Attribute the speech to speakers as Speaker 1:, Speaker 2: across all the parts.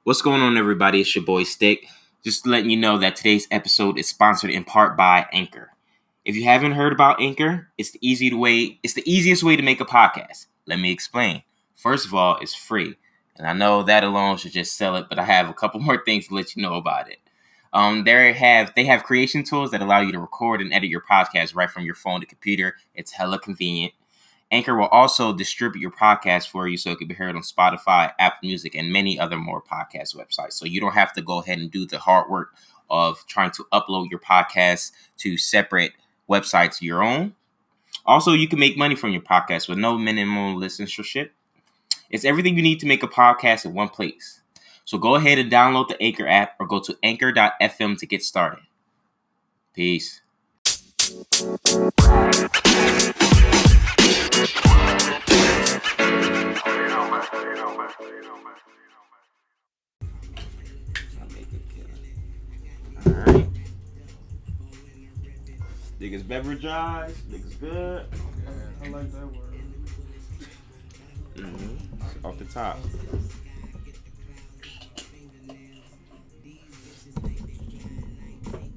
Speaker 1: What's going on, everybody? It's your boy Stick. Just letting you know that today's episode is sponsored in part by Anchor. If you haven't heard about Anchor, it's the easiest way to make a podcast. Let me explain. First of all, it's free. And I know that alone should just sell it, but I have a couple more things to let you know about it. They have creation tools that allow you to record and edit your podcast right from your phone to computer. It's hella convenient. Anchor will also distribute your podcast for you so it can be heard on Spotify, Apple Music, and many other more podcast websites. So you don't have to go ahead and do the hard work of trying to upload your podcast to separate websites your own. Also, you can make money from your podcast with no minimum listenership. It's everything you need to make a podcast in one place. So go ahead and download the Anchor app or go to anchor.fm to get started. Peace. Alright. Niggas beverage eyes. Niggas good.
Speaker 2: Yeah, I like that word.
Speaker 1: Off the top.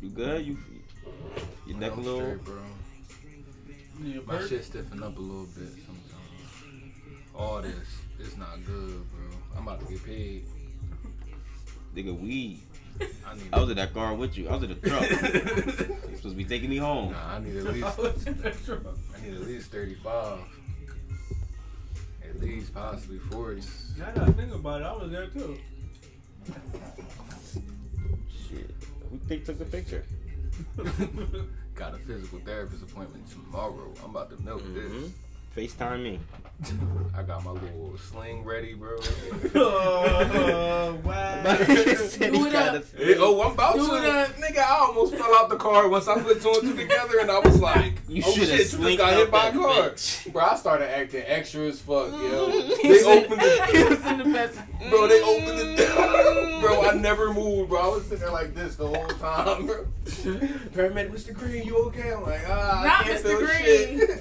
Speaker 1: You good? You neck a little?
Speaker 3: Straight, bro. My shit stiffen up a little bit sometimes. All this, it's not good, bro. I'm about to get paid.
Speaker 1: Nigga, weed. I was in that car with you. I was in the truck. You're supposed to be taking me home.
Speaker 3: Nah, I need at least 35. At least possibly 40.
Speaker 2: Now I gotta think about it. I was there too.
Speaker 1: Shit. Who took the picture?
Speaker 3: Got a physical therapist appointment tomorrow. I'm about to milk this.
Speaker 1: FaceTime me.
Speaker 3: I got my little sling ready, bro.
Speaker 2: Oh, wow.
Speaker 3: I'm about to. Nigga, I almost fell out the car once I put two and two together, and I was like,
Speaker 1: You
Speaker 3: oh
Speaker 1: should have
Speaker 3: shit, you just got hit by a car. Bro, I started acting extra as fuck, yo. They opened the Bro, they opened the door. Bro, I never moved, bro. I was sitting there like this the whole time, bro. Paramedic, Mr. Green, you okay? I'm like, I can't feel shit.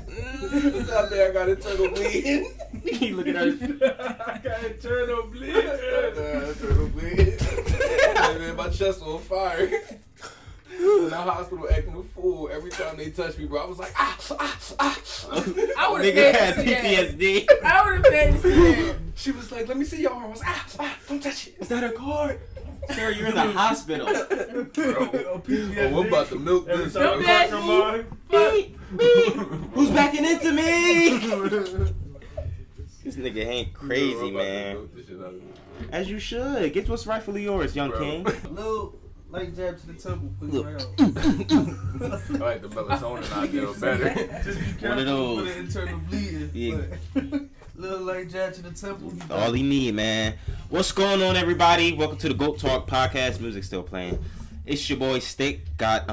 Speaker 3: What's out there? I got internal bleeding.
Speaker 1: He looking at it.
Speaker 2: I got internal bleed.
Speaker 3: Internal bleeding. Man, my chest on fire. In the hospital acting a fool every time they touch me, bro. I was like,
Speaker 4: I would have
Speaker 1: Nigga had PTSD.
Speaker 4: I would have paid to see that.
Speaker 3: she was like, let me see your arm. I was like, don't touch it.
Speaker 1: Is that a card? Sir, you're in the hospital.
Speaker 3: Bro, I'm about to milk this.
Speaker 4: Don't
Speaker 3: Bro.
Speaker 4: come on.
Speaker 1: Beep. Who's backing into me? This nigga ain't crazy, man. As you should. Get what's rightfully yours, young king.
Speaker 2: Lil, like jab to the temple, please.
Speaker 1: Look.
Speaker 2: Right
Speaker 3: I like the melatonin idea better.
Speaker 2: Just be
Speaker 1: One of
Speaker 2: careful
Speaker 1: those.
Speaker 2: with the internal bleeding.
Speaker 1: Yeah.
Speaker 2: Lil, like jab to the temple.
Speaker 1: All he need, man. What's going on, everybody? Welcome to the G.O.A.T Talk podcast. Music still playing. It's your boy Stick. Got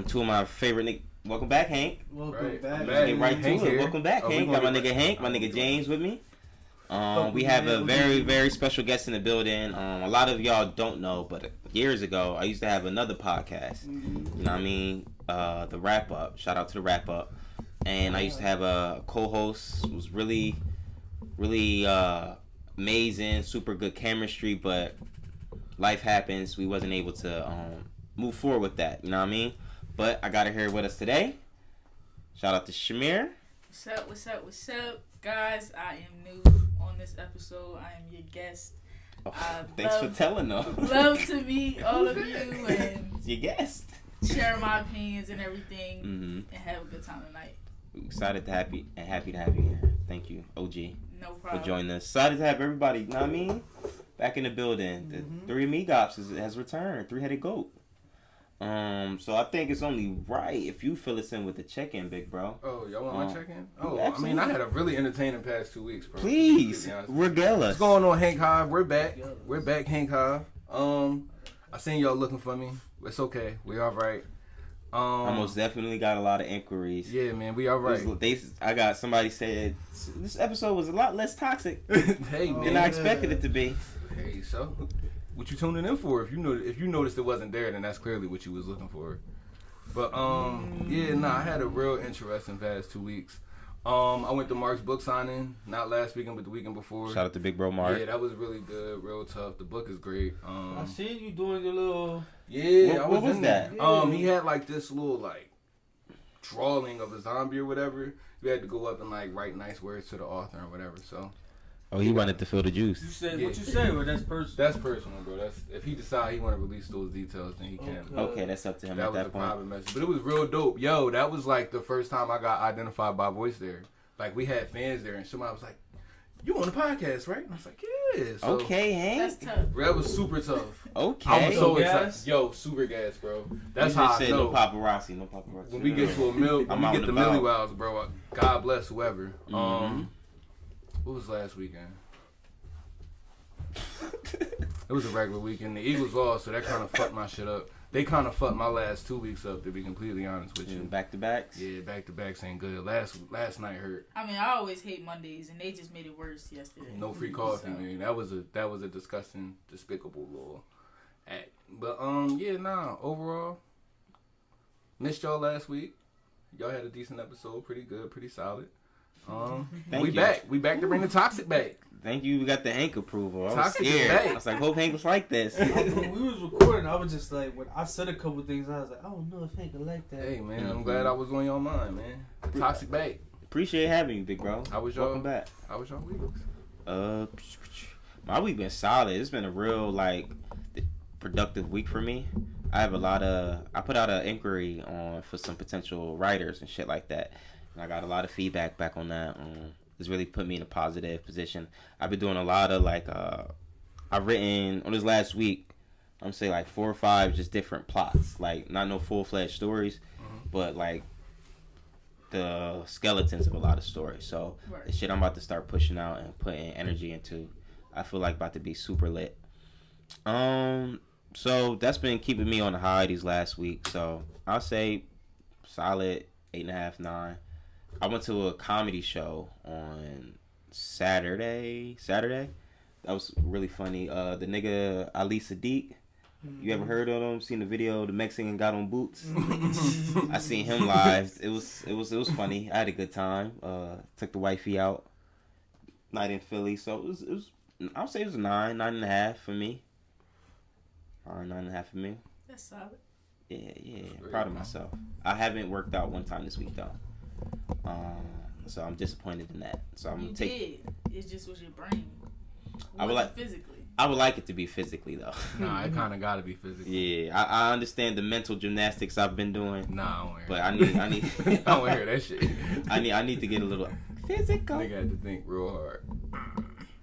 Speaker 1: two of my favorite niggas. Welcome back, Hank.
Speaker 2: Welcome
Speaker 3: Right.
Speaker 2: back.
Speaker 3: I'm
Speaker 1: Let's get right
Speaker 3: Hank
Speaker 1: to it.
Speaker 3: here.
Speaker 1: Welcome back,
Speaker 3: Oh,
Speaker 1: Hank.
Speaker 3: we
Speaker 1: Got my
Speaker 3: gonna
Speaker 1: nigga
Speaker 3: get-
Speaker 1: Hank, my nigga James with me. We
Speaker 2: with
Speaker 1: have a
Speaker 2: me,
Speaker 1: very,
Speaker 2: man.
Speaker 1: very special guest in the building. A lot of y'all don't know, but years ago, I used to have another podcast. You know what I mean? The Wrap Up. Shout out to the Wrap Up. And I used to have a co-host. It was really, really amazing, super good chemistry, but life happens. We wasn't able to move forward with that. You know what I mean? But I got her here with us today. Shout out to Shamir.
Speaker 4: What's up, guys? I am new on this episode. I am your guest.
Speaker 1: Thanks for telling them.
Speaker 4: Love to meet all of you and
Speaker 1: Your guest.
Speaker 4: share my opinions and everything
Speaker 1: Mm-hmm.
Speaker 4: and have a good time tonight.
Speaker 1: Excited to happy to have you here. Thank you, OG,
Speaker 4: No
Speaker 1: for
Speaker 4: problem.
Speaker 1: joining us. Excited to have everybody. You know what I mean? Back in the building. The Three Amigops has returned. Three-headed goat. So I think it's only right if you fill us in with the check-in, big bro.
Speaker 3: Oh, y'all want my check-in? Oh,
Speaker 1: absolutely.
Speaker 3: I mean, I had a really entertaining past 2 weeks, bro.
Speaker 1: Please,
Speaker 3: To be honest.
Speaker 1: regale us.
Speaker 3: What's going on, Hank Hive? We're back. We're back, Hank Hive. I seen y'all looking for me. It's okay. We all right.
Speaker 1: I most definitely got a lot of inquiries.
Speaker 3: Yeah, man, we all right.
Speaker 1: I got somebody said this episode was a lot less toxic
Speaker 3: Hey, man.
Speaker 1: than I expected it to be.
Speaker 3: Hey, so what you tuning in for? If you noticed it wasn't there, then that's clearly what you was looking for. But I had a real interesting past 2 weeks. I went to Mark's book signing, not last weekend, but the weekend before.
Speaker 1: Shout out to Big Bro Mark.
Speaker 3: Yeah, that was really good, real tough. The book is great.
Speaker 2: I seen you doing your little.
Speaker 3: Yeah,
Speaker 1: what was that?
Speaker 2: Yeah.
Speaker 3: He had like this little like drawing of a zombie or whatever. You had to go up and like write nice words to the author or whatever. So.
Speaker 1: Oh, he wanted to feel the
Speaker 2: You
Speaker 1: juice.
Speaker 2: said
Speaker 3: Yeah.
Speaker 2: what you say, or that's personal.
Speaker 3: That's personal, bro. That's if he decide he want to release those details, then he can.
Speaker 1: Okay, that's up to him
Speaker 3: That
Speaker 1: at
Speaker 3: was
Speaker 1: that
Speaker 3: a
Speaker 1: point.
Speaker 3: private message, but it was real dope. Yo, that was like the first time I got identified by voice there. Like we had fans there, and somebody was like, "You on the podcast, right?" And I was like, "Yeah." So,
Speaker 1: Okay, Hank.
Speaker 4: That's tough.
Speaker 3: That was super tough.
Speaker 1: Okay.
Speaker 3: I was so
Speaker 2: Gas?
Speaker 3: excited. Yo, super gas, bro. That's
Speaker 1: You
Speaker 3: how
Speaker 1: just
Speaker 3: I
Speaker 1: said
Speaker 3: know.
Speaker 1: no paparazzi.
Speaker 3: When we get to a mill,
Speaker 1: I'm
Speaker 3: when
Speaker 1: out
Speaker 3: we get
Speaker 1: and
Speaker 3: the Millie
Speaker 1: about.
Speaker 3: Wows, bro. God bless whoever.
Speaker 1: Mhm.
Speaker 3: What was last weekend? It was a regular weekend. The Eagles lost, so that kind of fucked my shit up. They kind of fucked my last 2 weeks up, to be completely honest with you.
Speaker 1: Back to backs.
Speaker 3: Yeah, back to backs ain't good. Last night hurt.
Speaker 4: I mean, I always hate Mondays, and they just made it worse yesterday.
Speaker 3: No free coffee,
Speaker 4: So,
Speaker 3: man. That was a disgusting, despicable little act. But yeah, nah. Overall, missed y'all last week. Y'all had a decent episode, pretty good, pretty solid.
Speaker 1: Thank
Speaker 3: We
Speaker 1: you.
Speaker 3: back. We back to bring the toxic back.
Speaker 1: Thank you. We got the Hank approval. I was
Speaker 3: Toxic is
Speaker 1: scared.
Speaker 3: back.
Speaker 1: I was like, hope Hank was like this.
Speaker 2: When we was recording, I was just like, when I said a couple things, I was like, I don't know if Hank would like that.
Speaker 3: Hey man, I'm glad I was on your mind, man. The toxic back.
Speaker 1: Appreciate having you, big bro.
Speaker 3: How was y'all?
Speaker 1: Welcome back.
Speaker 3: How was y'all weeks?
Speaker 1: My week been solid. It's been a real productive week for me. I put out an inquiry for some potential writers and shit like that, and I got a lot of feedback back on that. It's really put me in a positive position. I've been doing a lot of I've written on this last week, I'm say like 4 or 5 just different plots, like not no full-fledged stories, but like the skeletons of a lot of stories. So
Speaker 4: Right.
Speaker 1: the shit I'm about to start pushing out and putting energy into, I feel like about to be super lit. So that's been keeping me on the high these last week. So I'll say solid 8.5, 9. I went to a comedy show on Saturday. That was really funny. The nigga Ali Sadiq. You ever heard of him? Seen the video? The Mexican got on boots. I seen him live. It was funny. I had a good time. Took the wifey out. Night in Philly. So it was. I would say it was a 9, 9.5 for me. 9.5 for me.
Speaker 4: That's solid.
Speaker 1: Yeah.
Speaker 3: great,
Speaker 1: Proud of
Speaker 3: man.
Speaker 1: myself. I haven't worked out one time this week though. So I'm disappointed in that. So I'm
Speaker 4: You
Speaker 1: gonna take.
Speaker 4: did. It just was your brain.
Speaker 1: I would
Speaker 4: Wasn't
Speaker 1: like-
Speaker 4: physically.
Speaker 1: I would like it to be physically though.
Speaker 3: Nah, it kind of gotta be physical.
Speaker 1: Yeah, I understand the mental gymnastics I've been doing,
Speaker 3: Nah, I don't hear.
Speaker 1: but I need
Speaker 3: I don't hear that shit.
Speaker 1: I need to get a little physical.
Speaker 3: Nigga had to think real hard.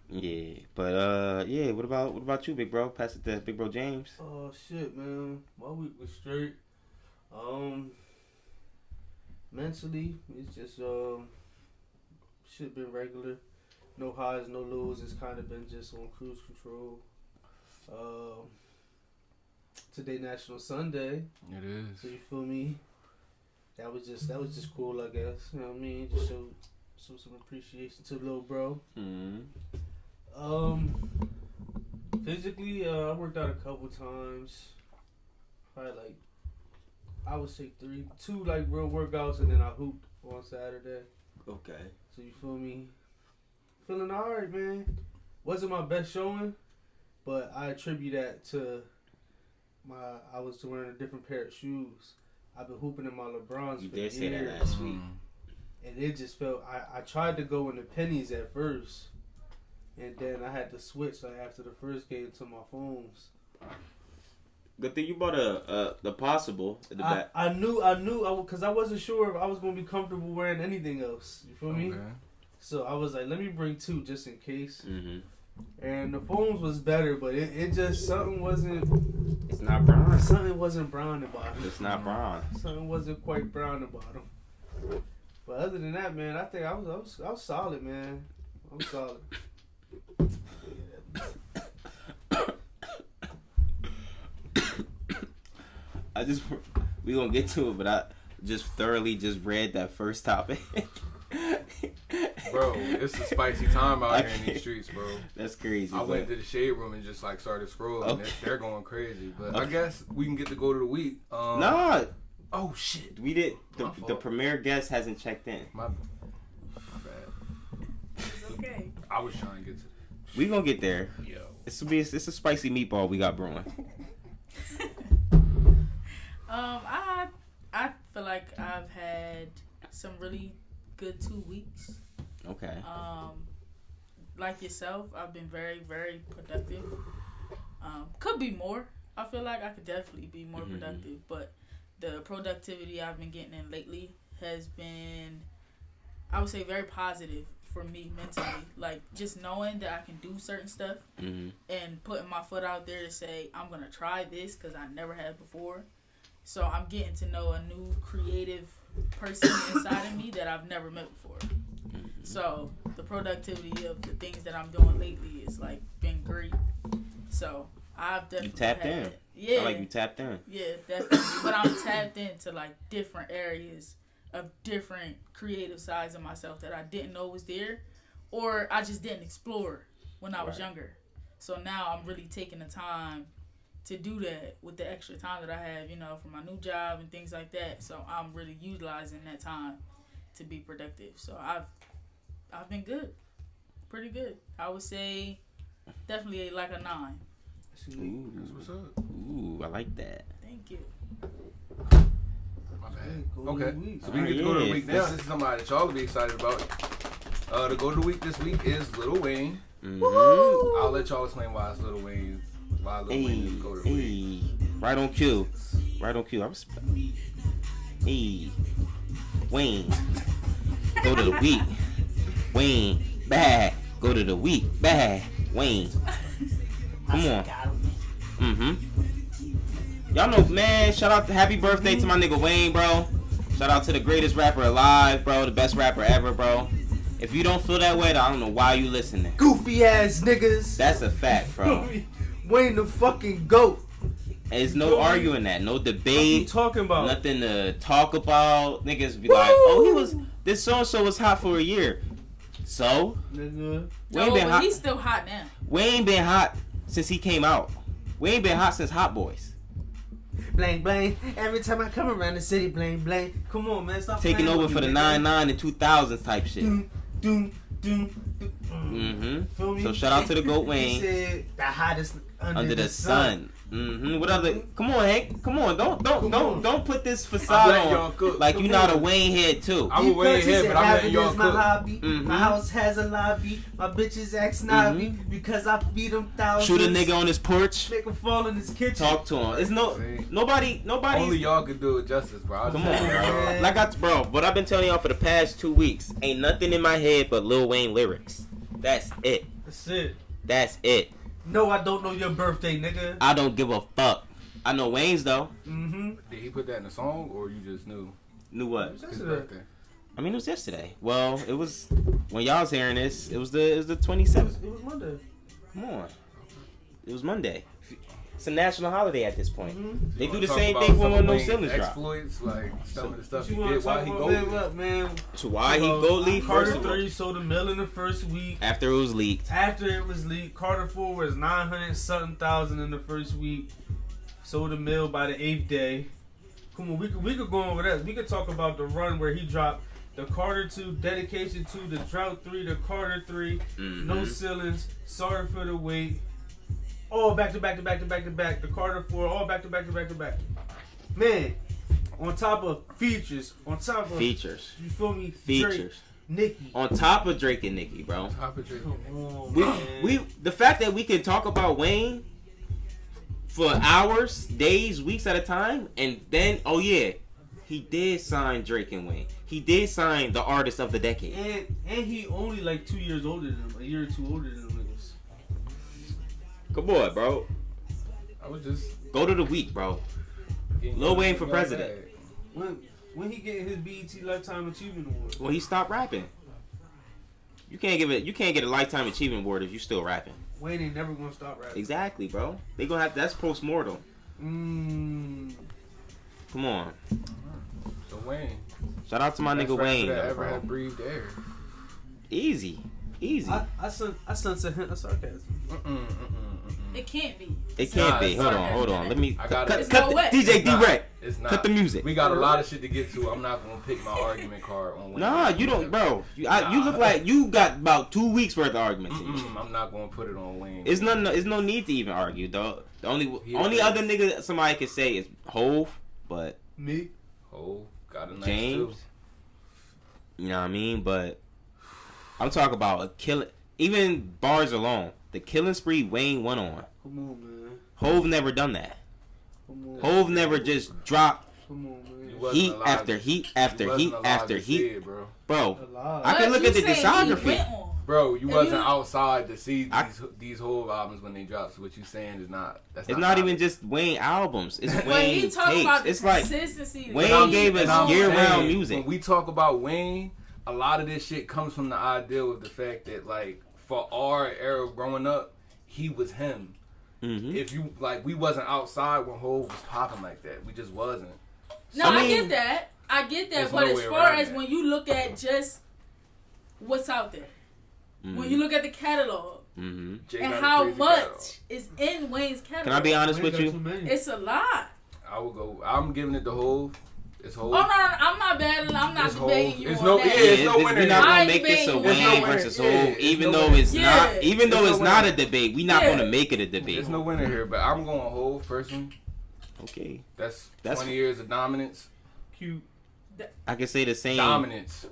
Speaker 1: Yeah, but yeah. What about you, big bro? Pass it to Big Bro James.
Speaker 2: Oh shit, man. My week was straight. Mentally, it's just shit been regular. No highs, no lows. It's kind of been just on cruise control. Today National Sunday,
Speaker 3: It is.
Speaker 2: so you feel me? That was just cool, I guess. You know what I mean? Just show some appreciation to little bro. Physically, I worked out a couple times. Probably like, I would say 2 like real workouts, and then I hooped on Saturday.
Speaker 1: Okay.
Speaker 2: So you feel me? Feeling alright, man. Wasn't my best showing, but I attribute that to I was wearing a different pair of shoes. I've been hooping in my LeBrons
Speaker 1: You
Speaker 2: for
Speaker 1: did say that
Speaker 2: years,
Speaker 1: last week.
Speaker 2: and it just felt. I tried to go in the pennies at first, and then I had to switch like after the first game to my foams.
Speaker 1: Good thing you bought the possible at the back.
Speaker 2: I knew, because I wasn't sure if I was gonna be comfortable wearing anything else. You feel me?
Speaker 3: Okay.
Speaker 2: So I was like, let me bring 2 just in case.
Speaker 1: Mm-hmm.
Speaker 2: And the foams was better, but it just something wasn't brown about it.
Speaker 1: It's not brown.
Speaker 2: Something wasn't quite brown about them. But other than that, man, I think I was solid, man. I'm solid.
Speaker 1: We gonna get to it, but I just thoroughly just read that first topic.
Speaker 3: Bro, it's a spicy time out here in these streets, bro.
Speaker 1: That's crazy.
Speaker 3: I
Speaker 1: but-
Speaker 3: went to the shade room and just like started scrolling.
Speaker 1: Okay.
Speaker 3: They're going crazy, but I
Speaker 1: Okay.
Speaker 3: guess we can get to go to the week.
Speaker 1: Nah,
Speaker 3: Oh shit.
Speaker 1: we did.
Speaker 3: My
Speaker 1: The
Speaker 3: fault.
Speaker 1: premier guest hasn't checked in.
Speaker 3: My.
Speaker 4: Okay.
Speaker 3: I was trying to get to.
Speaker 1: We gonna get there.
Speaker 3: Yo.
Speaker 1: It's a spicy meatball we got brewing.
Speaker 4: I feel like I've had some really good 2 weeks.
Speaker 1: Okay.
Speaker 4: Like yourself, I've been very, very productive. Could be more. I feel like I could definitely be more productive, but the productivity I've been getting in lately has been, I would say, very positive for me mentally. Like, just knowing that I can do certain stuff and putting my foot out there to say, I'm going to try this because I never had before. So I'm getting to know a new creative person inside of me that I've never met before. So the productivity of the things that I'm doing lately is like been great. So I've definitely
Speaker 1: tapped in.
Speaker 4: Yeah.
Speaker 1: I like you tapped in.
Speaker 4: Yeah, definitely. But I'm tapped into like different areas of different creative sides of myself that I didn't know was there, or I just didn't explore when I was younger. So now I'm really taking the time to do that with the extra time that I have, you know, for my new job and things like that. So I'm really utilizing that time to be productive. So I've been good, pretty good. I would say definitely like a 9.
Speaker 1: Ooh,
Speaker 3: That's what's up.
Speaker 1: Ooh, I like that.
Speaker 4: Thank you.
Speaker 3: My bad.
Speaker 2: Go to
Speaker 3: Okay.
Speaker 2: the week.
Speaker 3: So we can get to go to the
Speaker 1: Yeah,
Speaker 3: week now. This is somebody that y'all will be excited about. The go to the week this week is Lil Wayne. I'll let y'all explain why it's Lil Wayne. Why Lil Wayne is go to the week.
Speaker 1: Right on cue. Right on cue. I respect. Hey, Wayne. Go to the week. Wayne. Bad. Go to the week. Bad. Wayne. Come on. Y'all know, man. Shout out to happy birthday to my nigga Wayne, bro. Shout out to the greatest rapper alive, bro. The best rapper ever, bro. If you don't feel that way, I don't know why you listening.
Speaker 2: Goofy ass niggas.
Speaker 1: That's a fact, bro.
Speaker 2: Wayne the fucking GOAT.
Speaker 1: There's no arguing that. No
Speaker 2: What you
Speaker 1: debate.
Speaker 2: talking about?
Speaker 1: Nothing to talk about. Niggas be like, oh, he was, this so-and-so was hot for a year. So?
Speaker 2: Nigga.
Speaker 1: Wayne been
Speaker 4: but
Speaker 1: hot.
Speaker 4: he's still hot now.
Speaker 1: Wayne been hot since he came out. Wayne been hot since Hot Boys.
Speaker 2: Blang blang. Every time I come around the city, blang blang. Come on, man. Stop
Speaker 1: Taking
Speaker 2: playing
Speaker 1: over
Speaker 2: with
Speaker 1: for the
Speaker 2: me,
Speaker 1: 99 and 2000s type shit.
Speaker 2: Doom, doom, doom. Feel me?
Speaker 1: So shout out to the GOAT
Speaker 2: He
Speaker 1: Wayne.
Speaker 2: said the hottest
Speaker 1: Under the sun. What other? Come on, Hank. Come on. Don't put this
Speaker 3: I'm
Speaker 1: facade
Speaker 3: letting y'all
Speaker 1: on
Speaker 3: cook.
Speaker 1: like you not a Wayne head too.
Speaker 3: I'm a Wayne head, but I'm letting y'all
Speaker 2: my
Speaker 3: cook.
Speaker 2: hobby. My house has a lobby. My bitches act snobby because I feed them thousands.
Speaker 1: Shoot a nigga on his porch.
Speaker 2: Make him fall in his kitchen.
Speaker 1: Talk to him. It's nobody.
Speaker 3: Only y'all can do it justice, bro.
Speaker 1: Come on, bro. Like bro, what I've been telling y'all for the past 2 weeks, ain't nothing in my head but Lil Wayne lyrics. That's it.
Speaker 2: That's it.
Speaker 1: That's it.
Speaker 2: No, I don't know your birthday, nigga.
Speaker 1: I don't give a fuck. I know Wayne's though.
Speaker 3: Did he put that in the song, or you just knew
Speaker 1: Knew what?
Speaker 3: his birthday?
Speaker 1: I mean, it was yesterday. Well, it was when y'all was hearing this. It was the 27th.
Speaker 2: It was Monday.
Speaker 1: Come on. It was Monday. It's a national holiday at this point. They do the
Speaker 3: Talk
Speaker 1: same
Speaker 3: about
Speaker 1: thing
Speaker 3: some
Speaker 1: when
Speaker 3: of
Speaker 1: no
Speaker 3: Wayne's
Speaker 1: ceilings drop.
Speaker 3: exploits, like some of the stuff
Speaker 2: You
Speaker 3: he
Speaker 2: want
Speaker 3: did
Speaker 2: to
Speaker 3: while
Speaker 2: talk
Speaker 3: he
Speaker 2: about,
Speaker 3: gold.
Speaker 2: look, man.
Speaker 1: To why he go leave
Speaker 2: Carter
Speaker 1: first of all.
Speaker 2: 3 sold $1 million the first week.
Speaker 1: After it was leaked.
Speaker 2: After it was leaked, Carter 4 was 900-something thousand in the first week. Sold $1 million by the 8th day. Come on, we could go over that. We could talk about the run where he dropped the Carter 2, Dedication 2, the Drought 3, the Carter 3, No Ceilings, Sorry for the Wait. All back to back to back to back to back. The Carter 4, all back to back to back to back. Man, on top of features, on top of
Speaker 1: Features.
Speaker 2: you feel me?
Speaker 1: Features.
Speaker 2: Drake, Nicki.
Speaker 1: On top of Drake and Nicki, bro.
Speaker 2: Come on,
Speaker 1: We
Speaker 2: man.
Speaker 1: the fact that we can talk about Wayne for hours, days, weeks at a time, and then he did sign Drake and Wayne. He did sign the artist of the decade.
Speaker 2: And he only like 2 years older than him, a year or two older than him niggas.
Speaker 1: Come on, bro.
Speaker 3: I was just
Speaker 1: Go to the week, bro. Lil Wayne for president.
Speaker 2: When he getting his BET Lifetime Achievement Award?
Speaker 1: When he stopped rapping. You can't get a Lifetime Achievement Award if you still rapping.
Speaker 2: Wayne ain't never gonna stop rapping.
Speaker 1: Exactly, bro. They gonna have that's post-mortem. Come on.
Speaker 3: So Wayne.
Speaker 1: Shout out to my nigga Wayne.
Speaker 3: That
Speaker 1: though,
Speaker 3: ever
Speaker 1: bro.
Speaker 3: had breathed air.
Speaker 1: Easy.
Speaker 2: I sense a hint of sarcasm.
Speaker 4: It can't be.
Speaker 1: It can't be. Hold on. Let me cut DJ D-Rec.
Speaker 3: It's not.
Speaker 1: Cut the music.
Speaker 3: We got a lot of shit to get to. I'm not gonna pick my argument card on.
Speaker 1: Nah, you don't, bro. You look like you got about 2 weeks worth of arguments.
Speaker 3: I'm not gonna put it on Wayne.
Speaker 1: It's no need to even argue, dog. The only other nigga that somebody could say is Hove, but
Speaker 2: me.
Speaker 3: Hove got a nice
Speaker 1: James.
Speaker 3: too.
Speaker 1: You know what I mean? But I'm talking about a killing. Even bars alone, the killing spree Wayne went on.
Speaker 2: Come on, man.
Speaker 1: Hove never done that.
Speaker 2: Come on.
Speaker 1: Hove never just dropped
Speaker 2: Come on, man.
Speaker 1: heat after heat after heat after heat. Bro,
Speaker 2: Alive.
Speaker 1: I can look at the discography.
Speaker 3: Bro, you wasn't outside to see these whole albums when they dropped. So what you saying is not. It's not
Speaker 1: even just Wayne albums. It's
Speaker 4: When
Speaker 1: Wayne
Speaker 4: he talk
Speaker 1: tapes.
Speaker 4: about
Speaker 1: It's like
Speaker 4: consistency,
Speaker 1: Wayne gave us year-round music.
Speaker 3: When we talk about Wayne, a lot of this shit comes from the idea of the fact that, like, for our era growing up, he was him.
Speaker 1: Mm-hmm.
Speaker 3: If you like, we wasn't outside when Hov was popping like that. We just wasn't.
Speaker 4: No, I get that. But as far as when you look at just what's out there, when you look at the catalog and how much is in Wayne's catalog,
Speaker 1: can I be honest with you?
Speaker 4: It's a lot.
Speaker 3: I would go. I'm giving it to Hov. It's Hov.
Speaker 4: Oh no, I'm not battling. I'm not debating you
Speaker 3: it's
Speaker 4: on
Speaker 3: no,
Speaker 4: that.
Speaker 3: Yeah, it's no winner.
Speaker 1: We're not gonna make this a Wayne versus Hov, even though it's not. Even though it's not a debate, we're not gonna make it a debate.
Speaker 3: There's no winner here, but I'm going Hov personally.
Speaker 1: Okay,
Speaker 3: that's 20 years of dominance.
Speaker 2: Cute.
Speaker 1: I can say the same.
Speaker 3: Dominance.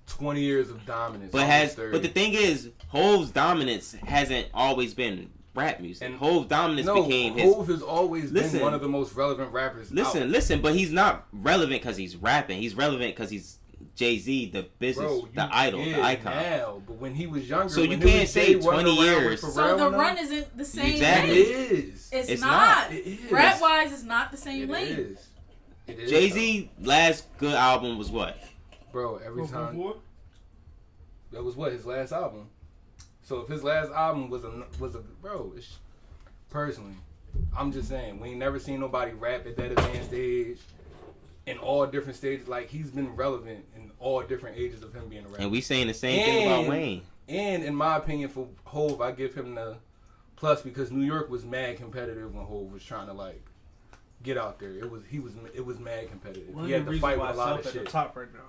Speaker 3: 20 years of dominance.
Speaker 1: But the thing is, Hov's dominance hasn't always been rap music. And Hov's dominance became his.
Speaker 3: Hov has always been one of the most relevant rappers.
Speaker 1: Listen, but he's not relevant because he's rapping. He's relevant because he's Jay-Z, the business, the idol, the icon.
Speaker 3: Now, but when he was younger,
Speaker 1: so you can't say 20 years.
Speaker 4: So the run isn't the same.
Speaker 1: Exactly.
Speaker 3: It is.
Speaker 4: It's not.
Speaker 3: It is.
Speaker 4: Rap wise, it's not the same lane.
Speaker 3: It is.
Speaker 1: Jay-Z last good album was what?
Speaker 3: Bro, every time. That was what his last album. So if his last album was a bro, personally, I'm just saying we ain't never seen nobody rap at that advanced age, in all different stages. Like he's been relevant in all different ages of him being a rapper.
Speaker 1: And we saying the same thing about Wayne.
Speaker 3: And in my opinion, for Hov, I give him the plus because New York was mad competitive when Hov was trying to like get out there. It was mad competitive. He had to fight with a lot of shit.
Speaker 2: Top right now.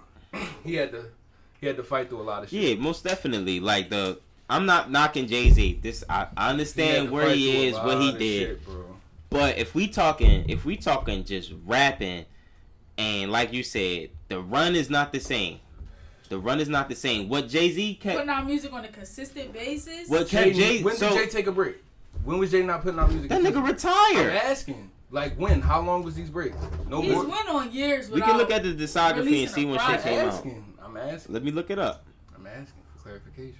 Speaker 3: He had to fight through a lot of shit.
Speaker 1: Yeah, most definitely. Like I'm not knocking Jay-Z. I understand where he is, what he did.
Speaker 3: Shit,
Speaker 1: but if we talking just rapping, and like you said, the run is not the same. The run is not the same. What Jay-Z kept
Speaker 4: putting out music on a consistent basis.
Speaker 3: When did Jay take a break? When was Jay not putting out music?
Speaker 1: That nigga retired.
Speaker 3: I'm asking. Like when? How long was these breaks?
Speaker 4: He's went on years.
Speaker 1: We can look at the discography and see when shit came out.
Speaker 3: I'm asking.
Speaker 1: Let me look it up.
Speaker 3: I'm asking for clarification.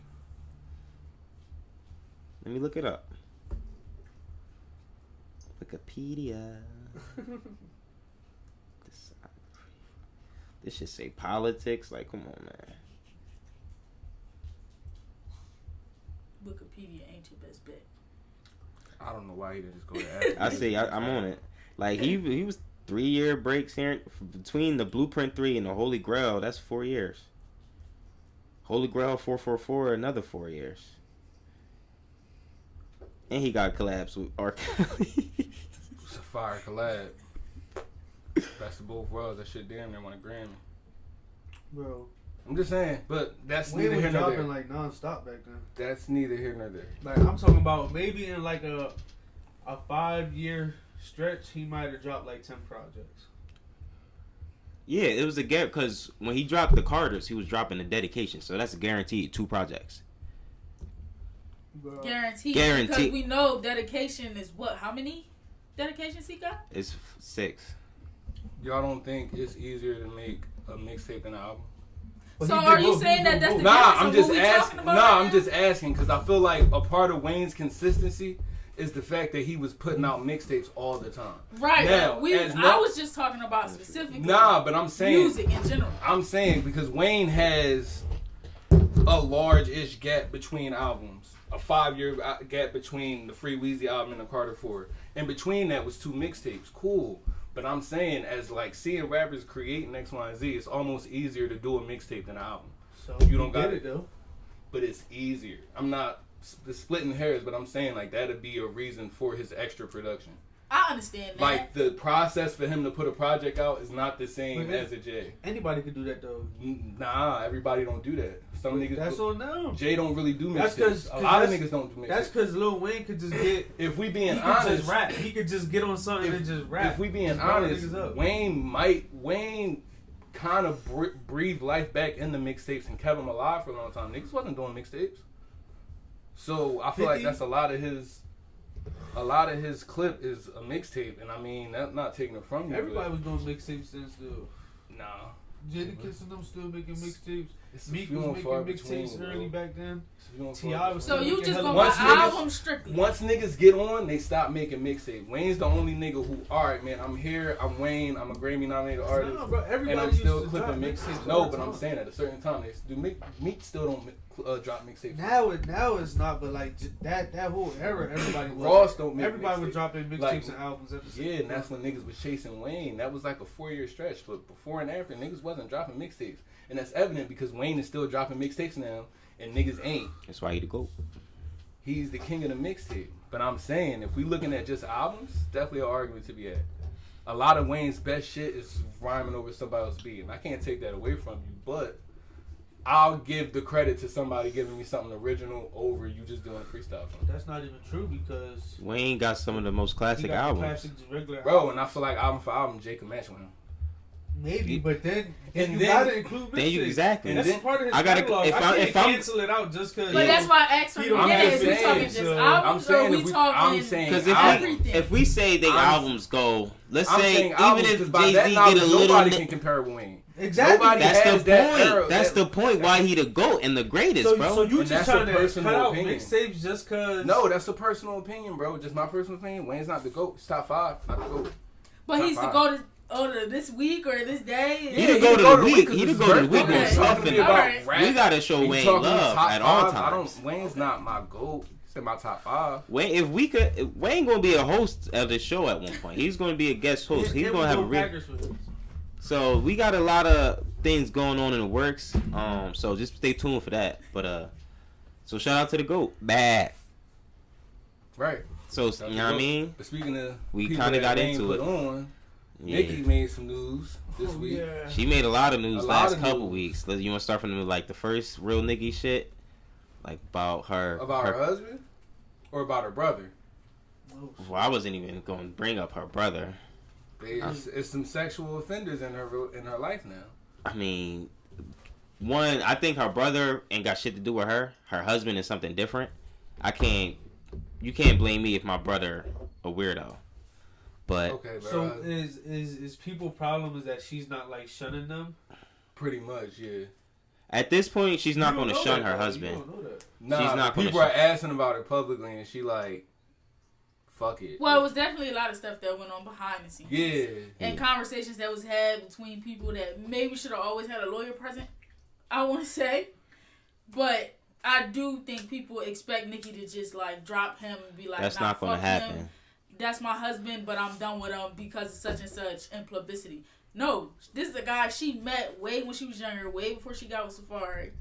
Speaker 1: Let me look it up. Wikipedia. This should say politics. Like, come on, man.
Speaker 4: Wikipedia ain't your best bet.
Speaker 3: I don't know why he didn't just go to Africa.
Speaker 1: I see. I'm on it. Like he was 3-year breaks here between the Blueprint 3 and the Holy Grail. That's 4 years. Holy Grail 444, another 4 years. And he got collabs with R. Kelly.
Speaker 3: It's a fire collab. Best of both worlds. That shit damn near won a Grammy.
Speaker 2: Bro.
Speaker 3: I'm just saying, but that's
Speaker 2: Wayne
Speaker 3: neither here nor there.
Speaker 2: dropping like non-stop back then.
Speaker 3: That's neither here nor there.
Speaker 2: Like I'm talking about maybe in like a 5-year stretch, he might have dropped like 10 projects.
Speaker 1: Yeah, it was a gap because when he dropped the Carters, he was dropping the Dedication, so that's a guaranteed 2 projects.
Speaker 2: Bro.
Speaker 4: Guaranteed. Because we know Dedication is what? How many dedications he got?
Speaker 1: It's 6.
Speaker 3: Y'all don't think it's easier to make a mixtape than an album?
Speaker 4: So are you saying that that's the
Speaker 3: I'm just asking. I'm just asking because I feel like a part of Wayne's consistency is the fact that he was putting out mixtapes all the time.
Speaker 4: Right. Now, I was just talking about specifically.
Speaker 3: But I'm saying
Speaker 4: music in general.
Speaker 3: I'm saying because Wayne has a large-ish gap between albums, a 5-year gap between the Free Weezy album and the Carter 4, and between that was 2 mixtapes. Cool. But I'm saying, as like seeing rappers creating X, Y, and Z, it's almost easier to do a mixtape than an album.
Speaker 2: So
Speaker 3: you don't got
Speaker 2: it though.
Speaker 3: But it's easier. I'm not splitting hairs, but I'm saying like that'd be a reason for his extra production.
Speaker 4: I understand that.
Speaker 3: Like the process for him to put a project out is not the same as a Jay.
Speaker 2: Anybody could do that though.
Speaker 3: Nah, everybody don't do that. Some niggas.
Speaker 2: That's on them.
Speaker 3: Jay don't really do mixtapes. A lot of niggas don't do mixtapes.
Speaker 2: That's because Lil Wayne could just get.
Speaker 3: If we being
Speaker 2: he
Speaker 3: honest,
Speaker 2: could just rap. He could just get on something and just rap.
Speaker 3: If we being honest, Wayne kind of breathed life back in the mixtapes and kept him alive for a long time. Niggas wasn't doing mixtapes, so I feel like that's a lot of his clip is a mixtape, and I mean that's not taking it from you.
Speaker 2: Everybody was doing mixtapes then still.
Speaker 3: Nah,
Speaker 2: Jadakiss and them still making mixtapes. Meek
Speaker 3: few
Speaker 2: was
Speaker 3: and
Speaker 2: making
Speaker 3: far
Speaker 2: mixtapes
Speaker 3: between,
Speaker 2: early
Speaker 3: bro.
Speaker 2: back then.
Speaker 3: T.I.
Speaker 2: was
Speaker 4: So
Speaker 2: still
Speaker 4: you
Speaker 2: making
Speaker 4: just
Speaker 2: hella
Speaker 4: go by
Speaker 3: niggas-
Speaker 4: album strictly.
Speaker 3: Once niggas get on, they stop making mixtape. Wayne's the only nigga who, alright man, I'm here, I'm Wayne, I'm a Grammy nominated artist,
Speaker 2: No, bro, everybody
Speaker 3: and I'm
Speaker 2: used
Speaker 3: still
Speaker 2: to
Speaker 3: clipping
Speaker 2: drop
Speaker 3: mixtapes.
Speaker 2: mixtapes
Speaker 3: No,
Speaker 2: all the
Speaker 3: but I'm
Speaker 2: time.
Speaker 3: saying at a certain time, they do Meek still don't drop mixtapes.
Speaker 2: Now it's not, but like that whole era, everybody was.
Speaker 3: Ross don't make
Speaker 2: Everybody
Speaker 3: mixtapes.
Speaker 2: was dropping mixtapes
Speaker 3: Like,
Speaker 2: and albums at the same
Speaker 3: Yeah,
Speaker 2: time.
Speaker 3: and that's when niggas was chasing Wayne. That was like a 4-year stretch, but before and after, niggas wasn't dropping mixtapes. And that's evident because Wayne is still dropping mixtapes now, and niggas ain't.
Speaker 1: That's why he the GOAT.
Speaker 3: He's the king of the mixtape. But I'm saying, if we looking at just albums, definitely an argument to be had. A lot of Wayne's best shit is rhyming over somebody else's beat, and I can't take that away from you, but I'll give the credit to somebody giving me something original over you just doing a freestyle.
Speaker 2: That's not even true because
Speaker 1: Wayne got some of the most
Speaker 2: he
Speaker 1: classic
Speaker 2: got the
Speaker 1: albums.
Speaker 2: classic regular
Speaker 3: Bro,
Speaker 2: albums.
Speaker 3: and I feel like album for album, Jay can match with him.
Speaker 2: Maybe, but then
Speaker 3: And
Speaker 2: you
Speaker 3: then-
Speaker 2: gotta include
Speaker 1: Then you
Speaker 2: mixtapes.
Speaker 1: exactly.
Speaker 2: That's
Speaker 3: then-
Speaker 2: part of his
Speaker 1: I gotta-
Speaker 2: catalog.
Speaker 1: if
Speaker 2: I
Speaker 1: I'm-
Speaker 2: can't
Speaker 1: if I'm-
Speaker 2: cancel it out just because.
Speaker 4: But that's why I asked from the
Speaker 2: You don't
Speaker 4: beginning.
Speaker 2: have
Speaker 4: If we
Speaker 2: to
Speaker 4: talking
Speaker 2: say,
Speaker 4: just
Speaker 2: so-
Speaker 4: albums,
Speaker 3: I'm
Speaker 4: or
Speaker 3: saying
Speaker 4: we
Speaker 3: if we-
Speaker 4: talking
Speaker 3: I'm saying
Speaker 1: Because
Speaker 4: everything?
Speaker 1: if we say the albums go, let's
Speaker 3: I'm
Speaker 1: say
Speaker 3: saying
Speaker 1: even
Speaker 3: albums,
Speaker 1: if
Speaker 3: 'cause by
Speaker 1: Jay
Speaker 3: that
Speaker 1: Z
Speaker 3: knowledge,
Speaker 1: get a little,
Speaker 3: nobody can compare with Wayne.
Speaker 2: Exactly.
Speaker 3: Nobody
Speaker 1: that's
Speaker 3: has
Speaker 1: the
Speaker 3: that
Speaker 1: point.
Speaker 3: era.
Speaker 1: That's the point. Why he the GOAT and the greatest,
Speaker 2: So
Speaker 1: bro.
Speaker 2: you
Speaker 3: And
Speaker 2: just
Speaker 3: that's a
Speaker 2: trying to cut
Speaker 3: personal
Speaker 2: out
Speaker 3: opinion.
Speaker 2: mixtapes just because?
Speaker 3: No, that's a personal opinion, bro. Just my personal opinion. Wayne's not the GOAT. He's top 5, not the GOAT.
Speaker 4: But he's the
Speaker 3: Top
Speaker 4: go to this week or this day.
Speaker 1: He the go to the week. He the go to the week.
Speaker 4: Okay.
Speaker 1: We're tough
Speaker 4: All right.
Speaker 1: We gotta show Wayne love at all times.
Speaker 3: Wayne's not my GOAT. He's in my top 5.
Speaker 1: Wayne, if Wayne gonna be a host of the show at one point. He's gonna be a guest host. He's gonna have a real. So we got a lot of things going on in the works. So just stay tuned for that. But so shout out to the GOAT. Bad.
Speaker 3: Right.
Speaker 1: So you know what I mean?
Speaker 3: But speaking of,
Speaker 1: We
Speaker 3: people
Speaker 1: kinda
Speaker 3: that
Speaker 1: got
Speaker 3: Wayne
Speaker 1: into
Speaker 3: put
Speaker 1: it.
Speaker 3: on,
Speaker 1: Yeah.
Speaker 3: Nicki made some news this week.
Speaker 2: Yeah.
Speaker 1: She made a lot of news
Speaker 3: A lot
Speaker 1: last
Speaker 3: of
Speaker 1: couple
Speaker 3: news.
Speaker 1: weeks. You want to start from the first real Nicki shit, like about her.
Speaker 3: About her husband, or about her brother.
Speaker 1: Well, I wasn't even going to bring up her brother.
Speaker 3: It's some sexual offenders in her life now.
Speaker 1: I mean, one, I think her brother ain't got shit to do with her. Her husband is something different. You can't blame me if my brother a weirdo. But
Speaker 3: Okay, but
Speaker 2: So is people problem is that she's not like shunning them?
Speaker 3: pretty much, yeah.
Speaker 1: at this point, she's not
Speaker 2: You
Speaker 1: going to
Speaker 2: don't
Speaker 1: shun
Speaker 2: know
Speaker 1: her
Speaker 2: that, though.
Speaker 1: husband.
Speaker 2: You don't know that.
Speaker 3: Nah,
Speaker 1: She's not gonna
Speaker 3: people are asking about it publicly, and she like, fuck it.
Speaker 4: Well, it was definitely a lot of stuff that went on behind the scenes.
Speaker 3: Yeah.
Speaker 4: And conversations that was had between people that maybe should have always had a lawyer present, I want to say. But I do think people expect Nicki to just like drop him and be like,
Speaker 1: That's
Speaker 4: nah,
Speaker 1: not going to
Speaker 4: fuck
Speaker 1: happen.
Speaker 4: him. That's my husband, but I'm done with him because of such and such and publicity. No, this is a guy she met way when she was younger, way before she got with Safari.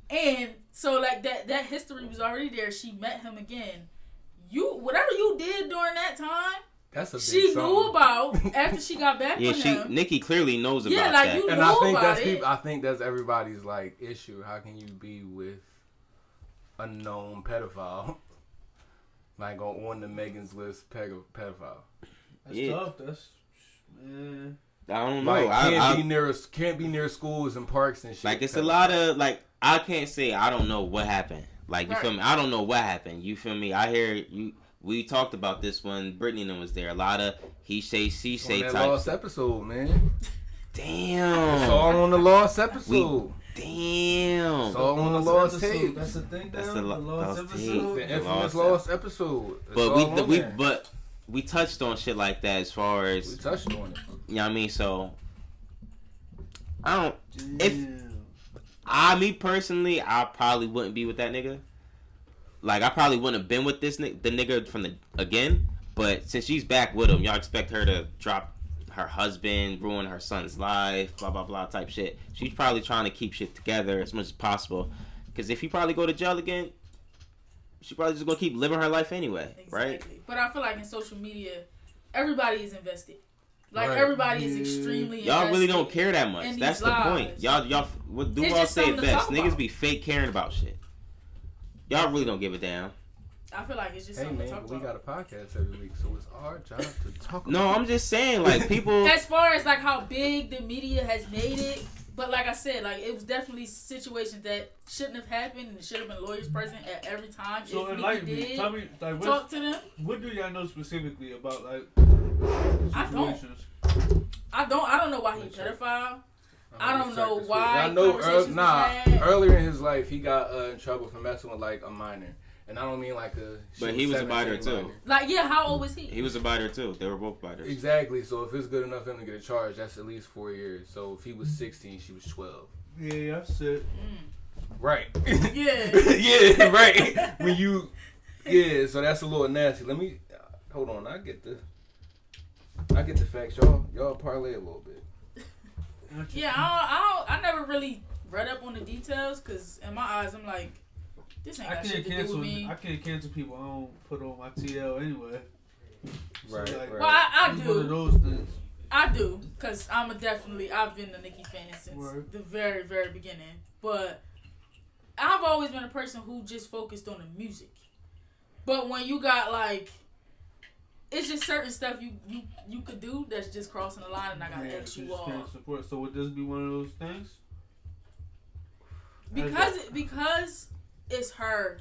Speaker 4: And so like that history was already there. She met him again. Whatever you did during that time,
Speaker 3: That's a big
Speaker 4: she
Speaker 3: song.
Speaker 4: knew about after she got back
Speaker 1: Yeah,
Speaker 4: with him.
Speaker 1: Nicki clearly knows about
Speaker 4: Yeah, like
Speaker 1: that.
Speaker 4: you
Speaker 3: And
Speaker 4: know
Speaker 3: I think
Speaker 4: about
Speaker 3: that's
Speaker 4: it.
Speaker 3: I think that's everybody's like issue. How can you be with a known pedophile? Like on the Megan's list, pedophile.
Speaker 2: That's
Speaker 1: Yeah.
Speaker 2: tough. That's man.
Speaker 1: I don't know.
Speaker 3: Like
Speaker 1: I
Speaker 3: can't be near schools and parks and shit.
Speaker 1: like it's a lot of like I can't say I don't know what happened. Like you
Speaker 4: Right.
Speaker 1: feel me? I don't know what happened. You feel me? I hear you. We talked about this when Brittany and them was there. A lot of he say she
Speaker 3: on
Speaker 1: say
Speaker 3: that
Speaker 1: type.
Speaker 3: lost episode, man.
Speaker 1: Damn.
Speaker 3: It's all on the lost episode.
Speaker 1: Damn.
Speaker 3: It's all on the lost
Speaker 2: episode.
Speaker 3: tape.
Speaker 2: That's the thing.
Speaker 1: That's
Speaker 2: That's
Speaker 1: the
Speaker 2: the
Speaker 1: lo-
Speaker 2: lost
Speaker 1: lost tape.
Speaker 2: episode.
Speaker 3: The
Speaker 1: The
Speaker 3: infamous
Speaker 1: lost
Speaker 3: lost episode. It's
Speaker 1: But
Speaker 3: all on there.
Speaker 1: but we touched on shit like that as far
Speaker 3: we
Speaker 1: as
Speaker 3: touched on it.
Speaker 1: you know what I mean. So I don't.
Speaker 2: Damn.
Speaker 1: Me personally, I probably wouldn't be with that nigga. Like I probably wouldn't have been with the nigga from the again. But since she's back with him, y'all expect her to drop her husband, ruin her son's life, blah blah blah type shit. She's probably trying to keep shit together as much as possible. Because if he probably go to jail again, she probably just gonna keep living her life anyway, right?
Speaker 4: Exactly. But I feel like in social media, everybody is invested. Like
Speaker 3: Right.
Speaker 4: everybody is extremely invested.
Speaker 1: Y'all really don't care that much. That's the point. Y'all what Duval say it best. Niggas be fake caring about shit. Y'all really don't give a damn.
Speaker 4: I feel like it's just something to talk about.
Speaker 3: We got a podcast every week, so it's our job to talk about.
Speaker 1: No, I'm just saying, like, people.
Speaker 4: As far as like how big the media has made it, but like I said, like it was definitely situations that shouldn't have happened, and should have been lawyers present at every time.
Speaker 2: So
Speaker 4: if
Speaker 2: enlighten
Speaker 4: Nicki
Speaker 2: me.
Speaker 4: did
Speaker 2: Tell me, like,
Speaker 4: talk to them.
Speaker 2: What do y'all know specifically about like
Speaker 4: I don't.
Speaker 2: situations?
Speaker 4: I don't know why he pedophile. I don't know why.
Speaker 3: I know
Speaker 4: conversations was had.
Speaker 3: earlier in his life he got in trouble for messing with like a minor, and I don't mean like a.
Speaker 1: But he was a biter too.
Speaker 3: minor.
Speaker 4: Like, yeah, how old was he?
Speaker 1: He was a biter too. They were both biters.
Speaker 3: Exactly. So if it's good enough for him to get a charge, that's at least 4 years. So if he was 16, she was 12.
Speaker 2: Yeah, that's it.
Speaker 3: Right.
Speaker 4: Yeah.
Speaker 3: Yeah. Right. When you. Yeah. So that's a little nasty. Let me hold on. I get the facts. Y'all parlay a little bit.
Speaker 4: Yeah, I never really read up on the details because in my eyes I'm like, this ain't got shit to do with me.
Speaker 2: I can't cancel people I don't put on my TL anyway.
Speaker 3: Right.
Speaker 2: So, like,
Speaker 3: right.
Speaker 4: Well, I
Speaker 2: it's
Speaker 4: do.
Speaker 2: one of those things.
Speaker 4: I do, because I've been a Nicki fan since the very, very beginning. But I've always been a person who just focused on the music. But when you got, like, it's just certain stuff you could do that's just crossing the line, and I got to X you off.
Speaker 2: Support. So would this be one of those things?
Speaker 4: Because it's her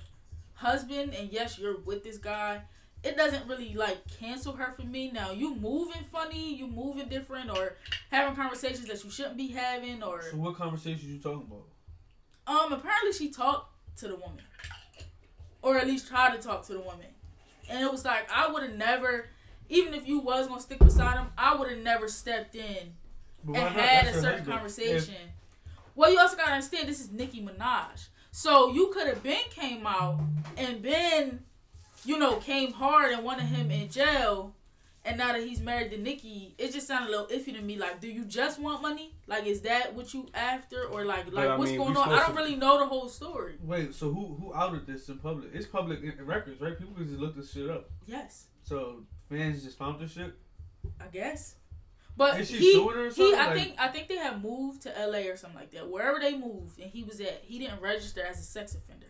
Speaker 4: husband, and yes, you're with this guy, it doesn't really, like, cancel her for me. Now, you moving funny, you moving different, or having conversations that you shouldn't be having, or...
Speaker 2: So what conversations you talking about?
Speaker 4: Apparently she talked to the woman. Or at least tried to talk to the woman. And it was like, I would have never, even if you was going to stick beside him, I would have never stepped in and had a certain conversation. Well, you also got to understand, this is Nicki Minaj. So you could have been came out and been... came hard and wanted him in jail, and now that he's married to Nicki, it just sounded a little iffy to me. Like, do you just want money? Like, is that what you after, or like what's going on? I don't really know the whole story.
Speaker 2: Wait, so who outed this in public? It's public records, right? People can just look this shit up.
Speaker 4: Yes.
Speaker 2: So fans just found this shit.
Speaker 4: I guess. But
Speaker 2: is she suing her or something?
Speaker 4: I think they have moved to LA or something like that. Wherever they moved, and he was at, he didn't register as a sex offender.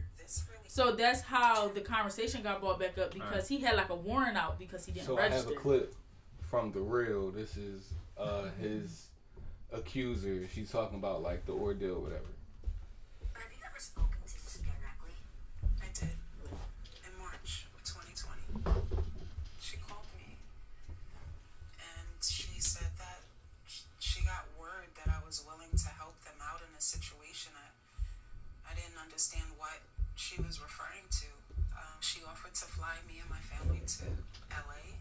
Speaker 4: So that's how the conversation got brought back up, because he had like a warrant out because he didn't register.
Speaker 3: So I have a clip from The Real. This is his accuser. She's talking about like the ordeal, whatever.
Speaker 5: Have you ever spoken to Nicki directly? I did. In March of 2020. She called me and she said that she got word that I was willing to help them out in a situation. I didn't understand what she was referring to. She offered to fly me and my family to LA.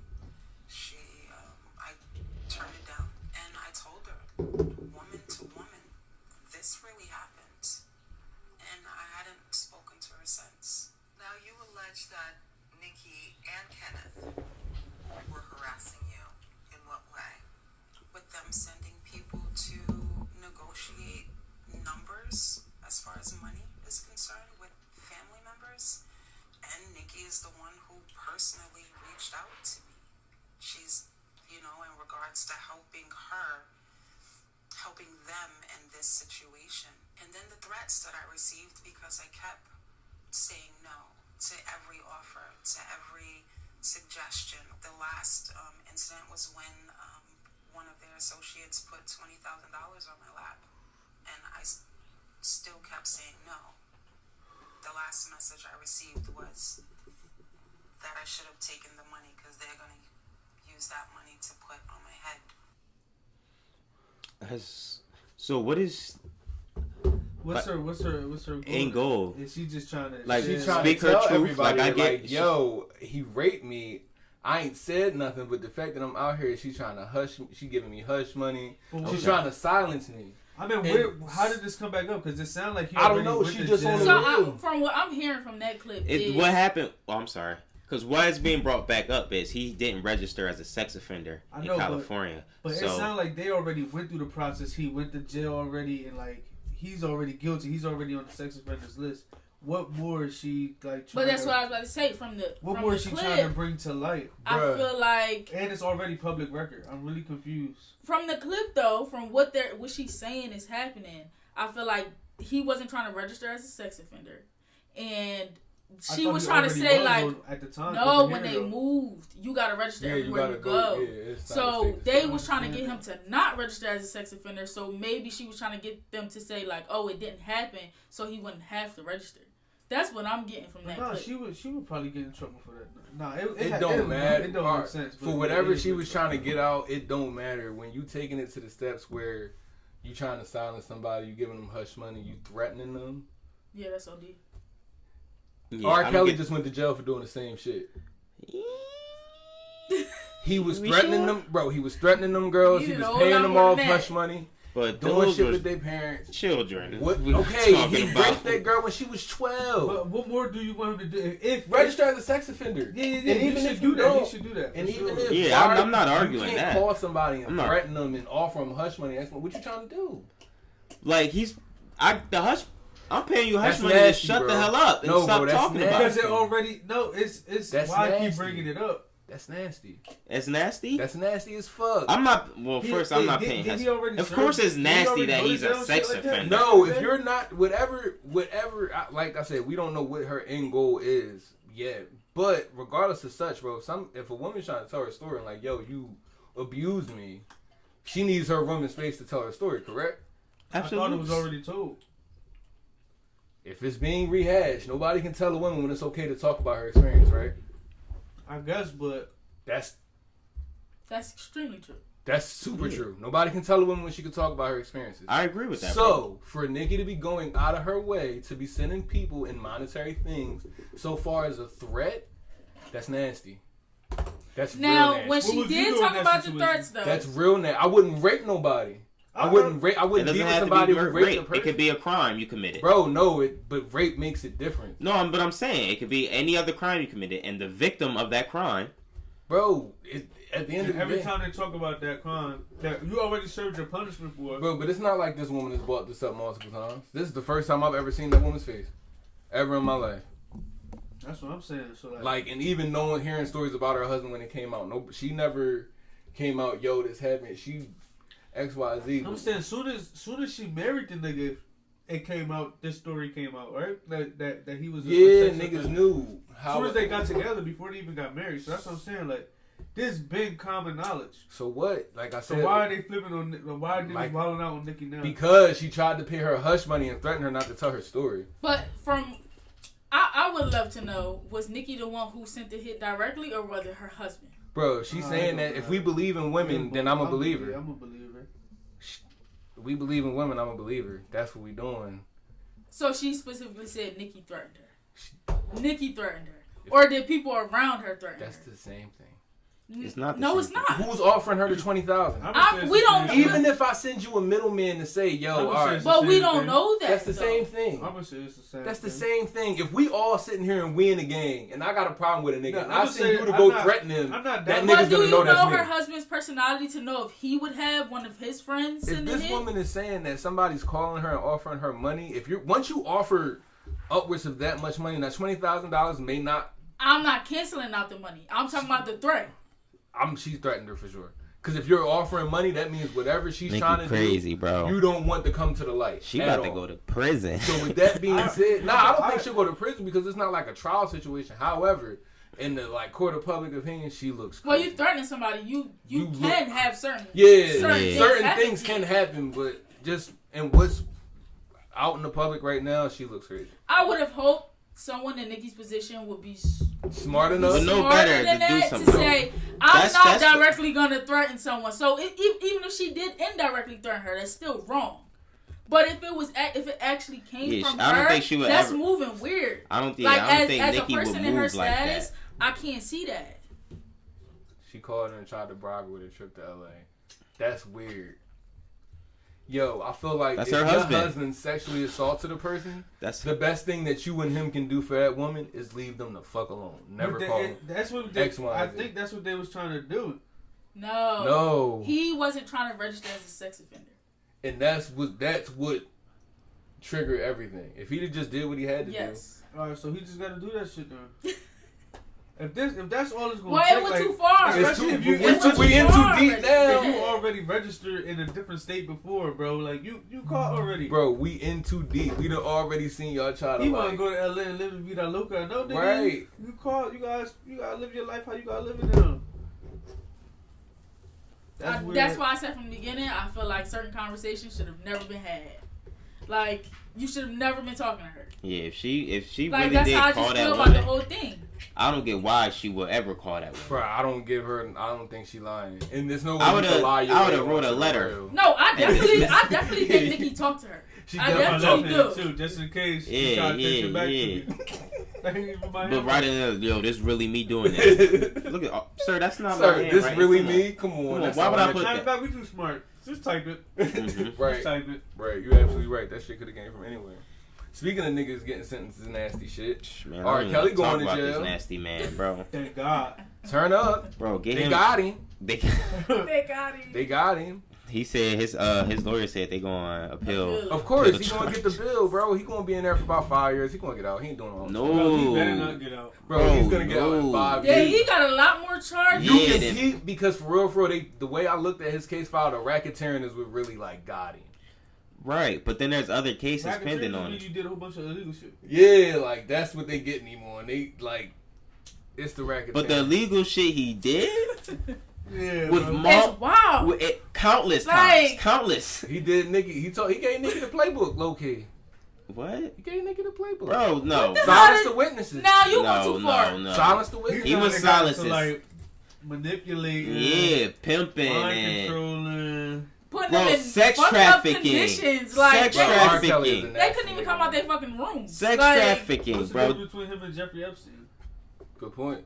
Speaker 5: I turned it down, and I told her, woman to woman, this really happened, and I hadn't spoken to her since.
Speaker 6: Now you allege that Nicki and Kenneth were harassing you. In what way?
Speaker 5: With them sending people to negotiate numbers as far as money is concerned with family members, and Nicki is the one who personally reached out to me. She's, in regards to helping them in this situation. And then the threats that I received because I kept saying no to every offer, to every suggestion. The last incident was when one of their associates put $20,000 on my lap, and I still kept saying no. The last message I received was that I should have taken the money because they're going to use that money to put on my head.
Speaker 1: So what is...
Speaker 2: What's her goal?
Speaker 1: End goal?
Speaker 2: Is she just trying to...
Speaker 3: Like, she's trying to tell everybody, yo, he raped me. I ain't said nothing, but the fact that I'm out here, she's trying to hush me. She giving me hush money. She's trying to silence me.
Speaker 2: I mean, how did this come back up? Because it sounded like
Speaker 3: I don't know. She just on the
Speaker 4: So from what I'm hearing from that clip,
Speaker 1: what happened? Oh, I'm sorry. Because what is being brought back up is he didn't register as a sex offender in California.
Speaker 2: But it sounded like they already went through the process. He went to jail already, and like he's already guilty. He's already on the sex offenders list. what more is she like?
Speaker 4: But that's what I was about to say. From the
Speaker 2: what
Speaker 4: from
Speaker 2: more
Speaker 4: the
Speaker 2: is she
Speaker 4: clip,
Speaker 2: trying to bring to light?
Speaker 4: I feel like,
Speaker 2: and it's already public record. I'm really confused.
Speaker 4: From the clip though, from what she's saying is happening, I feel like he wasn't trying to register as a sex offender, and she was trying to say like,
Speaker 2: at the time,
Speaker 4: no, when they moved, you gotta register everywhere you go.
Speaker 3: Yeah,
Speaker 4: so they was trying to get him to not register as a sex offender. So maybe she was trying to get them to say like, oh, it didn't happen, so he wouldn't have to register. That's what I'm getting from that.
Speaker 2: No,
Speaker 4: clip.
Speaker 2: she would probably get in trouble for that. No,
Speaker 3: it don't matter.
Speaker 2: It don't make sense.
Speaker 3: For whatever she was trying to get out, it don't matter. When you taking it to the steps where you trying to silence somebody, you giving them hush money, you threatening them.
Speaker 4: Yeah, that's OD.
Speaker 3: Yeah, R. Kelly just went to jail for doing the same shit. He was threatening them, bro. He was threatening them girls. He was paying them all hush money.
Speaker 1: But
Speaker 3: doing shit with their parents.
Speaker 1: Children.
Speaker 3: What? Okay, he raped that girl when she was 12.
Speaker 2: But what more do you want him to do? If
Speaker 3: register as a sex offender.
Speaker 2: Yeah.
Speaker 3: And even if you
Speaker 2: don't, he should do that.
Speaker 3: And even
Speaker 2: sure.
Speaker 3: if
Speaker 1: I'm not arguing
Speaker 3: you
Speaker 1: that.
Speaker 3: can't call somebody and threaten them and offer them hush money. That's what you trying to do.
Speaker 1: Like I'm paying you hush money to shut the hell up and stop talking about it.
Speaker 2: Because it already it's why I keep bringing it up.
Speaker 3: That's nasty.
Speaker 1: It's nasty?
Speaker 3: That's nasty as fuck.
Speaker 1: I'm not I'm not paying hush. Of course it's nasty that he's a sex offender.
Speaker 3: No, if you're not whatever like I said, we don't know what her end goal is yet. But regardless of such, bro, if a woman's trying to tell her story and like, yo, you abused me, she needs her room and space to tell her story, correct?
Speaker 1: Absolutely.
Speaker 2: I thought it was already told.
Speaker 3: If it's being rehashed, nobody can tell a woman when it's okay to talk about her experience, right?
Speaker 2: I guess, but
Speaker 4: that's extremely true.
Speaker 3: That's super true. Nobody can tell a woman when she can talk about her experiences.
Speaker 1: I agree with that.
Speaker 3: So, for Nicki to be going out of her way to be sending people in monetary things so far as a threat, that's nasty. That's
Speaker 4: now,
Speaker 3: real nasty.
Speaker 4: when she did talk about the threats, though,
Speaker 3: that's real nasty. I wouldn't rape nobody. I wouldn't be with somebody who raped a person.
Speaker 1: It could be a crime you committed.
Speaker 3: Bro, no, but rape makes it different.
Speaker 1: No, but I'm saying it could be any other crime you committed, and the victim of that crime.
Speaker 3: Bro, at the end of the day,
Speaker 2: every time they talk about that crime, that you already served your punishment for it.
Speaker 3: Bro, but it's not like this woman has brought this up multiple times. This is the first time I've ever seen that woman's face, ever in my life.
Speaker 2: That's what I'm saying. So
Speaker 3: like, and even hearing stories about her husband when it came out, no, she never came out. Yo, this happened. She XYZ.
Speaker 2: I'm saying, soon as she married the nigga, it came out. This story came out, right? That he was.
Speaker 3: Niggas knew.
Speaker 2: As soon as they got together, before they even got married. So that's what I'm saying. Like, this big common knowledge.
Speaker 3: So what? Like I said.
Speaker 2: So why are they flipping on? Why are they wilding out on Nicki now?
Speaker 3: Because she tried to pay her hush money and threatened her not to tell her story.
Speaker 4: But I would love to know, was Nicki the one who sent the hit directly, or was it her husband?
Speaker 3: Bro, she's saying that if we believe in women, then I'm a believer.
Speaker 2: I'm a believer.
Speaker 3: We believe in women, I'm a believer. That's what we doing.
Speaker 4: So she specifically said Nicki threatened her. Nicki threatened her. Or did people around her threaten her?
Speaker 3: That's the same thing.
Speaker 1: It's not.
Speaker 4: No, it's not.
Speaker 3: Who's offering her the $20,000?
Speaker 4: We don't.
Speaker 3: Even if I send you a middleman to say, "Yo, all right,"
Speaker 4: but we don't know that.
Speaker 3: That's the same thing.
Speaker 2: I'm gonna say it's the same.
Speaker 3: That's the same thing. If we all sitting here and we in a gang, and I got a problem with a nigga, and I send
Speaker 2: saying,
Speaker 3: you to go threaten him, that nigga's gonna know that's me.
Speaker 4: Do you know her husband's personality to know if he would have one of his friends send it?
Speaker 3: If this woman is saying that somebody's calling her and offering her money, once you offer upwards of that much money, that $20,000 may not.
Speaker 4: I'm not canceling out the money. I'm talking about the threat.
Speaker 3: She's threatened her for sure. Because if you're offering money, that means whatever she's trying to
Speaker 1: do, bro.
Speaker 3: You don't want to come to the light.
Speaker 1: She about to go to prison.
Speaker 3: So with that being said, I don't think she'll go to prison because it's not like a trial situation. However, in the court of public opinion, she looks crazy.
Speaker 4: Well, you threatening somebody, you can have certain
Speaker 3: things can happen, but just and what's out in the public right now, she looks crazy.
Speaker 4: I would have hoped someone in Nicki's position would be
Speaker 3: smart enough,
Speaker 1: but no better to do something.
Speaker 4: To say, I'm not directly going to threaten someone. So even if she did indirectly threaten her, that's still wrong. But if it actually came from
Speaker 1: I don't
Speaker 4: her,
Speaker 1: think she would
Speaker 4: that's moving weird.
Speaker 1: I don't think Nicki would
Speaker 4: in her
Speaker 1: move like
Speaker 4: status,
Speaker 1: that.
Speaker 4: I can't see that.
Speaker 3: She called her and tried to bribe her with a trip to LA. That's weird. Yo, I feel like
Speaker 1: that's
Speaker 3: if
Speaker 1: her
Speaker 3: your husband sexually assaulted a person, that's the best thing that you and him can do for that woman is leave them the fuck alone. Never call them.
Speaker 2: That's what they, I think that's what they was trying to do.
Speaker 4: No. He wasn't trying to register as a sex offender.
Speaker 3: And that's what triggered everything. If he'd have just did what he had to do,
Speaker 2: All right, so he just got to do that shit then. If that's all it's gonna
Speaker 4: Well,
Speaker 2: take,
Speaker 4: it went
Speaker 2: like,
Speaker 4: too far.
Speaker 2: especially if you
Speaker 3: we in too deep now.
Speaker 2: if you already registered in a different state before, bro, like you caught already.
Speaker 3: Bro, we in too deep. We done already seen y'all try to
Speaker 2: You want to go to LA and live in Vida Loca? No, nigga.
Speaker 3: Right.
Speaker 2: You caught. You gotta live your life how you gotta live it now.
Speaker 4: That's why I said from the beginning, I feel like certain conversations should have never been had. Like, you should have never been talking to her.
Speaker 1: Yeah, if she
Speaker 4: Like,
Speaker 1: really
Speaker 4: that's
Speaker 1: did
Speaker 4: how I
Speaker 1: call
Speaker 4: just
Speaker 1: that
Speaker 4: feel about
Speaker 1: woman,
Speaker 4: the whole thing.
Speaker 1: I don't get why she would ever call that woman.
Speaker 3: Bro, I don't think she lying. And there's no way
Speaker 1: I
Speaker 3: you can lie.
Speaker 1: I would have wrote a letter.
Speaker 4: No, I definitely think Nicki talked to her.
Speaker 3: She
Speaker 4: I
Speaker 3: definitely
Speaker 4: definitely do.
Speaker 2: too, just in case.
Speaker 1: Yeah. But right in there, yo, this really me doing that. Look at, sir, that's not my
Speaker 3: Sir,
Speaker 1: hand,
Speaker 3: this
Speaker 1: right?
Speaker 3: really
Speaker 1: Come on.
Speaker 3: me? Come on. That's
Speaker 1: Why would
Speaker 3: all
Speaker 1: I put
Speaker 2: Matter
Speaker 1: that?
Speaker 2: of fact, we too smart. Just type it.
Speaker 3: Right.
Speaker 2: Just type it.
Speaker 3: Right, you're absolutely right. That shit could have came from anywhere. Speaking of niggas getting sentences and nasty shit,
Speaker 1: Man,
Speaker 3: R.
Speaker 1: I don't
Speaker 3: Kelly
Speaker 1: even talk
Speaker 3: going to
Speaker 1: about
Speaker 3: jail.
Speaker 1: This nasty man, bro.
Speaker 2: Thank God.
Speaker 3: Turn up.
Speaker 1: Bro, get
Speaker 3: They
Speaker 1: him.
Speaker 3: got him.
Speaker 1: They,
Speaker 4: They got him.
Speaker 3: They got him.
Speaker 1: he said his lawyer said they gonna appeal.
Speaker 3: Of course,
Speaker 1: Appeal
Speaker 3: he
Speaker 1: the
Speaker 3: gonna get the bill, bro. He gonna be in there for about 5 years. He gonna get out. He ain't doing all that.
Speaker 2: Bro, he better
Speaker 1: No,
Speaker 2: not get out.
Speaker 3: Bro, he's gonna get out in
Speaker 1: no.
Speaker 3: 5
Speaker 4: Yeah,
Speaker 3: years.
Speaker 4: he got a lot more charges.
Speaker 3: You
Speaker 1: Yeah,
Speaker 3: can see, because for real, the way I looked at his case file, the racketeering is what really like got him.
Speaker 1: right? But then there's other cases pending on it.
Speaker 2: You did a whole bunch of illegal shit.
Speaker 3: Yeah, like that's what they getting him on. They like, it's the racketeering.
Speaker 1: But the illegal shit he did
Speaker 2: Yeah,
Speaker 1: with
Speaker 2: bro.
Speaker 4: It's wild.
Speaker 1: with it, countless
Speaker 4: Like-
Speaker 1: times, countless.
Speaker 3: He did Nicki. He gave Nicki the playbook, low key.
Speaker 1: What,
Speaker 3: He gave Nicki the playbook.
Speaker 1: bro? No,
Speaker 3: Silence the witnesses.
Speaker 4: Now you went
Speaker 1: no,
Speaker 4: too far.
Speaker 1: no.
Speaker 3: Silence the witnesses.
Speaker 1: He was
Speaker 2: kinda got
Speaker 1: silenced.
Speaker 2: to, like, manipulating.
Speaker 1: Yeah, pimping
Speaker 2: Mind
Speaker 1: and
Speaker 2: controlling.
Speaker 4: Putting
Speaker 1: Bro,
Speaker 4: them in
Speaker 1: sex
Speaker 4: fucked up
Speaker 1: trafficking.
Speaker 4: conditions. Like,
Speaker 1: Sex
Speaker 4: they,
Speaker 1: trafficking.
Speaker 4: they couldn't even come out their fucking room.
Speaker 1: sex
Speaker 4: Like,
Speaker 1: trafficking,
Speaker 2: What's the
Speaker 1: bro.
Speaker 2: difference between him and Jeffrey Epstein?
Speaker 3: Good point.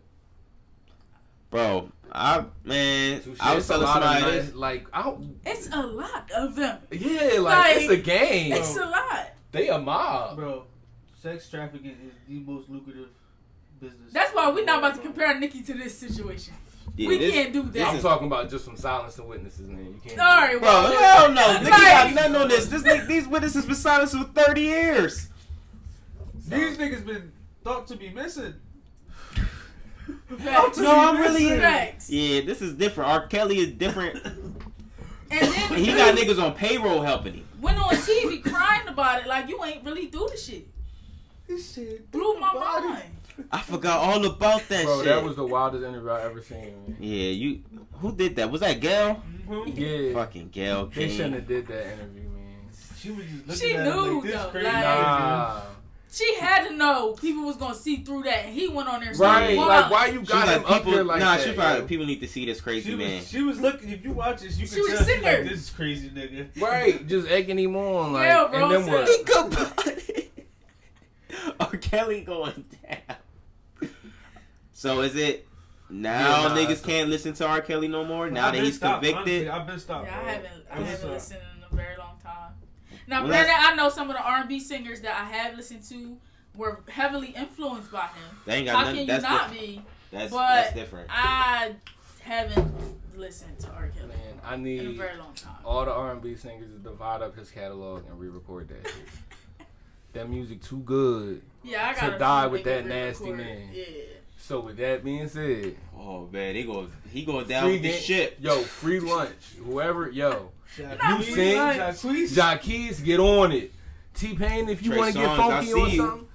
Speaker 1: Bro, I was
Speaker 3: It's
Speaker 1: telling
Speaker 3: a lot of
Speaker 1: somebody
Speaker 3: nice-
Speaker 1: this.
Speaker 3: like I don't.
Speaker 4: It's a lot of them.
Speaker 3: Yeah,
Speaker 4: Like,
Speaker 3: it's a game.
Speaker 4: It's a lot.
Speaker 3: They a mob.
Speaker 2: Bro, sex trafficking is the most lucrative business.
Speaker 4: That's why we're not about to compare Nicki to this situation.
Speaker 1: Yeah,
Speaker 4: we
Speaker 1: this-
Speaker 4: can't do that.
Speaker 3: I'm talking about just some silencing witnesses, man. You can't.
Speaker 4: Sorry,
Speaker 1: Bro,
Speaker 4: well,
Speaker 1: hell no. Nigga got
Speaker 4: like-
Speaker 1: nothing on this. These witnesses been silenced for 30 years.
Speaker 2: These niggas been thought to be missing.
Speaker 4: Facts.
Speaker 1: No, I'm really.
Speaker 4: Facts.
Speaker 1: Yeah, this is different. R. Kelly is different.
Speaker 4: And then
Speaker 1: He got niggas on payroll helping him.
Speaker 4: went on TV crying about it like you ain't really do the shit.
Speaker 2: This shit
Speaker 4: Blew my mind.
Speaker 1: I forgot all about that
Speaker 3: Bro,
Speaker 1: shit.
Speaker 3: that was the wildest interview I ever seen. Man.
Speaker 1: Yeah, who did that? Was that Gail?
Speaker 3: Yeah,
Speaker 1: Fucking Gail
Speaker 3: they
Speaker 1: King.
Speaker 3: shouldn't have did that interview, man.
Speaker 2: She was just
Speaker 4: She
Speaker 2: looking at him
Speaker 4: knew,
Speaker 2: like this
Speaker 4: though,
Speaker 2: crazy.
Speaker 4: like-
Speaker 3: Nah.
Speaker 4: She had to know people was gonna see through that, and he went on there.
Speaker 3: Right,
Speaker 4: saying,
Speaker 3: like why you
Speaker 1: She was
Speaker 3: got him
Speaker 1: like,
Speaker 3: up there like
Speaker 1: nah,
Speaker 3: that?
Speaker 1: she probably,
Speaker 3: yo?
Speaker 1: people need to see this crazy man.
Speaker 2: She was looking. If you watch this, you
Speaker 4: She
Speaker 2: can
Speaker 4: was
Speaker 2: tell she's
Speaker 4: sitting
Speaker 2: like,
Speaker 4: there.
Speaker 2: this is crazy, nigga.
Speaker 3: Right, just egging him on, like,
Speaker 4: Yeah, bro,
Speaker 3: and then what?
Speaker 1: Think about it. R. Kelly going down. So is it now
Speaker 3: Yeah, nah,
Speaker 1: niggas can't listen to R. Kelly no more? Now
Speaker 2: I've
Speaker 1: that
Speaker 2: been
Speaker 1: he's
Speaker 2: stopped,
Speaker 1: convicted?
Speaker 2: honestly, I've been stopped.
Speaker 4: Yeah, I
Speaker 2: bro.
Speaker 4: haven't
Speaker 2: What's up?
Speaker 4: listened in a very long time. Now,
Speaker 1: Well,
Speaker 4: granted, I know some of the R&B singers that I have listened to were heavily influenced by him.
Speaker 1: They ain't got
Speaker 4: How
Speaker 1: nothing.
Speaker 4: can you
Speaker 1: That's
Speaker 4: not
Speaker 1: different.
Speaker 4: be?
Speaker 1: That's
Speaker 4: But
Speaker 1: different.
Speaker 4: I haven't listened to R. Kelly
Speaker 3: Man, I
Speaker 4: in a
Speaker 3: need
Speaker 4: very long time.
Speaker 3: all the R&B singers to divide up his catalog and re-record that shit. That music too good.
Speaker 4: Yeah, I
Speaker 3: To
Speaker 4: got a
Speaker 3: die
Speaker 4: few
Speaker 3: with
Speaker 4: niggas
Speaker 3: that
Speaker 4: that
Speaker 3: nasty
Speaker 4: recorded.
Speaker 3: man.
Speaker 4: Yeah.
Speaker 3: So with that being said,
Speaker 1: Oh man, he going down
Speaker 3: free
Speaker 1: with the
Speaker 3: ga-
Speaker 1: ship.
Speaker 3: Yo, free lunch. Whoever, yo.
Speaker 2: Jacquees,
Speaker 3: You sing,
Speaker 2: Jacquees.
Speaker 3: Jacquees, get on it. T-Pain, if you
Speaker 1: Trey
Speaker 3: want to get
Speaker 1: Songz,
Speaker 3: funky
Speaker 1: I
Speaker 3: or
Speaker 1: see you.
Speaker 3: something.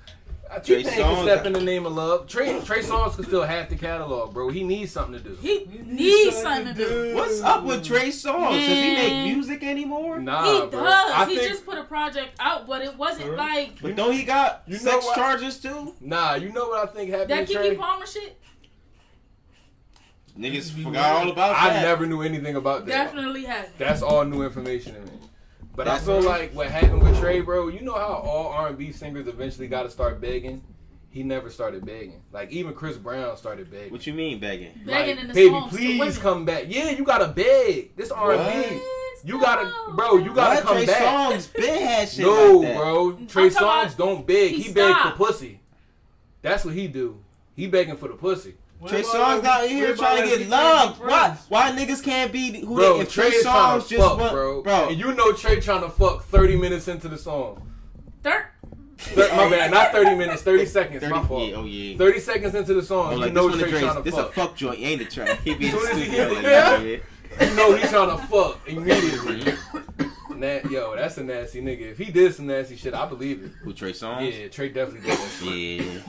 Speaker 1: Trey
Speaker 3: T-Pain can
Speaker 1: Songz,
Speaker 3: step in the name of love. Trey Songz can still have the catalog, bro. He needs something to do.
Speaker 4: He needs something to do.
Speaker 1: What's up with Trey Songz? Does he make
Speaker 4: Man.
Speaker 1: music anymore?
Speaker 3: Nah,
Speaker 4: He
Speaker 3: bro.
Speaker 4: does.
Speaker 3: I
Speaker 4: He
Speaker 3: think,
Speaker 4: just put a project out, but it wasn't
Speaker 2: Sure.
Speaker 4: like
Speaker 1: But don't he got
Speaker 3: You know
Speaker 1: sex
Speaker 3: what?
Speaker 1: charges too?
Speaker 3: nah, you know what I think happened
Speaker 4: that
Speaker 3: to Trey?
Speaker 4: Keke Palmer shit.
Speaker 1: Niggas
Speaker 2: be
Speaker 1: forgot all about
Speaker 3: I
Speaker 1: that.
Speaker 3: never knew anything about that.
Speaker 4: Definitely has.
Speaker 3: That's all new information to me. But
Speaker 1: That's
Speaker 3: I feel
Speaker 1: right.
Speaker 3: like what happened with Trey, bro, you know how all R&B singers eventually got to start begging? He never started begging. Like, even Chris Brown started begging.
Speaker 1: What you mean begging?
Speaker 4: Begging
Speaker 3: Like,
Speaker 4: in the
Speaker 3: baby,
Speaker 4: songs to
Speaker 3: please
Speaker 4: women.
Speaker 3: come back. Yeah, you gotta beg. This R&B.
Speaker 4: Please
Speaker 3: You gotta,
Speaker 4: no.
Speaker 3: bro, you gotta
Speaker 1: What?
Speaker 3: come
Speaker 1: Trey
Speaker 3: back.
Speaker 1: Songz been had shit
Speaker 3: No,
Speaker 1: like that.
Speaker 3: bro. Trey
Speaker 4: talking
Speaker 3: Songz
Speaker 4: about-
Speaker 3: don't beg.
Speaker 4: he
Speaker 3: He beg for
Speaker 4: stopped.
Speaker 3: pussy. That's what he do. He begging for the pussy.
Speaker 1: Trey Songz out here trying to get love. Why niggas can't be who
Speaker 3: Bro,
Speaker 1: they? If Trey
Speaker 3: Trey's trying
Speaker 1: Songz
Speaker 3: to
Speaker 1: just
Speaker 3: fuck,
Speaker 1: want,
Speaker 3: bro.
Speaker 1: bro.
Speaker 3: And you know Trey trying to fuck 30 minutes into the song. My bad, not 30 minutes, 30 seconds.
Speaker 1: 30,
Speaker 3: My fault.
Speaker 1: yeah, oh yeah.
Speaker 3: 30 seconds into the song,
Speaker 1: Like,
Speaker 3: you know
Speaker 1: this
Speaker 3: Trey trying to
Speaker 1: this
Speaker 3: fuck.
Speaker 1: a fuck joint, ain't a track. He be in the
Speaker 3: Soon as he
Speaker 1: studio
Speaker 3: get
Speaker 1: like,
Speaker 3: the-
Speaker 1: yeah.
Speaker 3: You know he's trying to fuck immediately. Yo, that's a nasty nigga. If he did some nasty shit, I believe it.
Speaker 1: Who, Trey Songz?
Speaker 3: Yeah, Trey definitely did that shit.
Speaker 1: Yeah.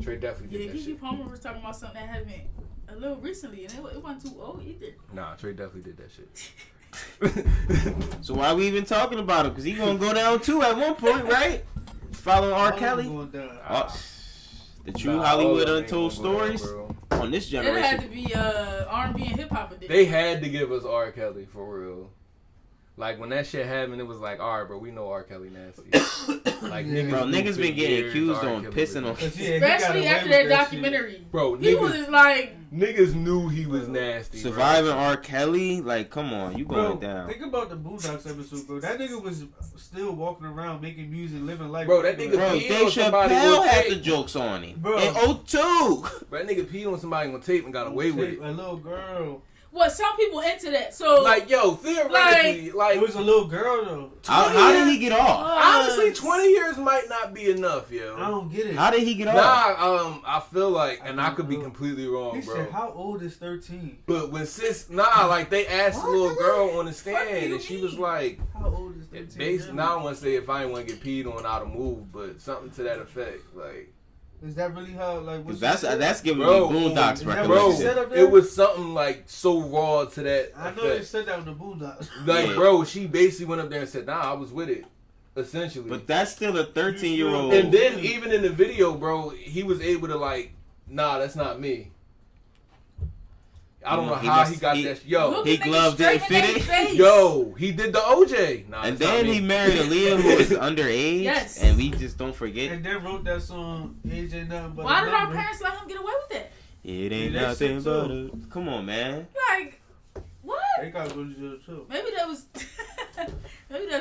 Speaker 3: Trey definitely did that
Speaker 4: Keke
Speaker 3: shit.
Speaker 4: Palmer was talking about something that happened a little recently, and it wasn't too old either.
Speaker 3: Nah, Trey definitely did that shit.
Speaker 1: So why we even talking about him? Because he gonna go down too at one point, right? Following R. Kelly. The true Hollywood untold stories on this
Speaker 4: It
Speaker 1: generation.
Speaker 4: had to be R&B and hip hop edition.
Speaker 3: They had to give us R. Kelly for real. Like when that shit happened, it was like, all right, bro, we know R. Kelly nasty. Like
Speaker 1: Niggas been getting accused on pissing on.
Speaker 4: Especially after that documentary.
Speaker 3: Bro,
Speaker 4: he was like,
Speaker 3: niggas knew he was nasty.
Speaker 1: Surviving R. Kelly, like, come on, you going down.
Speaker 2: Think about the Boondocks episode, bro. That nigga was still walking around making music, living life.
Speaker 3: Bro, that nigga
Speaker 1: Bro, Dave Chappelle had the jokes on him.
Speaker 2: Bro.
Speaker 1: In 02.
Speaker 3: Bro, that nigga peed on somebody on tape and got away with it.
Speaker 2: A little girl.
Speaker 4: What, some people into that. So
Speaker 3: like, yo, theoretically, like
Speaker 2: it was a little girl though.
Speaker 1: How did he get off?
Speaker 3: Honestly, 20 years might not be enough, yo.
Speaker 2: I don't get it.
Speaker 1: How did he get off?
Speaker 3: Nah, I feel like, and I could be completely wrong,
Speaker 2: He
Speaker 3: bro.
Speaker 2: said, how old is 13?
Speaker 3: But when like they asked the little girl on the stand, and she was like,
Speaker 2: how old is 13?
Speaker 3: Now I want to say if I ain't want to get peed on, I'd move, but something to that effect, like.
Speaker 2: Is that really how, like,
Speaker 1: that's giving
Speaker 3: bro,
Speaker 1: me Boondocks
Speaker 3: bro,
Speaker 1: recollection.
Speaker 3: it was something like so raw to that
Speaker 2: I know
Speaker 3: effect.
Speaker 2: they said that on the Boondocks.
Speaker 3: Like,
Speaker 1: Yeah.
Speaker 3: bro, she basically went up there and said, nah, I was with it, essentially.
Speaker 1: But that's still a 13-year-old.
Speaker 3: And then even in the video, bro, he was able to like, nah, that's not me. I don't know how he got that. Yo,
Speaker 1: he gloved it, fit it.
Speaker 3: Yo, he did the OJ. Nah,
Speaker 1: and then he married Aaliyah, who was underage.
Speaker 4: Yes.
Speaker 1: And we just don't forget.
Speaker 2: And then wrote that song, Age Ain't Nothing But
Speaker 4: Why
Speaker 2: a
Speaker 4: did our
Speaker 2: Number.
Speaker 4: parents let him get away with that?
Speaker 1: It ain't
Speaker 2: Yeah, that
Speaker 1: nothing
Speaker 2: shit
Speaker 1: but
Speaker 2: too.
Speaker 1: a... Come on, man.
Speaker 4: Like, what?
Speaker 2: They gotta go to jail too.
Speaker 4: Maybe that was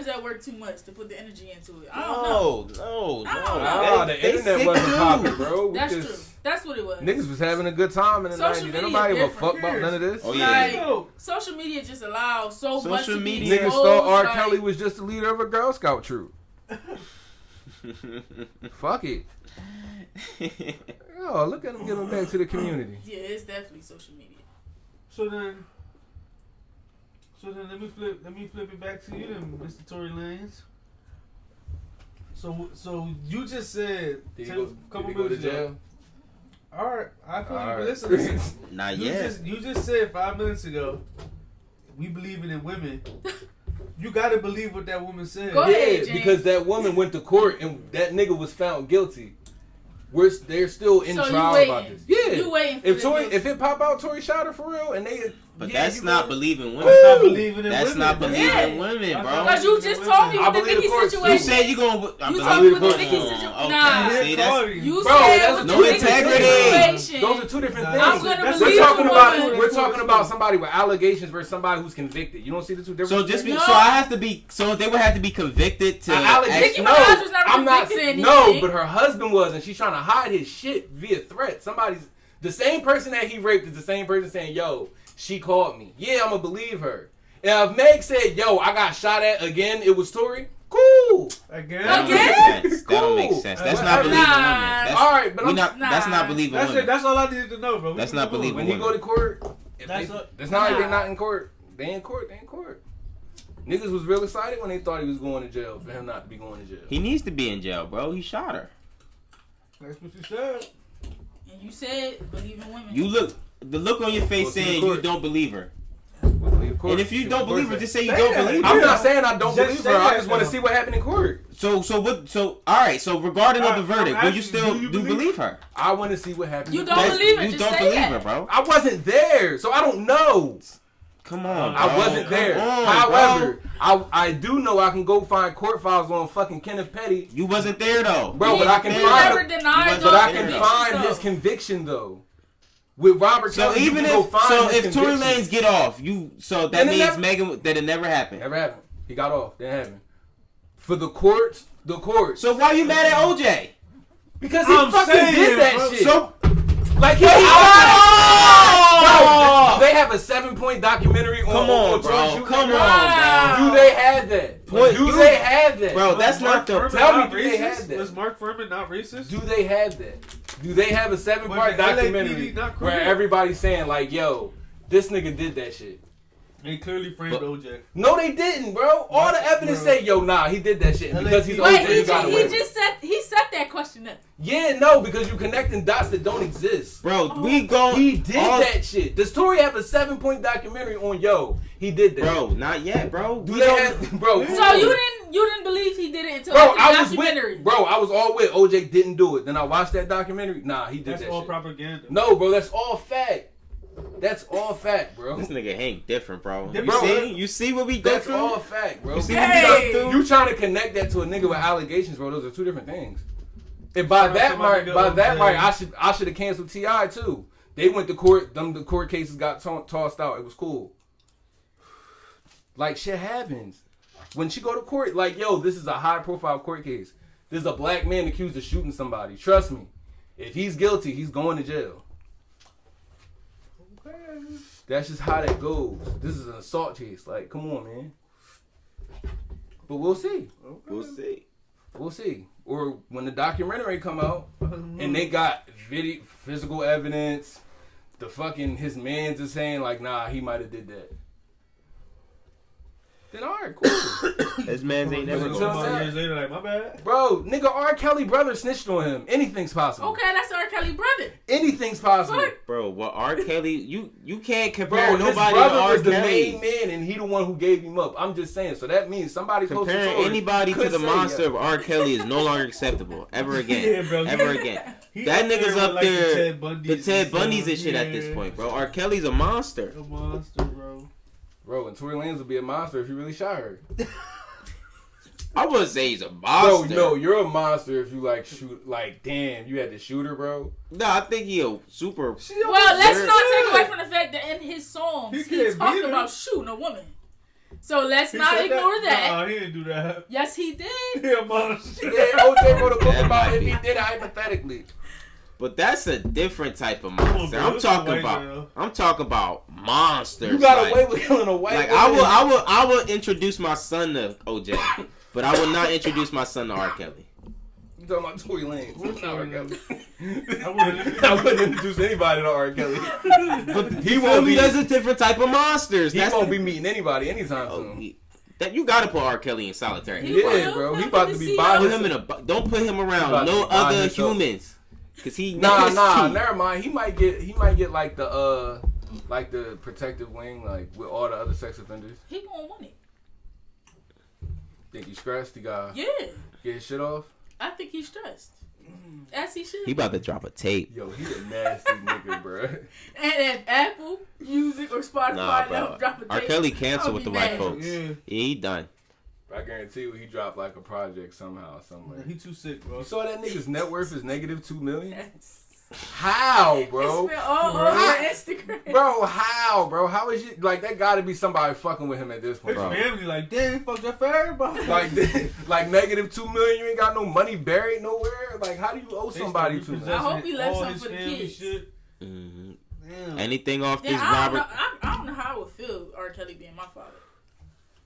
Speaker 4: that work too much to put the energy into it. I don't know.
Speaker 1: No.
Speaker 3: Nah, the
Speaker 1: They
Speaker 3: internet
Speaker 1: sick
Speaker 3: wasn't
Speaker 1: too.
Speaker 3: popping, bro. We
Speaker 4: That's
Speaker 3: just-
Speaker 4: true. That's what it was.
Speaker 3: Niggas was having a good time in the
Speaker 4: Social
Speaker 3: 90s.
Speaker 4: media
Speaker 3: Ain't nobody give a
Speaker 4: different.
Speaker 3: fuck about none of this.
Speaker 1: Oh, yeah.
Speaker 4: Like, social media just allows so much
Speaker 1: Social
Speaker 4: to be
Speaker 1: media-
Speaker 3: Niggas
Speaker 4: exposed,
Speaker 3: thought R.
Speaker 4: like-
Speaker 3: Kelly was just the leader of a Girl Scout troop. Fuck it. Oh, look at him giving back to the community.
Speaker 4: Yeah, it's definitely social media.
Speaker 2: So then let me flip it back to you then, Mr. Tory Lanez. So you just said
Speaker 3: Did
Speaker 2: a
Speaker 3: he
Speaker 2: couple
Speaker 3: go to
Speaker 2: minutes ago.
Speaker 3: jail?
Speaker 2: Alright, I feel
Speaker 3: All
Speaker 2: you.
Speaker 3: right.
Speaker 2: Listen.
Speaker 1: Not
Speaker 2: You
Speaker 1: yet.
Speaker 2: just said 5 minutes ago, we believing in women. You gotta believe what that woman said.
Speaker 4: Go ahead,
Speaker 3: Yeah,
Speaker 4: James.
Speaker 3: because that woman went to court and that nigga was found guilty. They're still in
Speaker 4: So you
Speaker 3: trial
Speaker 4: waiting.
Speaker 3: about this. Yeah.
Speaker 4: You waiting for
Speaker 3: If it pop out Tory shot her for real and they
Speaker 1: But
Speaker 3: yeah,
Speaker 1: that's
Speaker 3: you
Speaker 1: not
Speaker 3: know-
Speaker 1: believing women.
Speaker 2: That's not believing in
Speaker 1: That's
Speaker 2: women.
Speaker 1: not believing
Speaker 4: Yeah.
Speaker 1: women, bro.
Speaker 4: Because you just told me
Speaker 3: I
Speaker 4: with the
Speaker 3: believe
Speaker 4: Nicki
Speaker 3: the courts,
Speaker 4: situation.
Speaker 1: You said you gonna... I
Speaker 4: You
Speaker 1: believe
Speaker 4: told me
Speaker 1: the
Speaker 4: with the
Speaker 1: courts.
Speaker 4: Nicki situation.
Speaker 1: Okay,
Speaker 4: Nah.
Speaker 1: see, that's...
Speaker 4: You
Speaker 3: Bro,
Speaker 4: said
Speaker 3: that's
Speaker 4: with
Speaker 1: no
Speaker 4: the Nicki
Speaker 1: integrity.
Speaker 4: situation.
Speaker 3: Those are two different things.
Speaker 2: I'm
Speaker 4: gonna
Speaker 3: We're
Speaker 4: believe
Speaker 3: talking
Speaker 4: the
Speaker 3: about
Speaker 4: woman.
Speaker 3: we're talking about somebody with allegations versus somebody who's convicted. You don't see the two different
Speaker 1: So just
Speaker 3: things?
Speaker 1: be, so I have to be, so they would have to be convicted to...
Speaker 3: Allegation.
Speaker 4: Nicki
Speaker 3: No,
Speaker 4: Minaj was never
Speaker 3: I'm not.
Speaker 4: convicted in
Speaker 3: No,
Speaker 4: anything.
Speaker 3: but her husband was, and she's trying to hide his shit via threat. The same person that he raped is the same person saying, "Yo, she called me." Yeah, I'ma believe her. And if Meg said, "Yo, I got shot at again," it was Tory. Cool.
Speaker 2: Again?
Speaker 1: That don't
Speaker 4: Again?
Speaker 1: make sense. That don't make
Speaker 3: Cool.
Speaker 1: sense. That's
Speaker 2: Nah.
Speaker 1: not believing women.
Speaker 4: Nah.
Speaker 1: That's,
Speaker 3: All right, but
Speaker 1: we
Speaker 3: I'm
Speaker 1: not,
Speaker 4: nah.
Speaker 1: that's not believing
Speaker 2: That's it.
Speaker 1: women.
Speaker 2: That's all I needed to know, bro.
Speaker 1: That's not believing
Speaker 3: when he
Speaker 1: women.
Speaker 3: go to court,
Speaker 2: That's
Speaker 3: it's not like
Speaker 4: Nah.
Speaker 3: they're not in court. They in court. They in court. Niggas was real excited when they thought he was going to jail for him not to be going to jail.
Speaker 1: He needs to be in jail, bro. He shot her.
Speaker 2: That's what you said.
Speaker 4: And you said believe in women.
Speaker 1: You look, the look on your face
Speaker 3: Go to the
Speaker 1: saying
Speaker 3: court.
Speaker 1: you don't believe her.
Speaker 3: Court.
Speaker 1: And if you don't believe her, just say you
Speaker 2: Say
Speaker 1: don't
Speaker 2: that.
Speaker 1: believe
Speaker 3: I'm
Speaker 1: her.
Speaker 3: not saying I don't
Speaker 2: Just
Speaker 3: believe
Speaker 2: say
Speaker 3: her. I
Speaker 2: that,
Speaker 3: just want to
Speaker 2: though.
Speaker 3: see what happened in court.
Speaker 1: So all right. So regarding of the
Speaker 2: I'm
Speaker 1: verdict, will you
Speaker 2: asking,
Speaker 1: still
Speaker 2: do you
Speaker 1: do
Speaker 2: believe
Speaker 1: believe her?
Speaker 3: I want to see what happened.
Speaker 4: You
Speaker 3: in
Speaker 4: don't
Speaker 3: court.
Speaker 4: believe her.
Speaker 1: You
Speaker 4: Just
Speaker 1: don't
Speaker 4: say
Speaker 1: believe
Speaker 4: that.
Speaker 1: her, bro.
Speaker 3: I wasn't there, so I don't know.
Speaker 1: Come on,
Speaker 3: I
Speaker 1: bro.
Speaker 3: wasn't there.
Speaker 1: Come on,
Speaker 3: However,
Speaker 1: bro.
Speaker 3: I do know I can go find court files on fucking Kenneth Petty,
Speaker 1: You wasn't there though,
Speaker 3: bro. But I can
Speaker 4: He
Speaker 3: find,
Speaker 4: never denied
Speaker 3: but
Speaker 4: those
Speaker 3: I can
Speaker 4: convictions,
Speaker 3: find
Speaker 4: though.
Speaker 3: his conviction though. With Robert
Speaker 1: So
Speaker 3: Kelly,
Speaker 1: even
Speaker 3: you can go find his
Speaker 1: if Tory
Speaker 3: conviction.
Speaker 1: Lanez get off, so that
Speaker 3: Then it
Speaker 1: means
Speaker 3: never-
Speaker 1: Megan that it never happened.
Speaker 3: Never happened. He got off. Didn't happen. For the courts.
Speaker 1: So why you mad at OJ?
Speaker 3: Because he
Speaker 2: I'm
Speaker 3: fucking
Speaker 2: saying,
Speaker 3: did that
Speaker 2: bro.
Speaker 3: shit.
Speaker 1: So
Speaker 3: like he
Speaker 1: got
Speaker 3: Bro, they have have a 7-point documentary on?
Speaker 1: Come on, bro. Come on, bro.
Speaker 3: Do they have that? Do they have that?
Speaker 1: Bro, that's not the...
Speaker 3: Tell me, do they have that?
Speaker 2: Was Mark Furman not racist?
Speaker 3: Do they have that? Do they have a 7-part documentary where everybody's saying, like, yo, this nigga did that shit?
Speaker 2: They clearly framed OJ.
Speaker 3: No, they didn't, bro. All the evidence say, yo, nah, he did that shit. And because he's OJ, he got away with it.
Speaker 4: He set that question up.
Speaker 3: Yeah, no, because you connecting dots that don't exist.
Speaker 1: Bro,
Speaker 3: He did that shit. Does Tory have a 7-point documentary on, yo, he did that?
Speaker 1: Bro, not yet, bro.
Speaker 3: Do they have, bro?
Speaker 4: So you didn't believe he did it until the documentary?
Speaker 3: I was all with OJ didn't do it. Then I watched that documentary. Nah, he did that shit.
Speaker 2: That's all propaganda.
Speaker 3: No, bro, that's all fact. That's all fact, bro.
Speaker 1: This nigga Hank different, bro. You see what we go through?
Speaker 3: That's all fact, bro.
Speaker 1: You see what we go through?
Speaker 3: You trying to connect that to a nigga with allegations, bro? Those are two different things. And by that right, I should have canceled T.I. too. They went to court. The court cases got tossed out. It was cool. Like shit happens when she go to court. Like yo, this is a high profile court case. There's a black man accused of shooting somebody. Trust me, if he's guilty, he's going to jail. That's just how that goes. This is an assault case. Like, come on, man. But we'll see.
Speaker 1: We'll see.
Speaker 3: We'll see. Or when the documentary come out and they got physical evidence, the fucking his man's is saying like, nah, he might have did that. Then all right, cool.
Speaker 1: His man's ain't never going.
Speaker 2: Years later, like my bad.
Speaker 3: Bro, nigga, R. Kelly brother snitched on him. Anything's possible.
Speaker 4: Okay, that's R. Kelly brother.
Speaker 3: Anything's possible.
Speaker 4: What?
Speaker 1: Bro, what R. Kelly? You can't compare
Speaker 3: Bro,
Speaker 1: nobody
Speaker 3: his
Speaker 1: to
Speaker 3: brother
Speaker 1: R.
Speaker 3: was the
Speaker 1: Kelly.
Speaker 3: main man, and he the one who gave him up. I'm just saying. So that means somebody
Speaker 1: comparing anybody to the monster of R. Kelly is no longer acceptable ever again.
Speaker 2: Yeah, bro.
Speaker 1: Ever again. That nigga's up
Speaker 2: like
Speaker 1: there.
Speaker 2: The
Speaker 1: Ted Bundys and shit at this point, bro. R. Kelly's a monster.
Speaker 2: A monster, bro.
Speaker 3: Bro, and Tory Lanez would be a monster if he really shot her.
Speaker 1: I wouldn't say he's a monster.
Speaker 3: Bro, no, you're a monster if you like shoot. Like, damn, you had to shoot her, bro.
Speaker 1: No, I think he a super.
Speaker 4: Well, let's not take away from the fact that in his songs he talked about shooting a woman. So let's not ignore that.
Speaker 2: Nah, he didn't do that.
Speaker 4: Yes, he did.
Speaker 2: He a monster.
Speaker 3: Yeah, OJ wrote a book about if he did it hypothetically.
Speaker 1: But that's a different type of monster. I'm talking about monsters.
Speaker 3: You got away with killing a white
Speaker 1: like
Speaker 3: woman.
Speaker 1: I will introduce my son to OJ, but I will not introduce my son to R. Kelly.
Speaker 3: You talking about Tory Lanez?
Speaker 2: Not
Speaker 3: R. Kelly. I wouldn't introduce anybody to R. Kelly.
Speaker 1: But he won't be. There's a different type of monsters.
Speaker 3: He won't be meeting anybody anytime soon.
Speaker 1: That you gotta put R. Kelly in solitary.
Speaker 3: Yeah, bro. He about to be by himself.
Speaker 1: Don't put him around no other humans. Cause he
Speaker 3: never mind. He might get like the protective wing, like with all the other sex offenders.
Speaker 4: He gonna want it.
Speaker 3: Think he's stressed? He got
Speaker 4: get
Speaker 3: his shit off.
Speaker 4: I think he's stressed. As he should.
Speaker 1: He about to drop a tape.
Speaker 3: Yo, he a nasty nigga, bro.
Speaker 4: And if Apple Music or Spotify don't drop a tape,
Speaker 1: R. Kelly canceled with the white folks.
Speaker 2: Yeah,
Speaker 1: he done.
Speaker 3: I guarantee you, he dropped like a project somehow, somewhere.
Speaker 2: He too sick, bro.
Speaker 3: You saw that nigga's net worth is negative $2 million. How, bro?
Speaker 4: It's been all over Instagram.
Speaker 3: Bro, how, bro? How is you like that? Got to be somebody fucking with him at this point.
Speaker 2: His family like, damn, he fucked up for everybody.
Speaker 3: Like negative $2 million. You ain't got no money buried nowhere. Like, how do you owe somebody $2 million?
Speaker 4: I hope he left something for the kids.
Speaker 2: Shit.
Speaker 1: Mm-hmm. Anything off this
Speaker 4: Robert? I don't know how I would feel R. Kelly being my father.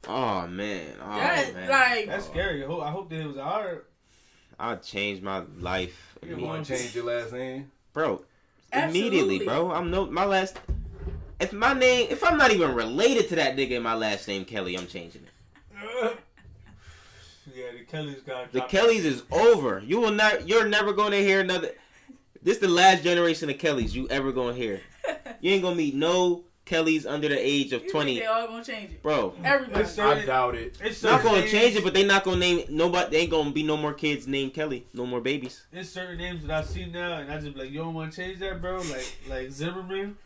Speaker 1: Oh man,
Speaker 2: that's scary. I hope that it was hard.
Speaker 1: I'll change my life.
Speaker 3: You want to change your last name,
Speaker 1: bro?
Speaker 4: Absolutely.
Speaker 1: Immediately, bro. My last. If I'm not even related to that nigga in my last name Kelly, I'm changing it.
Speaker 2: Yeah, the Kellys got.
Speaker 1: The Kellys is over. You're never going to hear another. This the last generation of Kellys you ever gonna hear. You ain't gonna meet no Kellys under the age of 20.
Speaker 4: They all gonna change it,
Speaker 1: bro.
Speaker 4: Everybody.
Speaker 3: I doubt it.
Speaker 1: It's not gonna change it, but they not gonna name nobody. They ain't gonna be no more kids named Kelly, no more babies.
Speaker 2: There's certain names that I see now, and I just be like, you don't want to change that, bro. Like Zimmerman.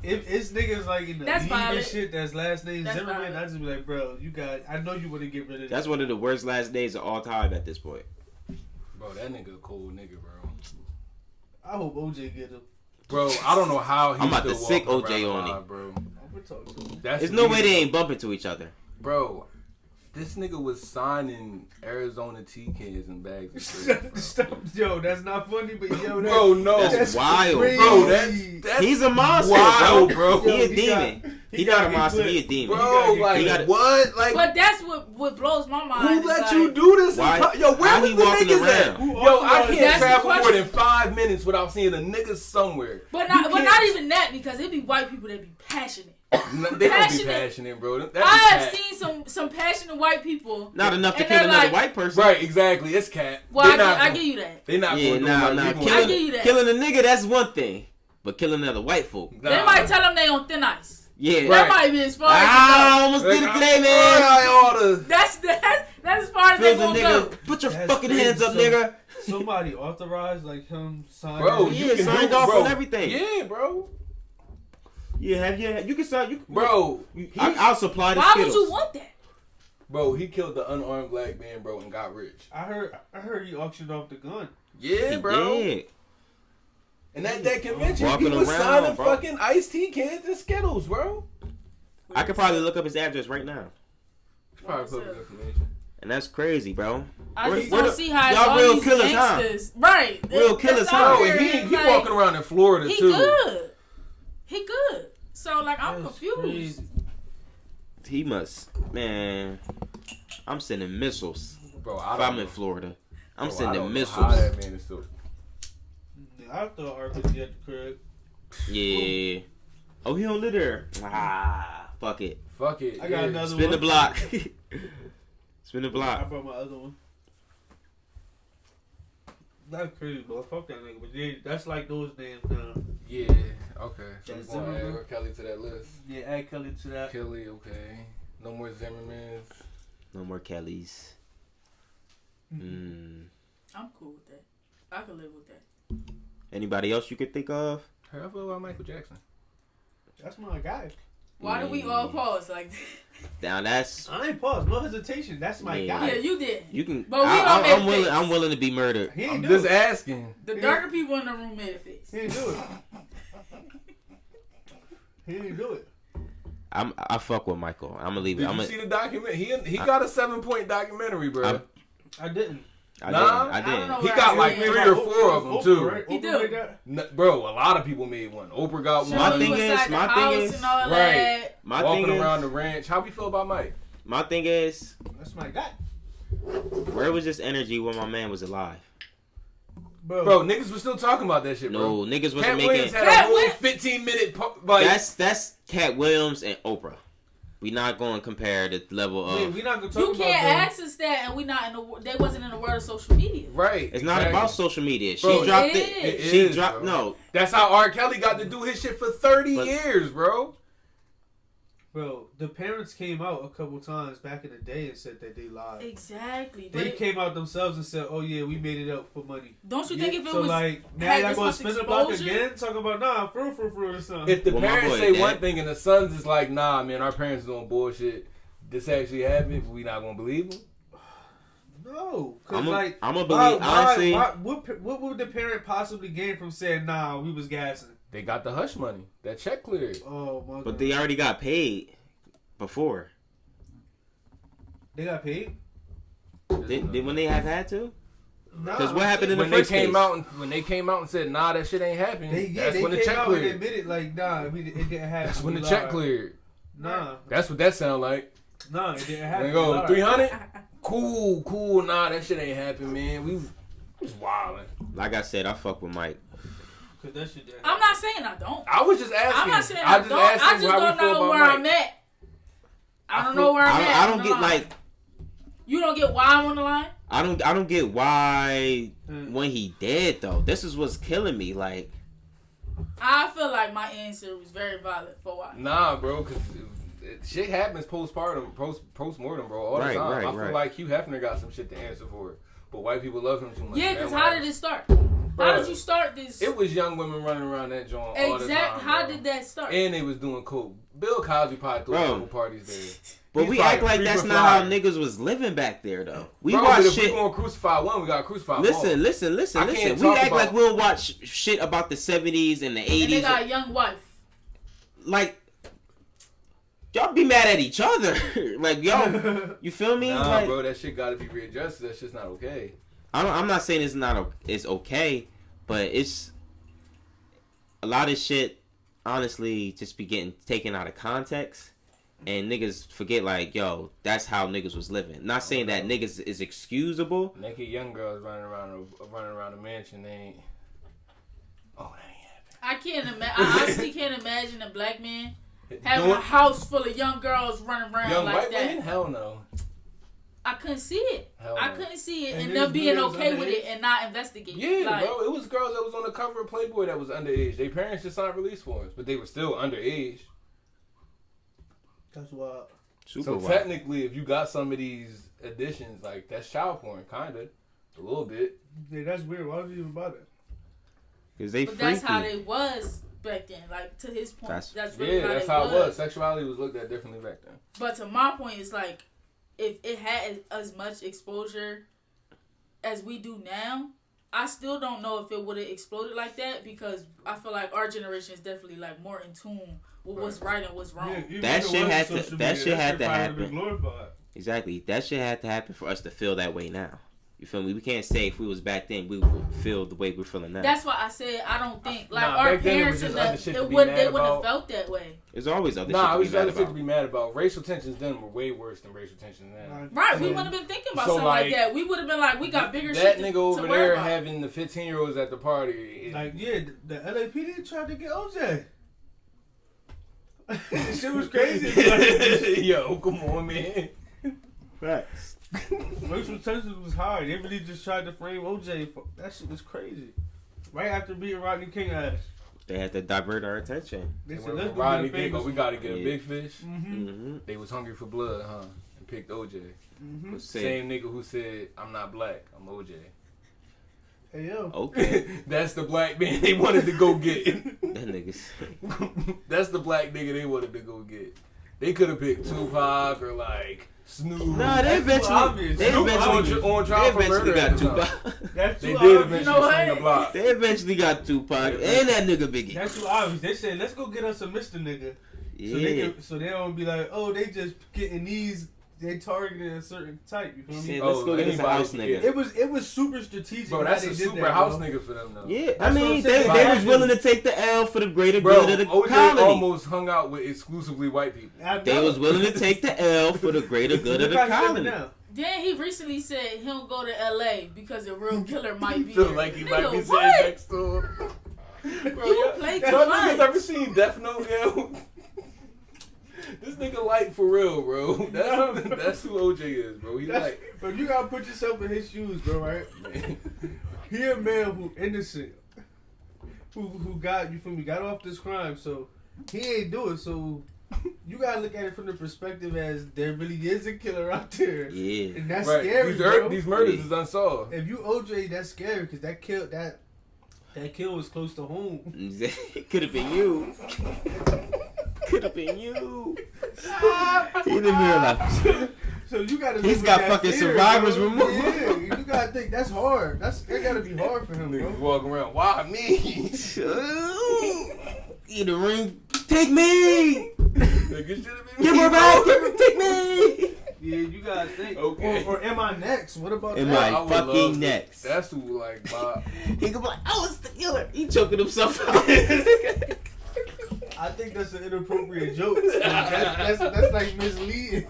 Speaker 2: If it's niggas like in the league and shit that's last name Zimmerman, I just be like, bro, I know you want to get rid of that.
Speaker 1: That's one of the worst last names of all time at this point.
Speaker 3: Bro, that nigga a cool nigga, bro.
Speaker 2: I hope OJ get him.
Speaker 3: Bro, I don't know how he's
Speaker 1: I'm about to
Speaker 3: still
Speaker 1: sick
Speaker 3: walking
Speaker 1: OJ
Speaker 3: around
Speaker 1: on
Speaker 3: alive,
Speaker 1: him,
Speaker 3: bro.
Speaker 2: I'm gonna talk to him.
Speaker 1: There's no way they ain't bumping to each other,
Speaker 3: bro. This nigga was signing Arizona T-Cans in bags of shit.
Speaker 2: Stop. Yo, that's not funny, but yo,
Speaker 3: Bro, no.
Speaker 1: That's wild,
Speaker 2: crazy.
Speaker 3: Bro, that's
Speaker 1: he's a monster,
Speaker 3: wild,
Speaker 1: bro.
Speaker 3: bro.
Speaker 1: He a demon. He not a monster. He a demon.
Speaker 3: Bro, like, what? Like,
Speaker 4: But that's what blows my mind.
Speaker 3: who
Speaker 4: is
Speaker 3: let
Speaker 4: like,
Speaker 3: you do this?
Speaker 1: Why-
Speaker 3: Yo, where
Speaker 1: how
Speaker 3: was
Speaker 1: he
Speaker 3: the
Speaker 1: walking
Speaker 3: niggas at?
Speaker 1: around?
Speaker 3: Yo, I
Speaker 4: That's
Speaker 3: can't
Speaker 4: the
Speaker 3: travel more
Speaker 4: question.
Speaker 3: than 5 minutes without seeing a nigga somewhere.
Speaker 4: But
Speaker 3: You
Speaker 4: not
Speaker 3: can't-
Speaker 4: even that, because it be white people that be passionate.
Speaker 3: They don't be passionate, bro. That be
Speaker 4: I have
Speaker 3: cat.
Speaker 4: seen some passionate white people.
Speaker 1: Not enough to
Speaker 4: And
Speaker 1: kill
Speaker 4: they're
Speaker 1: another
Speaker 4: like-
Speaker 1: white person.
Speaker 3: Right, exactly. It's cat.
Speaker 4: Well,
Speaker 3: They not
Speaker 4: I
Speaker 3: gonna-
Speaker 4: give you that.
Speaker 3: They not
Speaker 1: Yeah,
Speaker 3: gonna do
Speaker 1: nah.
Speaker 3: like we
Speaker 4: I
Speaker 3: gonna-
Speaker 4: give you that.
Speaker 1: Killing a nigga, that's one thing. But killing another white folk.
Speaker 3: Nah.
Speaker 4: They might tell them they on thin ice.
Speaker 1: Yeah.
Speaker 3: Right.
Speaker 4: That might be as far as
Speaker 1: I
Speaker 4: it
Speaker 1: almost
Speaker 3: Like,
Speaker 1: did it today, man.
Speaker 3: I oughta-
Speaker 4: goes. That's as far as they
Speaker 1: Feels a
Speaker 4: gonna
Speaker 1: nigga.
Speaker 4: go.
Speaker 1: Put your
Speaker 2: That's
Speaker 1: fucking
Speaker 2: crazy.
Speaker 1: hands up,
Speaker 2: So-
Speaker 1: nigga.
Speaker 2: Somebody authorized like him signing.
Speaker 3: Bro,
Speaker 1: Yeah,
Speaker 3: you can
Speaker 1: signed
Speaker 3: do,
Speaker 1: off
Speaker 3: bro.
Speaker 1: on everything.
Speaker 3: Yeah, bro.
Speaker 1: Yeah, you can start.
Speaker 3: Bro,
Speaker 1: I'll supply the
Speaker 4: Why
Speaker 1: Skittles.
Speaker 4: would you want that?
Speaker 3: bro, he killed the unarmed black man, bro, and got rich.
Speaker 2: I heard he auctioned off the gun.
Speaker 3: Yeah,
Speaker 1: He
Speaker 3: bro.
Speaker 1: did.
Speaker 3: And at that convention,
Speaker 1: Walking
Speaker 3: he was
Speaker 1: around,
Speaker 3: signing
Speaker 1: bro.
Speaker 3: fucking iced tea cans and Skittles, bro.
Speaker 1: I could probably look up his address right now.
Speaker 3: Probably public information.
Speaker 1: And that's crazy, bro.
Speaker 4: I
Speaker 1: Where-
Speaker 4: just
Speaker 1: where
Speaker 4: don't
Speaker 1: the-
Speaker 4: see how it's
Speaker 1: y'all
Speaker 4: all
Speaker 1: real
Speaker 4: these
Speaker 1: killers, huh?
Speaker 4: gangsters. Right.
Speaker 1: Real killers,
Speaker 4: That's
Speaker 1: huh?
Speaker 4: out
Speaker 3: Bro,
Speaker 4: here,
Speaker 3: and
Speaker 4: and
Speaker 3: he
Speaker 4: like,
Speaker 3: walking around in Florida
Speaker 4: He
Speaker 3: too.
Speaker 4: good. He good. So like I'm
Speaker 2: That's
Speaker 4: confused.
Speaker 2: crazy.
Speaker 1: He must, man. I'm sending missiles.
Speaker 3: Bro,
Speaker 1: If
Speaker 3: I
Speaker 1: I'm
Speaker 3: don't
Speaker 1: in
Speaker 3: know.
Speaker 1: Florida, I'm
Speaker 3: Bro, I
Speaker 1: sending
Speaker 3: don't know
Speaker 1: missiles.
Speaker 3: How that man is still.
Speaker 2: I thought RPG at the crib.
Speaker 1: Yeah. Oh, he don't live there. Ah, fuck it.
Speaker 3: Fuck it.
Speaker 2: I got
Speaker 3: yeah.
Speaker 2: another
Speaker 1: Spin the
Speaker 2: one.
Speaker 1: block. Spin the
Speaker 2: I
Speaker 1: block.
Speaker 2: brought my other one. That's crazy, bro. Fuck that nigga. But yeah, that's like those names now.
Speaker 3: Yeah. Okay. So
Speaker 2: That's
Speaker 3: we're gonna
Speaker 2: Zimmerman.
Speaker 3: add Kelly to that list.
Speaker 2: Yeah, add Kelly to that.
Speaker 3: Kelly, okay. No more Zimmermans.
Speaker 1: No more Kellys. Mm.
Speaker 4: I'm cool with that. I can live with that.
Speaker 1: Anybody else you could think of?
Speaker 3: How about Michael Jackson?
Speaker 2: That's my guy.
Speaker 4: Why do we all pause like
Speaker 1: Now that's
Speaker 2: I ain't paused. No hesitation. That's my
Speaker 1: Yeah.
Speaker 2: guy.
Speaker 4: Yeah, you did.
Speaker 1: you can.
Speaker 4: But we gonna make
Speaker 1: I'm willing.
Speaker 4: face.
Speaker 1: I'm willing to be murdered.
Speaker 2: He ain't
Speaker 3: I'm
Speaker 2: do
Speaker 3: just
Speaker 2: it.
Speaker 3: asking.
Speaker 4: The
Speaker 2: Yeah.
Speaker 4: darker people in the room made a face.
Speaker 2: He ain't do it. He didn't do it.
Speaker 1: I fuck with Michael. I'm gonna leave it.
Speaker 3: Did you see the document? He got a 7-point documentary, bro.
Speaker 2: I didn't.
Speaker 1: I
Speaker 3: Nah.
Speaker 1: didn't.
Speaker 4: I don't know
Speaker 3: He
Speaker 4: where
Speaker 3: got
Speaker 4: I
Speaker 3: like
Speaker 4: stand.
Speaker 3: 3 or 4 of them too.
Speaker 2: Right?
Speaker 4: He
Speaker 2: Oprah
Speaker 4: do.
Speaker 2: made that?
Speaker 3: Bro, a lot of people made one. Oprah got
Speaker 4: Showing
Speaker 1: My
Speaker 3: one.
Speaker 1: thing
Speaker 4: you
Speaker 1: is-
Speaker 4: inside the
Speaker 1: my thing
Speaker 4: house
Speaker 1: is-
Speaker 4: and all
Speaker 3: Right.
Speaker 4: that.
Speaker 1: My
Speaker 3: Walking
Speaker 1: thing
Speaker 3: around
Speaker 1: is,
Speaker 3: the ranch. How we feel about Mike?
Speaker 1: my thing is,
Speaker 2: That's my guy.
Speaker 1: where was this energy when my man was alive?
Speaker 3: Bro, niggas was still talking about that shit, bro.
Speaker 1: No, niggas wasn't
Speaker 3: Cat
Speaker 1: making.
Speaker 3: Williams had
Speaker 4: Cat
Speaker 3: a whole
Speaker 4: Williams-
Speaker 3: 15-minute like.
Speaker 1: That's Cat Williams and Oprah. We not going to compare the level
Speaker 2: Wait,
Speaker 1: of.
Speaker 2: we not gonna talk
Speaker 4: You
Speaker 2: about
Speaker 4: can't
Speaker 2: them.
Speaker 4: ask us that, and we not in the. They wasn't in the world of social media.
Speaker 3: Right.
Speaker 1: It's not
Speaker 3: exactly.
Speaker 1: about social media. She
Speaker 3: Bro,
Speaker 1: dropped
Speaker 4: it
Speaker 1: it.
Speaker 4: is.
Speaker 1: She
Speaker 3: It is,
Speaker 1: dropped
Speaker 3: bro.
Speaker 1: no.
Speaker 3: That's how R. Kelly got to do his shit for 30
Speaker 1: But-
Speaker 3: years, bro.
Speaker 2: Bro, the parents came out a couple times back in the day and said that they lied.
Speaker 4: Exactly.
Speaker 2: They
Speaker 4: But
Speaker 2: came out themselves and said, "Oh yeah, we made it up for money."
Speaker 4: don't you think
Speaker 2: Yeah,
Speaker 4: if it
Speaker 2: so
Speaker 4: was
Speaker 2: like now
Speaker 4: had
Speaker 2: y'all
Speaker 4: this
Speaker 2: gonna
Speaker 4: much
Speaker 2: spin the block
Speaker 4: exposure?
Speaker 2: again? Talking about nah, fruit or something.
Speaker 3: If the
Speaker 1: Well, my
Speaker 3: parents
Speaker 1: boy,
Speaker 3: say
Speaker 1: Dad.
Speaker 3: one thing and the sons is like, nah, man, our parents doing bullshit. This actually happened. We not gonna believe them.
Speaker 2: No, because
Speaker 1: I'm
Speaker 2: like
Speaker 1: gonna believe honestly.
Speaker 2: what would the parent possibly gain from saying nah, we was gassing?
Speaker 3: They got the hush money. That check cleared.
Speaker 2: Oh my god.
Speaker 1: But they already got paid before.
Speaker 2: They got paid?
Speaker 1: Did when they have had to?
Speaker 2: Nah.
Speaker 1: Because what happened in the
Speaker 3: When they
Speaker 1: first
Speaker 3: came
Speaker 1: case?
Speaker 3: out and when they came out and said, nah, that shit ain't happening.
Speaker 2: They
Speaker 3: that's when the
Speaker 2: came
Speaker 3: check
Speaker 2: out and
Speaker 3: cleared.
Speaker 2: admitted like nah, it didn't happen.
Speaker 3: That's when
Speaker 2: We
Speaker 3: the check
Speaker 2: lied.
Speaker 3: cleared.
Speaker 2: Nah,
Speaker 3: That's what that sound like.
Speaker 2: nah, it didn't happen.
Speaker 3: They
Speaker 2: We
Speaker 3: go
Speaker 2: lied.
Speaker 3: 300. Cool. Nah, that shit ain't happen, man. We was wildin'.
Speaker 1: Like I said, I fuck with Mike.
Speaker 2: Cause that shit didn't
Speaker 4: I'm not saying I don't.
Speaker 3: I was just asking.
Speaker 4: I'm not saying I don't. I just don't know where I'm at. I don't know where I'm at.
Speaker 1: I
Speaker 4: on
Speaker 1: don't
Speaker 4: the
Speaker 1: get
Speaker 4: line.
Speaker 1: like.
Speaker 4: You don't get why I'm on the line.
Speaker 1: I don't get why when he dead though. This is what's killing me. Like
Speaker 4: I feel like my answer was very valid for why.
Speaker 3: Nah, bro, because shit happens postpartum, post-mortem, bro, all the
Speaker 1: Right,
Speaker 3: time.
Speaker 1: right,
Speaker 3: I feel
Speaker 1: right.
Speaker 3: like Hugh Hefner got some shit to answer for. But white people love him too much.
Speaker 4: Yeah,
Speaker 3: man.
Speaker 4: because
Speaker 3: Why-
Speaker 4: how did it start?
Speaker 3: Bro,
Speaker 4: How did you start this?
Speaker 3: It was young women running around that joint all the time.
Speaker 4: Exactly. How
Speaker 3: bro.
Speaker 4: did that start?
Speaker 3: And they was doing coke. Bill Cosby probably threw a
Speaker 1: Bro.
Speaker 3: couple parties there.
Speaker 1: but
Speaker 3: He's
Speaker 1: we
Speaker 3: probably
Speaker 1: act like
Speaker 3: free
Speaker 1: that's
Speaker 3: for
Speaker 1: not how
Speaker 3: fire.
Speaker 1: niggas was living back there though. We
Speaker 3: Bro,
Speaker 1: watch
Speaker 3: but if
Speaker 1: shit.
Speaker 3: we gonna crucify one, we gotta crucify
Speaker 1: Listen,
Speaker 3: more.
Speaker 1: listen.
Speaker 3: I can't
Speaker 1: We
Speaker 3: talk
Speaker 1: act
Speaker 3: about-
Speaker 1: like we'll watch shit about the 70s and the
Speaker 4: and they
Speaker 1: 80s.
Speaker 4: got a young wife.
Speaker 1: Like y'all be mad at each other. Like, yo, you feel me?
Speaker 3: Nah,
Speaker 1: like,
Speaker 3: bro, that shit gotta be readjusted. That shit's not okay.
Speaker 1: I'm not saying it's okay, but it's a lot of shit. Honestly, just be getting taken out of context, and niggas forget like, yo, that's how niggas was living. Not saying that niggas is excusable.
Speaker 3: Naked young girls running around the mansion. They ain't. Oh, that ain't happening.
Speaker 4: I can't imagine. I honestly can't imagine a black man having a house full of young girls running around
Speaker 3: young
Speaker 4: like
Speaker 3: white
Speaker 4: that.
Speaker 3: women? Hell no.
Speaker 4: I couldn't see it.
Speaker 3: Hell
Speaker 4: I
Speaker 3: no.
Speaker 4: couldn't see it,
Speaker 2: And
Speaker 4: and them being
Speaker 2: there's
Speaker 4: okay
Speaker 2: underage.
Speaker 4: with it and not investigating.
Speaker 3: Yeah,
Speaker 4: like,
Speaker 3: bro. It was girls that was on the cover of Playboy that was underage. Their parents just signed release forms, but they were still underage.
Speaker 2: That's wild.
Speaker 3: So technically, if you got some of these additions, like that's child porn, kinda, a little bit.
Speaker 2: Yeah, that's weird. Why was he even about it?
Speaker 1: Because they
Speaker 4: But
Speaker 1: freaky.
Speaker 4: that's how they was back then. Like, to his point, that's really
Speaker 3: Yeah, that's how it was. Sexuality was looked at differently back then.
Speaker 4: But to my point, it's like, if it had as much exposure as we do now, I still don't know if it would have exploded like that, because I feel like our generation is definitely like more in tune with what's right and what's wrong.
Speaker 2: Yeah, even
Speaker 1: That
Speaker 2: if it
Speaker 1: shit
Speaker 2: wasn't
Speaker 1: had to-
Speaker 2: social
Speaker 1: that
Speaker 2: media,
Speaker 1: shit had to
Speaker 2: probably
Speaker 1: happen.
Speaker 2: been glorified.
Speaker 1: Exactly. That shit had to happen for us to feel that way now. You feel me? We can't say if we was back then we would feel the way we're feeling now.
Speaker 4: That's why I said I don't think like
Speaker 3: Nah,
Speaker 4: our
Speaker 3: back then it was
Speaker 4: parents and
Speaker 3: just other shit to
Speaker 4: they
Speaker 3: be
Speaker 4: wouldn't
Speaker 3: mad
Speaker 4: have
Speaker 3: about.
Speaker 4: felt that way.
Speaker 1: There's always other
Speaker 3: Nah, it
Speaker 1: shit
Speaker 3: was
Speaker 1: to be
Speaker 3: other
Speaker 1: mad
Speaker 3: shit to
Speaker 1: about.
Speaker 3: be mad about. Racial tensions then were way worse than racial tensions now.
Speaker 4: Right, we
Speaker 2: Yeah.
Speaker 4: wouldn't have been thinking about
Speaker 3: So,
Speaker 4: something like
Speaker 3: like,
Speaker 4: that. We would have been like, we got bigger shit
Speaker 3: That
Speaker 4: to,
Speaker 3: nigga
Speaker 4: to
Speaker 3: over
Speaker 4: worry
Speaker 3: there
Speaker 4: about.
Speaker 3: having the 15-year-olds at the party.
Speaker 2: Like, yeah, the LAPD tried to get OJ. Shit was crazy. Like,
Speaker 3: Yo, come on, man.
Speaker 1: Facts.
Speaker 2: racial tensions was high. They really just tried to frame OJ. That shit was crazy. Right after beating Rodney King ass.
Speaker 1: They had to divert our attention.
Speaker 2: They
Speaker 3: And
Speaker 2: said,
Speaker 3: when
Speaker 2: let's go
Speaker 3: Rodney
Speaker 2: get a
Speaker 3: King,
Speaker 2: famous.
Speaker 3: we gotta get a
Speaker 1: Yeah.
Speaker 3: big fish.
Speaker 2: Mm-hmm.
Speaker 1: Mm-hmm.
Speaker 3: They was hungry for blood, huh? And picked OJ.
Speaker 2: Mm-hmm.
Speaker 3: Same nigga who said, I'm not black, I'm OJ.
Speaker 2: Hey, yo.
Speaker 1: Okay.
Speaker 3: That's the black man they wanted to go get.
Speaker 1: That niggas.
Speaker 3: That's the black nigga they wanted to go get. They could have picked Tupac or like Snoop.
Speaker 1: Nah, they eventually.
Speaker 2: obvious.
Speaker 1: They
Speaker 3: Snoop
Speaker 1: eventually.
Speaker 3: on
Speaker 1: They
Speaker 3: trial for
Speaker 1: eventually
Speaker 3: murder
Speaker 1: got
Speaker 3: at the time.
Speaker 1: Tupac.
Speaker 2: That's
Speaker 3: They
Speaker 2: too
Speaker 3: did
Speaker 2: obvious.
Speaker 3: eventually
Speaker 4: know
Speaker 3: swing
Speaker 4: what?
Speaker 3: the block.
Speaker 1: They eventually got Tupac and that nigga Biggie.
Speaker 2: That's too obvious. They said, let's go get us a Mr. Nigga.
Speaker 1: Yeah.
Speaker 2: So they don't be like, oh, they just getting these. They targeting a certain type. You feel me?
Speaker 1: Shit, let's go get us a
Speaker 3: anybody
Speaker 1: house
Speaker 3: can
Speaker 1: nigga.
Speaker 3: get
Speaker 2: It was super strategic.
Speaker 3: Bro,
Speaker 2: how
Speaker 3: that's
Speaker 2: they
Speaker 3: a
Speaker 2: did
Speaker 3: super
Speaker 2: that,
Speaker 3: house
Speaker 2: bro.
Speaker 3: nigga for them though.
Speaker 1: Yeah,
Speaker 2: That's
Speaker 1: I
Speaker 2: what
Speaker 1: mean,
Speaker 2: I'm saying.
Speaker 1: they
Speaker 2: Like,
Speaker 1: was willing to take the L for the greater
Speaker 3: Bro,
Speaker 1: good of the
Speaker 3: OJ
Speaker 1: colony.
Speaker 3: almost hung out with exclusively white people.
Speaker 1: They was willing to take the L for the greater good of the
Speaker 2: Look how he
Speaker 1: colony.
Speaker 2: living now.
Speaker 4: Then he recently said he don't go to LA because a real killer might be
Speaker 3: Feel
Speaker 4: there.
Speaker 3: like he
Speaker 4: Nigga,
Speaker 3: might be sitting
Speaker 4: what?
Speaker 3: next to him. Bro,
Speaker 4: You play too
Speaker 3: y'all
Speaker 4: much.
Speaker 3: niggas ever seen Death Note, yo? This nigga light for real, bro. That's who OJ is, bro. He
Speaker 2: That's,
Speaker 3: like,
Speaker 2: but you gotta put yourself in his shoes, bro. Right? He a man who innocent, who got you from me got off this crime, so he ain't do it. So you gotta look at it from the perspective as there really is a killer out there,
Speaker 1: Yeah.
Speaker 2: and that's
Speaker 3: right.
Speaker 2: scary, bro.
Speaker 3: These murders
Speaker 1: Yeah.
Speaker 3: is unsolved.
Speaker 2: If you OJ, that's scary because that kill was close to home.
Speaker 1: It could have been you. Could have been you. He didn't realize.
Speaker 2: So you gotta.
Speaker 1: He's
Speaker 2: live with
Speaker 1: got
Speaker 2: that
Speaker 1: fucking
Speaker 2: fear,
Speaker 1: survivor's
Speaker 2: bro.
Speaker 1: remorse.
Speaker 2: Yeah, you gotta think that's hard. That gotta be hard for him,
Speaker 3: Niggas
Speaker 2: bro.
Speaker 3: walking around, why me?
Speaker 1: In the ring, take me.
Speaker 3: Nigga, should have been
Speaker 1: Give
Speaker 3: me,
Speaker 1: her back.
Speaker 3: bro.
Speaker 1: Give her, take me.
Speaker 2: Yeah, you gotta think.
Speaker 3: Okay.
Speaker 2: Or am I next? What about
Speaker 1: Am
Speaker 2: that?
Speaker 1: I
Speaker 3: I would
Speaker 1: fucking
Speaker 3: love to-
Speaker 1: next?
Speaker 3: That's who, like, Bob.
Speaker 1: He could be like, I was the killer. He choking himself out.
Speaker 2: I think that's an inappropriate joke. That's like misleading.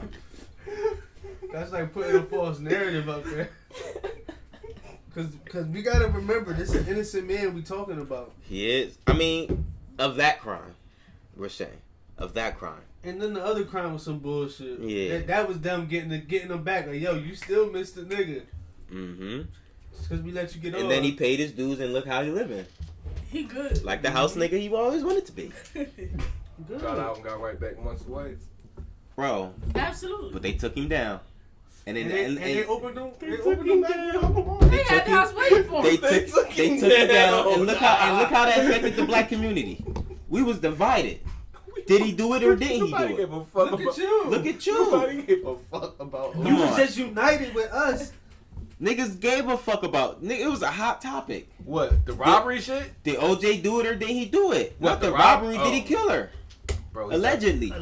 Speaker 2: That's like putting a false narrative out there. Cause we gotta remember, this is an innocent man we talking about.
Speaker 1: He is. I mean, of that crime, we're saying of that crime.
Speaker 2: And then the other crime was some bullshit.
Speaker 1: Yeah.
Speaker 2: That was them getting them back. Like, yo, you still missed the nigga.
Speaker 1: Mm-hmm.
Speaker 2: Just cause we let you get on.
Speaker 1: And then he paid his dues and look how he living.
Speaker 4: He good.
Speaker 1: Like the house nigga he always wanted to be.
Speaker 2: Good.
Speaker 3: Got out and got right back amongst the whites.
Speaker 1: Bro,
Speaker 4: Absolutely.
Speaker 1: but they took him down. And then
Speaker 2: And they opened them. They
Speaker 3: took
Speaker 2: opened
Speaker 3: him
Speaker 2: them back.
Speaker 3: down.
Speaker 4: They had the house waiting for
Speaker 1: They
Speaker 4: him.
Speaker 1: took him down and look how that affected the black community. We was divided. Did he do it or didn't he
Speaker 3: Nobody
Speaker 1: do it?
Speaker 3: give a fuck
Speaker 2: Look
Speaker 3: about
Speaker 2: at you.
Speaker 1: Look at
Speaker 3: Nobody
Speaker 1: you.
Speaker 3: give a fuck about
Speaker 2: You
Speaker 1: Come
Speaker 2: was
Speaker 1: on.
Speaker 2: just united with us.
Speaker 1: Niggas gave a fuck about. Nigga, it was a hot topic.
Speaker 3: what? The robbery shit?
Speaker 1: Did OJ do it or did he do it?
Speaker 3: What,
Speaker 1: Not
Speaker 3: the
Speaker 1: the
Speaker 3: rob-
Speaker 1: robbery. Did he
Speaker 3: oh.
Speaker 1: kill her?
Speaker 3: Bro,
Speaker 1: Allegedly.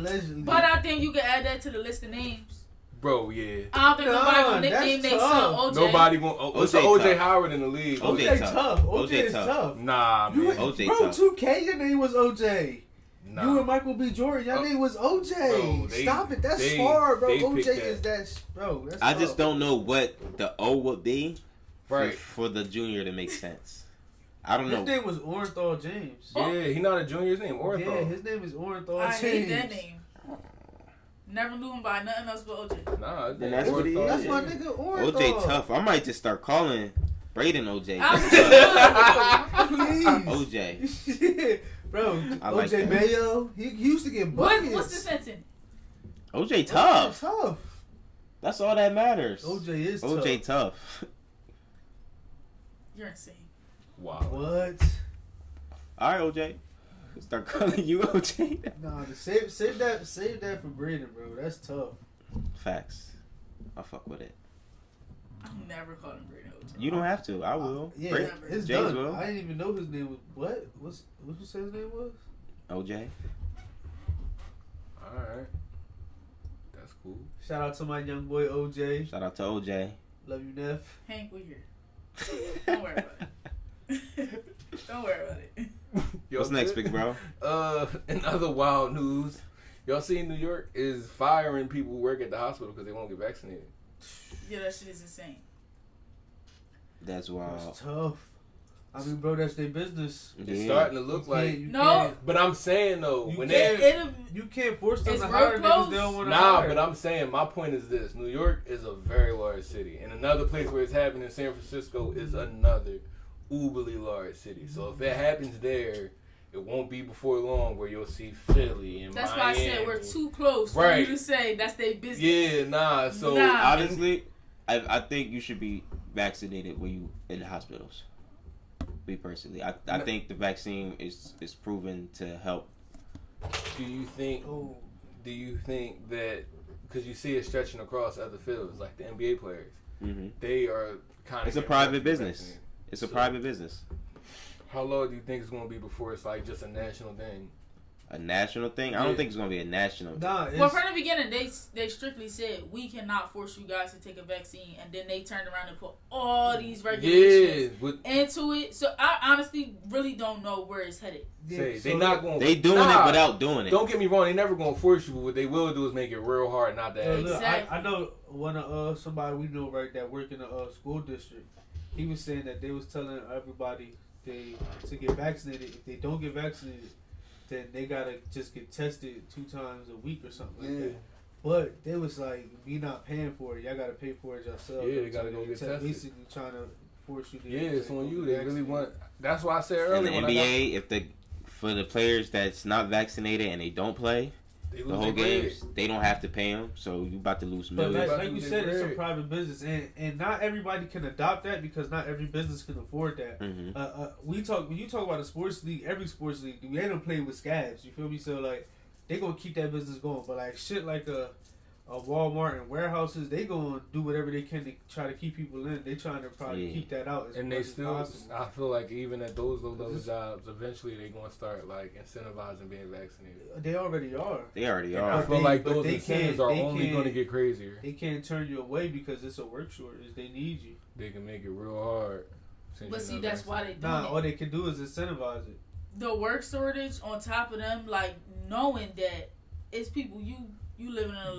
Speaker 4: But I think you can add that to the list of names.
Speaker 3: Bro, yeah.
Speaker 4: I don't think nobody gonna nickname their son OJ.
Speaker 3: Nobody gonna. What's OJ Howard in the league?
Speaker 2: OJ tough. OJ is tough.
Speaker 3: Nah, man.
Speaker 1: OJ
Speaker 2: bro,
Speaker 1: tough.
Speaker 2: 2K, your name was OJ.
Speaker 3: Nah.
Speaker 2: You and Michael B. Jordan, your name was OJ.
Speaker 3: Bro,
Speaker 2: Stop it. That's hard, bro. OJ
Speaker 3: that.
Speaker 2: is that, bro. That's
Speaker 1: I
Speaker 2: tough.
Speaker 1: just don't know what the O would be
Speaker 3: Right.
Speaker 1: for the junior to make sense. I don't know.
Speaker 2: His name was Orenthal James.
Speaker 3: Yeah, he not a junior. His name Orenthal.
Speaker 2: Yeah, his name is Orenthal
Speaker 4: I
Speaker 2: James.
Speaker 4: hate that name. Never knew him by nothing else but OJ.
Speaker 3: Nah,
Speaker 1: Then that's what he is.
Speaker 2: That's my nigga Orenthal.
Speaker 1: OJ tough. I might just start calling Braden OJ.
Speaker 2: Please.
Speaker 1: OJ.
Speaker 2: Bro,
Speaker 1: I like
Speaker 2: OJ
Speaker 1: that.
Speaker 2: Mayo, he used to get buckets.
Speaker 4: What's the sentence?
Speaker 1: OJ tough.
Speaker 2: Tough.
Speaker 1: That's all that matters.
Speaker 2: OJ is
Speaker 1: OJ
Speaker 2: tough.
Speaker 1: tough.
Speaker 4: You're insane.
Speaker 3: Wow.
Speaker 2: What?
Speaker 1: All right, OJ. Start calling you OJ.
Speaker 2: Nah, save that for Braden, bro. That's tough.
Speaker 1: Facts. I fuck with it.
Speaker 4: I'm never calling Braden OJ.
Speaker 1: You don't have to. I will.
Speaker 2: Yeah,
Speaker 1: Braden-
Speaker 2: it's
Speaker 1: James
Speaker 2: done.
Speaker 1: will.
Speaker 2: I didn't even know his name was what? What you say his name was?
Speaker 1: OJ.
Speaker 3: All right. That's cool.
Speaker 2: Shout out to my young boy OJ.
Speaker 1: Shout out to OJ.
Speaker 2: Love you, Neff.
Speaker 4: Hank, we here. Don't worry about it. Don't worry about it.
Speaker 1: What's next, big bro?
Speaker 3: In other wild news, y'all seen New York is firing people who work at the hospital because they won't get vaccinated.
Speaker 4: Yeah, that shit is insane.
Speaker 1: That's wild.
Speaker 2: That's tough. I mean, bro, that's their business.
Speaker 3: It's starting to look like.
Speaker 4: No.
Speaker 3: But I'm saying though,
Speaker 2: You
Speaker 3: when
Speaker 2: can't-
Speaker 3: they
Speaker 2: you can't force them
Speaker 4: It's
Speaker 2: to
Speaker 4: real
Speaker 2: hire
Speaker 4: close.
Speaker 2: niggas they don't want to
Speaker 3: nah,
Speaker 2: hire.
Speaker 3: but I'm saying my point is this: New York is a very large city, and another place where it's happening, San Francisco, is another uberly large city. So if it happens there, it won't be before long where you'll see Philly and
Speaker 4: That's
Speaker 3: Miami.
Speaker 4: why I said we're too close for
Speaker 3: Right.
Speaker 4: you to say that's their business.
Speaker 3: Yeah, nah. So
Speaker 4: Nah.
Speaker 1: Honestly, I think you should be vaccinated when you in the hospitals. Me personally, I think the vaccine is proven to help.
Speaker 3: do you think?
Speaker 2: Oh,
Speaker 3: Do you think that because you see it stretching across other fields, like the NBA players,
Speaker 1: Mm-hmm.
Speaker 3: they are kind of.
Speaker 1: It's a private business. It's a private business.
Speaker 3: How long do you think it's going to be before it's like just a national thing?
Speaker 1: A national thing? I don't think it's gonna be a national.
Speaker 2: nah, it's,
Speaker 4: Well, from the beginning, they strictly said we cannot force you guys to take a vaccine, and then they turned around and put all these regulations into it. So I honestly really don't know where it's headed.
Speaker 3: Say,
Speaker 2: so
Speaker 3: they not going.
Speaker 1: They doing it without doing it.
Speaker 3: Don't get me wrong. They never going to force you, but what they will do is make it real hard not to.
Speaker 2: So
Speaker 3: ask.
Speaker 2: look,
Speaker 4: Exactly.
Speaker 2: I know one of somebody we know right that work in the school district. He was saying that they was telling everybody to get vaccinated. If they don't get vaccinated, then they gotta just get tested 2 times a week or something like that. But they was like, we not paying for it. Y'all gotta pay for it yourself.
Speaker 3: Yeah, they gotta go get tested.
Speaker 2: Basically trying to force you to.
Speaker 3: Yeah, it's on you.
Speaker 2: get
Speaker 3: They really
Speaker 2: vaccinated.
Speaker 3: want. That's why I said
Speaker 1: And
Speaker 3: earlier.
Speaker 1: the NBA, for the players that's not vaccinated and they don't play
Speaker 3: they
Speaker 1: the whole games, they don't have to pay them. So you about to lose
Speaker 2: But
Speaker 1: millions.
Speaker 2: like you said, it's a private business, and not everybody can adopt that because not every business can afford that.
Speaker 1: Mhm.
Speaker 2: When you talk about a sports league, every sports league, they don't play with scabs. You feel me? So like, they gonna keep that business going. But like shit, like a Walmart and warehouses, they gonna do whatever they can to try to keep people in. They trying to probably keep that out.
Speaker 3: And they
Speaker 2: much as
Speaker 3: still,
Speaker 2: possible.
Speaker 3: I feel like even at those low-level jobs, eventually they gonna start like incentivizing being vaccinated.
Speaker 2: They already are.
Speaker 1: They already
Speaker 3: I
Speaker 1: are.
Speaker 3: feel like
Speaker 2: but
Speaker 3: those
Speaker 2: they
Speaker 3: incentives
Speaker 2: can't-
Speaker 3: are
Speaker 2: they
Speaker 3: only
Speaker 2: can't-
Speaker 3: gonna get crazier.
Speaker 2: They can't turn you away because it's a work shortage. They need you.
Speaker 3: They can make it real hard. since
Speaker 4: But
Speaker 3: you're
Speaker 4: see,
Speaker 3: not
Speaker 4: that's why they doing
Speaker 2: Nah, all
Speaker 4: it.
Speaker 2: they can do is incentivize it.
Speaker 4: The work shortage on top of them, like knowing that it's people you live in a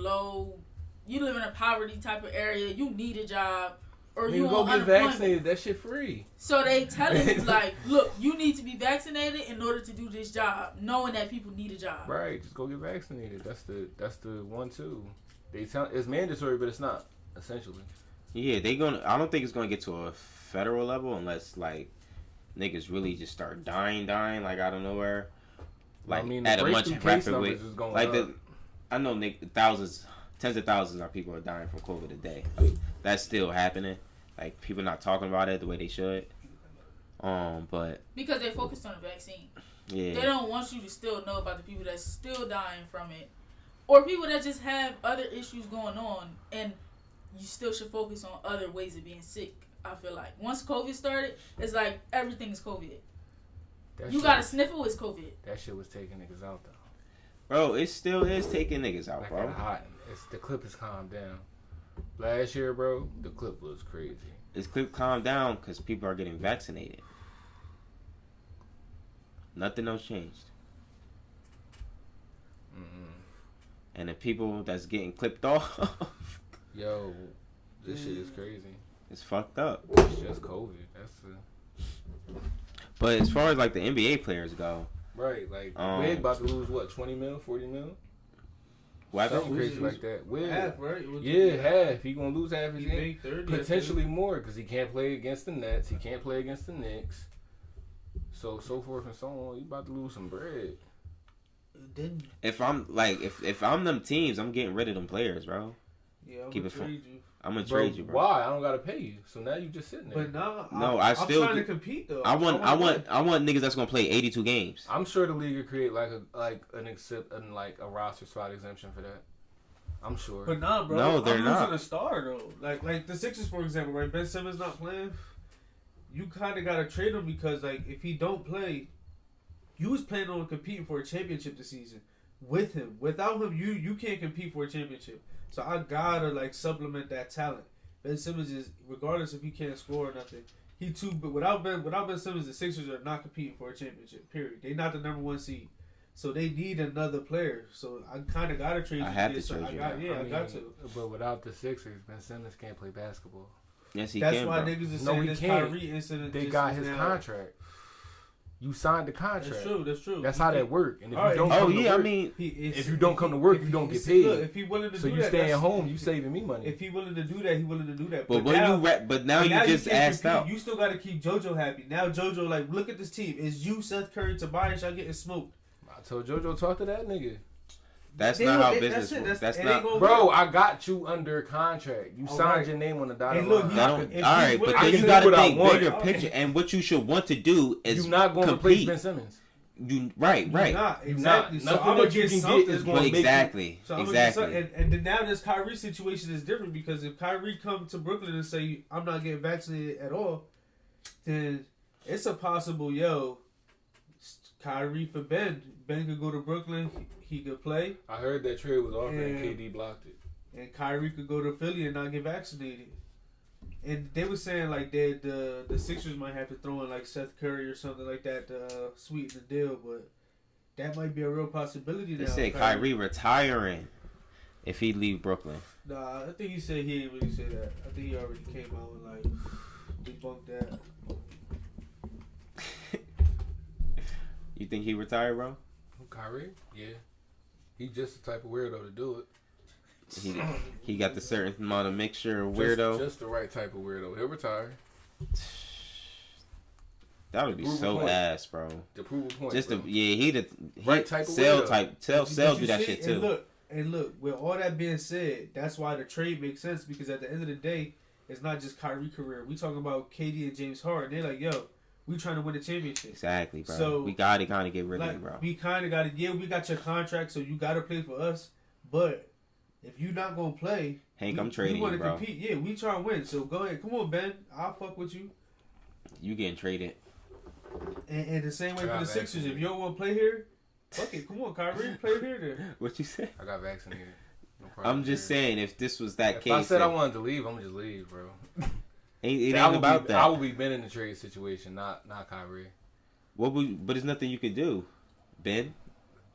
Speaker 4: you live in a poverty type of area, you need a job, or
Speaker 3: vaccinated.
Speaker 4: you
Speaker 3: Go
Speaker 4: on
Speaker 3: get
Speaker 4: unemployment.
Speaker 3: vaccinated. That shit free.
Speaker 4: So they telling you like, look, you need to be vaccinated in order to do this job, knowing that people need a job.
Speaker 3: Right, just go get vaccinated. That's the 1-2. They tell it's mandatory, but it's not essentially.
Speaker 1: Yeah, I don't think it's gonna get to a federal level unless like niggas really just start dying like out of nowhere. Like
Speaker 3: I mean,
Speaker 1: at
Speaker 3: the
Speaker 1: a much
Speaker 3: breakthrough case
Speaker 1: rapid way.
Speaker 3: numbers is going
Speaker 1: Like
Speaker 3: up.
Speaker 1: I know tens of thousands of people are dying from COVID a day. That's still happening. Like people not talking about it the way they should. But
Speaker 4: Because they focused on the vaccine.
Speaker 1: yeah,
Speaker 4: They don't want you to still know about the people that's still dying from it, or people that just have other issues going on, and you still should focus on other ways of being sick. I feel like once COVID started, it's like everything is COVID.
Speaker 3: That
Speaker 4: You
Speaker 3: shit
Speaker 4: got to
Speaker 3: was-
Speaker 4: sniffle is COVID.
Speaker 3: That shit was taking niggas out though.
Speaker 1: Bro, it still is taking niggas out,
Speaker 3: Like
Speaker 1: bro.
Speaker 3: hot. The clip has calmed down. Last year, bro, the clip was crazy.
Speaker 1: This clip calmed down because people are getting vaccinated. Nothing else changed. And the people that's getting clipped off,
Speaker 3: Yo, this shit is crazy.
Speaker 1: it's fucked up.
Speaker 3: It's just COVID.
Speaker 1: But as far as like the NBA players go,
Speaker 3: Right, like Wig about to lose what, 20 mil, 40 mil?
Speaker 1: what
Speaker 3: Something crazy like that. Wig,
Speaker 2: Half, right?
Speaker 3: half. He gonna lose half his
Speaker 2: He
Speaker 3: game.
Speaker 2: made 30.
Speaker 3: Potentially more because he can't play against the Nets. He can't play against the Knicks. So forth and so on. You about to lose some bread.
Speaker 2: Then
Speaker 1: if I'm like if I'm them teams, I'm getting rid of them players, bro.
Speaker 2: yeah, I'm
Speaker 1: Keep
Speaker 2: gonna
Speaker 1: it fun.
Speaker 2: trade you.
Speaker 1: I'm gonna trade you, bro.
Speaker 3: Why? I don't gotta pay you. So now you just sitting there.
Speaker 2: But nah,
Speaker 1: No,
Speaker 2: I'm
Speaker 1: still
Speaker 2: trying to compete though.
Speaker 1: I want niggas that's gonna play 82 games.
Speaker 3: I'm sure the league will create like a roster spot exemption for that. I'm sure.
Speaker 2: But nah, bro.
Speaker 1: No, they're
Speaker 2: I'm
Speaker 1: not.
Speaker 2: losing a star though. Like the Sixers, for example, right? Ben Simmons not playing. You kind of gotta trade him because like if he don't play, you was planning on competing for a championship this season with him. Without him, you can't compete for a championship. So I gotta like supplement that talent. Ben Simmons is, regardless if he can't score or nothing, he too. But without Ben Simmons, the Sixers are not competing for a championship. Period. They're not the number 1 seed. So they need another player. So I kind of got to trade you.
Speaker 1: I have to trade you.
Speaker 2: I got to.
Speaker 3: But without the Sixers, Ben Simmons can't play basketball.
Speaker 1: Yes, he
Speaker 2: That's
Speaker 1: can,
Speaker 2: why
Speaker 1: bro.
Speaker 2: niggas is
Speaker 3: No,
Speaker 2: saying
Speaker 3: he
Speaker 2: this
Speaker 3: can't.
Speaker 2: Kyrie incident.
Speaker 3: They
Speaker 2: just
Speaker 3: got
Speaker 2: is
Speaker 3: his
Speaker 2: now-
Speaker 3: contract. You signed the contract.
Speaker 2: That's true. That's true.
Speaker 3: That's how that work. And if
Speaker 2: All
Speaker 3: you don't
Speaker 2: right.
Speaker 3: come
Speaker 1: Oh
Speaker 3: to
Speaker 1: yeah,
Speaker 3: work,
Speaker 1: I mean,
Speaker 3: if you don't come to work, you don't get paid.
Speaker 2: Look, if he willing to
Speaker 3: so
Speaker 2: do
Speaker 3: you
Speaker 2: that,
Speaker 3: stay at
Speaker 2: that's-
Speaker 3: home, you saving me money.
Speaker 2: If he willing to do that, he willing to do that.
Speaker 1: but now you just
Speaker 2: can't
Speaker 1: asked
Speaker 2: compete.
Speaker 1: out.
Speaker 2: You still got to keep JoJo happy. Now JoJo, like, look at this team. Is you, Seth Curry, Tobias, y'all getting smoked?
Speaker 3: I told JoJo talk to that nigga.
Speaker 1: That's
Speaker 2: They
Speaker 1: not
Speaker 2: don't-
Speaker 1: how
Speaker 2: they-
Speaker 1: business
Speaker 2: that's it.
Speaker 1: works.
Speaker 2: That's-
Speaker 1: That's
Speaker 2: it ain't
Speaker 1: not.
Speaker 2: gonna
Speaker 3: Bro,
Speaker 2: work.
Speaker 3: I got you under contract. You
Speaker 2: All
Speaker 3: signed
Speaker 2: right.
Speaker 3: your name on the dotted
Speaker 2: Hey, look,
Speaker 3: line.
Speaker 1: That
Speaker 2: If
Speaker 1: don't,
Speaker 2: he's
Speaker 1: all right, but
Speaker 2: willing
Speaker 1: then
Speaker 2: to
Speaker 1: you
Speaker 2: do
Speaker 1: gotta
Speaker 3: what I
Speaker 1: think
Speaker 3: want.
Speaker 1: bigger picture. And what you should want to do is
Speaker 3: You're not going to replace
Speaker 1: compete.
Speaker 3: Ben Simmons.
Speaker 1: Right.
Speaker 2: You're not,
Speaker 3: You're
Speaker 2: exactly.
Speaker 3: not.
Speaker 2: So
Speaker 3: Nothing
Speaker 2: I'm
Speaker 3: that
Speaker 2: gonna
Speaker 3: you
Speaker 2: get
Speaker 3: can
Speaker 2: something.
Speaker 3: get is
Speaker 1: Well,
Speaker 3: going to make
Speaker 1: exactly.
Speaker 2: So I'm gonna get
Speaker 1: Exactly.
Speaker 2: something. And then now this Kyrie situation is different because if Kyrie come to Brooklyn and say I'm not getting vaccinated at all, then it's a possible Kyrie for Ben. Ben could go to Brooklyn. He could play,
Speaker 3: I heard that trade was offered and
Speaker 2: And-
Speaker 3: KD blocked it.
Speaker 2: and Kyrie could go to Philly and not get vaccinated. And they were saying like the Sixers might have to throw in like Seth Curry or something like that to sweeten the deal, but that might be a real possibility
Speaker 1: They
Speaker 2: now.
Speaker 1: said Kyrie retiring if he leave Brooklyn.
Speaker 2: Nah, I think he said he didn't really say that. I think he already came out and like debunked that.
Speaker 1: You think he retired, bro?
Speaker 3: Kyrie? Yeah. He's just the type of weirdo to do it.
Speaker 1: He got the certain amount of mixture of weirdo.
Speaker 3: Just the right type of weirdo. He'll retire.
Speaker 1: That would be
Speaker 3: Prove a
Speaker 1: so
Speaker 3: point.
Speaker 1: ass, bro.
Speaker 3: To prove a point.
Speaker 1: Just
Speaker 3: bro.
Speaker 1: he
Speaker 3: Right type of
Speaker 1: sell
Speaker 3: weirdo.
Speaker 1: type
Speaker 2: But
Speaker 1: sell
Speaker 2: you
Speaker 1: do that
Speaker 2: see-
Speaker 1: shit
Speaker 2: and
Speaker 1: too.
Speaker 2: look, with all that being said, that's why the trade makes sense because at the end of the day, it's not just Kyrie's career. We talking about KD and James Harden. They're like, yo, we trying to win a championship.
Speaker 1: Exactly, bro.
Speaker 2: So,
Speaker 1: we gotta kind of get rid of
Speaker 2: Like
Speaker 1: him, bro.
Speaker 2: we kind of got to. Yeah, we got your contract, so you got to play for us. But if you not gonna play,
Speaker 1: Hank,
Speaker 2: we,
Speaker 1: I'm trading
Speaker 2: we
Speaker 1: you,
Speaker 2: wanna
Speaker 1: bro.
Speaker 2: compete. Yeah, we try to win. So go ahead, come on, Ben. I'll fuck with you.
Speaker 1: You getting traded?
Speaker 2: And the same way for
Speaker 3: got
Speaker 2: the Sixers.
Speaker 3: vaccinated.
Speaker 2: If you don't want to play here, fuck it. Come on, Kyrie, play here then.
Speaker 1: What you say?
Speaker 3: I got vaccinated. No problem
Speaker 1: I'm just
Speaker 3: there.
Speaker 1: saying, if this was that
Speaker 3: If
Speaker 1: case,
Speaker 3: I said I
Speaker 1: then
Speaker 3: wanted to leave, I'm gonna just leave, bro.
Speaker 1: it
Speaker 3: I
Speaker 1: ain't
Speaker 3: would
Speaker 1: about
Speaker 3: be,
Speaker 1: that.
Speaker 3: I would be Ben in the trade situation, not Kyrie.
Speaker 1: But there's nothing you can do, Ben.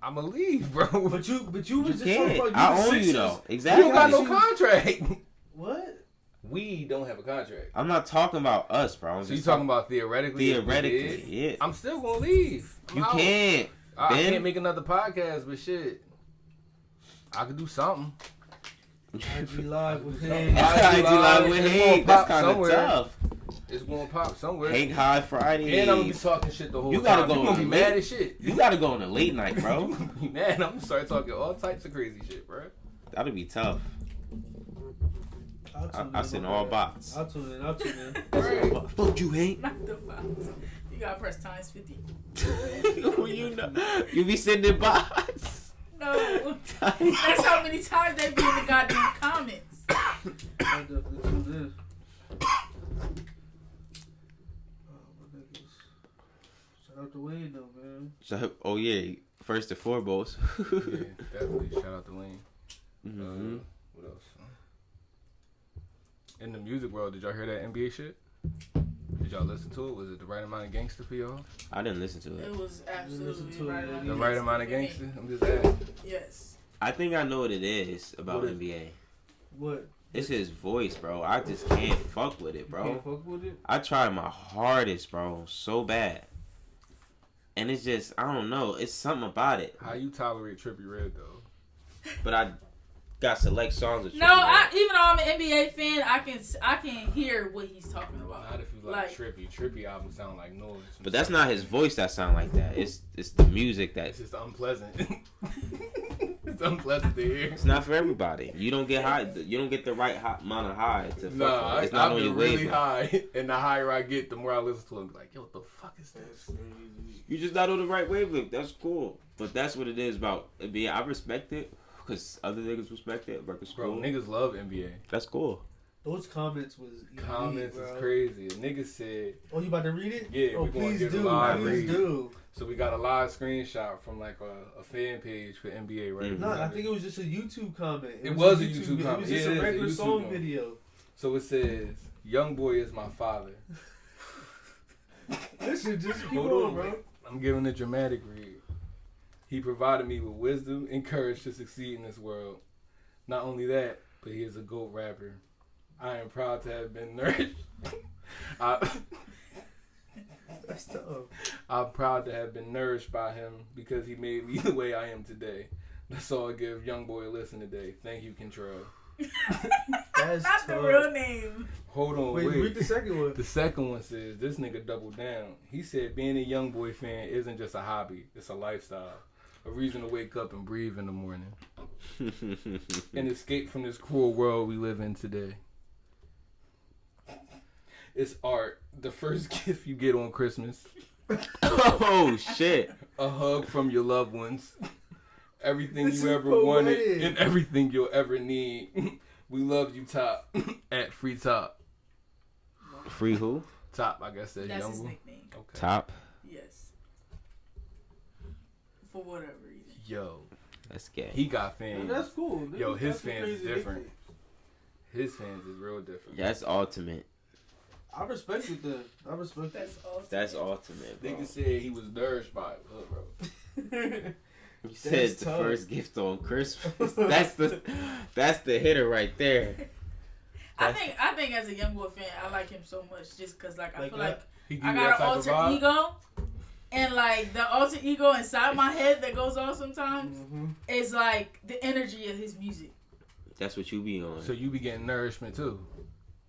Speaker 3: I'm gonna leave, bro.
Speaker 2: But you was
Speaker 1: You
Speaker 2: just talking
Speaker 1: can't.
Speaker 2: about
Speaker 1: I
Speaker 2: the
Speaker 1: own you
Speaker 2: Sixers.
Speaker 1: though.
Speaker 3: We
Speaker 1: Exactly.
Speaker 3: don't got no contract.
Speaker 2: What?
Speaker 3: We don't have a contract.
Speaker 1: I'm not talking about us, bro. I'm
Speaker 3: So you
Speaker 1: just
Speaker 3: talking about theoretically? if we
Speaker 1: theoretically?
Speaker 3: did?
Speaker 1: Yeah.
Speaker 3: I'm still gonna leave. I'm
Speaker 1: You
Speaker 3: out.
Speaker 1: can't.
Speaker 3: I
Speaker 1: Ben.
Speaker 3: can't make another podcast, but shit, I could do something.
Speaker 2: IG Live with
Speaker 3: IG
Speaker 2: him.
Speaker 1: IG Live with
Speaker 3: It's
Speaker 1: Hank.
Speaker 3: gonna
Speaker 1: That's
Speaker 3: pop
Speaker 1: kind of
Speaker 3: somewhere.
Speaker 1: tough.
Speaker 3: It's gonna pop somewhere.
Speaker 1: Hank High Friday.
Speaker 3: And I'm gonna be talking shit the whole
Speaker 1: You gotta
Speaker 3: time.
Speaker 1: go
Speaker 3: You gonna be
Speaker 1: on
Speaker 3: mad
Speaker 1: late-
Speaker 3: as shit.
Speaker 1: You gotta go on a late night, bro.
Speaker 3: You gonna be mad. I'm gonna start talking all types of crazy shit, bro.
Speaker 1: That'll be tough. I send all bots.
Speaker 2: I'll tune in.
Speaker 3: Right.
Speaker 1: Fuck you, Hank.
Speaker 4: Not the bots. You gotta press times 50.
Speaker 1: You know, you be sending bots.
Speaker 4: No. That's how many times they be in the goddamn comments.
Speaker 2: I'll definitely tune in. Oh, my niggas. Shout out to Wayne though, man.
Speaker 1: So, oh yeah, first and foremost.
Speaker 3: Yeah, definitely. Shout out to Wayne.
Speaker 1: Mm-hmm.
Speaker 3: What else? In the music world, did y'all hear that NBA shit? Did y'all listen to it? Was it the right amount of gangster for y'all?
Speaker 1: I didn't listen to it.
Speaker 4: It was absolutely
Speaker 2: to
Speaker 4: right
Speaker 2: it.
Speaker 4: amount
Speaker 3: The
Speaker 4: of
Speaker 3: right
Speaker 4: gangster
Speaker 3: amount of
Speaker 4: for me.
Speaker 3: gangster? I'm just asking.
Speaker 4: Yes.
Speaker 1: I think I know what it is about
Speaker 3: What is-
Speaker 1: NBA.
Speaker 2: What?
Speaker 1: It's his voice, bro. I just can't fuck with it,
Speaker 2: You
Speaker 1: bro.
Speaker 2: can't fuck with it?
Speaker 1: I tried my hardest, bro, so bad. And it's just, I don't know. It's something about it.
Speaker 3: How you tolerate Trippie Redd, though?
Speaker 1: But I got select songs of
Speaker 4: No, even though I'm an NBA fan, I can hear what he's talking about.
Speaker 3: Not if you like Trippie. Trippie albums sound like noise.
Speaker 1: But that's not his voice that sound like that. It's the music that.
Speaker 3: It's just unpleasant. It's unpleasant to hear.
Speaker 1: It's not for everybody. You don't get high. You don't get the right amount of high to fuck
Speaker 3: Nah,
Speaker 1: with. It's not
Speaker 3: I've
Speaker 1: on
Speaker 3: been
Speaker 1: your
Speaker 3: really
Speaker 1: wavelength.
Speaker 3: high, and the higher I get, the more I listen to it. I'm like, yo, what the fuck is this?
Speaker 1: You just not on the right wavelength. That's cool. But that's what it is about NBA. I respect it because other niggas respect it. But it's
Speaker 3: Bro,
Speaker 1: cool.
Speaker 3: niggas love NBA.
Speaker 1: That's cool.
Speaker 2: Those comments was elite,
Speaker 3: Comments
Speaker 2: bro.
Speaker 3: is crazy. A nigga said,
Speaker 2: Oh, you about to read it?
Speaker 3: Yeah,
Speaker 2: Oh,
Speaker 3: we gonna
Speaker 2: please
Speaker 3: give a
Speaker 2: do.
Speaker 3: live
Speaker 2: Please
Speaker 3: read.
Speaker 2: do.
Speaker 3: so we got a live screenshot from like a fan page for NBA, right?
Speaker 1: Mhm.
Speaker 2: No, I think it was just a YouTube comment.
Speaker 3: It was a YouTube
Speaker 2: It was
Speaker 3: comment.
Speaker 2: just
Speaker 3: Yeah, it
Speaker 2: a
Speaker 3: is a
Speaker 2: regular
Speaker 3: YouTube
Speaker 2: song
Speaker 3: one.
Speaker 2: video.
Speaker 3: So it says, "Young boy is my father."
Speaker 2: Listen, just keep
Speaker 3: Hold
Speaker 2: on,
Speaker 3: on,
Speaker 2: bro.
Speaker 3: I'm giving a dramatic read. He provided me with wisdom and courage to succeed in this world. Not only that, but he is a GOAT rapper. I am proud to have been nourished.
Speaker 2: That's tough.
Speaker 3: I'm proud to have been nourished by him because he made me the way I am today. That's all I give young boy a listen today. Thank you, Control.
Speaker 2: That's
Speaker 4: Not the
Speaker 2: tough.
Speaker 4: real name.
Speaker 3: Hold on,
Speaker 2: Wait,
Speaker 3: wait.
Speaker 2: read the second one.
Speaker 3: The second one says, this nigga doubled down. He said being a young boy fan isn't just a hobby, it's a lifestyle. A reason to wake up and breathe in the morning. And escape from this cruel world we live in today. It's art. The first gift you get on Christmas.
Speaker 1: Oh shit!
Speaker 3: A hug from your loved ones. Everything
Speaker 2: This
Speaker 3: you
Speaker 2: is
Speaker 3: ever wanted
Speaker 2: poetic.
Speaker 3: and everything you'll ever need. We love you, Top. At Free Top.
Speaker 1: Free who?
Speaker 3: Top, I guess that's
Speaker 4: That's his
Speaker 3: young boy.
Speaker 4: nickname.
Speaker 3: Okay.
Speaker 1: Top.
Speaker 4: Yes. For whatever reason.
Speaker 3: Yo,
Speaker 1: That's gay.
Speaker 3: he got
Speaker 2: Yeah,
Speaker 3: fans.
Speaker 2: that's cool.
Speaker 3: Yo, his
Speaker 2: That's a
Speaker 3: fans is
Speaker 2: crazy
Speaker 3: different.
Speaker 2: nickname.
Speaker 3: His fans is real different.
Speaker 1: That's ultimate.
Speaker 2: I respect it then. I respect
Speaker 4: That's all.
Speaker 1: That's ultimate, bro.
Speaker 3: Nigga said he was nourished by it. Look, bro.
Speaker 2: it.
Speaker 1: You said the
Speaker 2: tough.
Speaker 1: first gift on Christmas. that's the hitter right there.
Speaker 4: I think as a young boy fan, I like him so much just because I
Speaker 2: Like
Speaker 4: feel
Speaker 2: that?
Speaker 4: like
Speaker 3: He give
Speaker 4: I
Speaker 3: you
Speaker 4: got
Speaker 3: that
Speaker 4: an
Speaker 3: type of
Speaker 4: alter
Speaker 3: vibe?
Speaker 4: ego, and like the alter ego inside my head that goes on sometimes
Speaker 2: Mm-hmm.
Speaker 4: is like the energy of his music.
Speaker 1: That's what you be on.
Speaker 3: So you be getting nourishment too.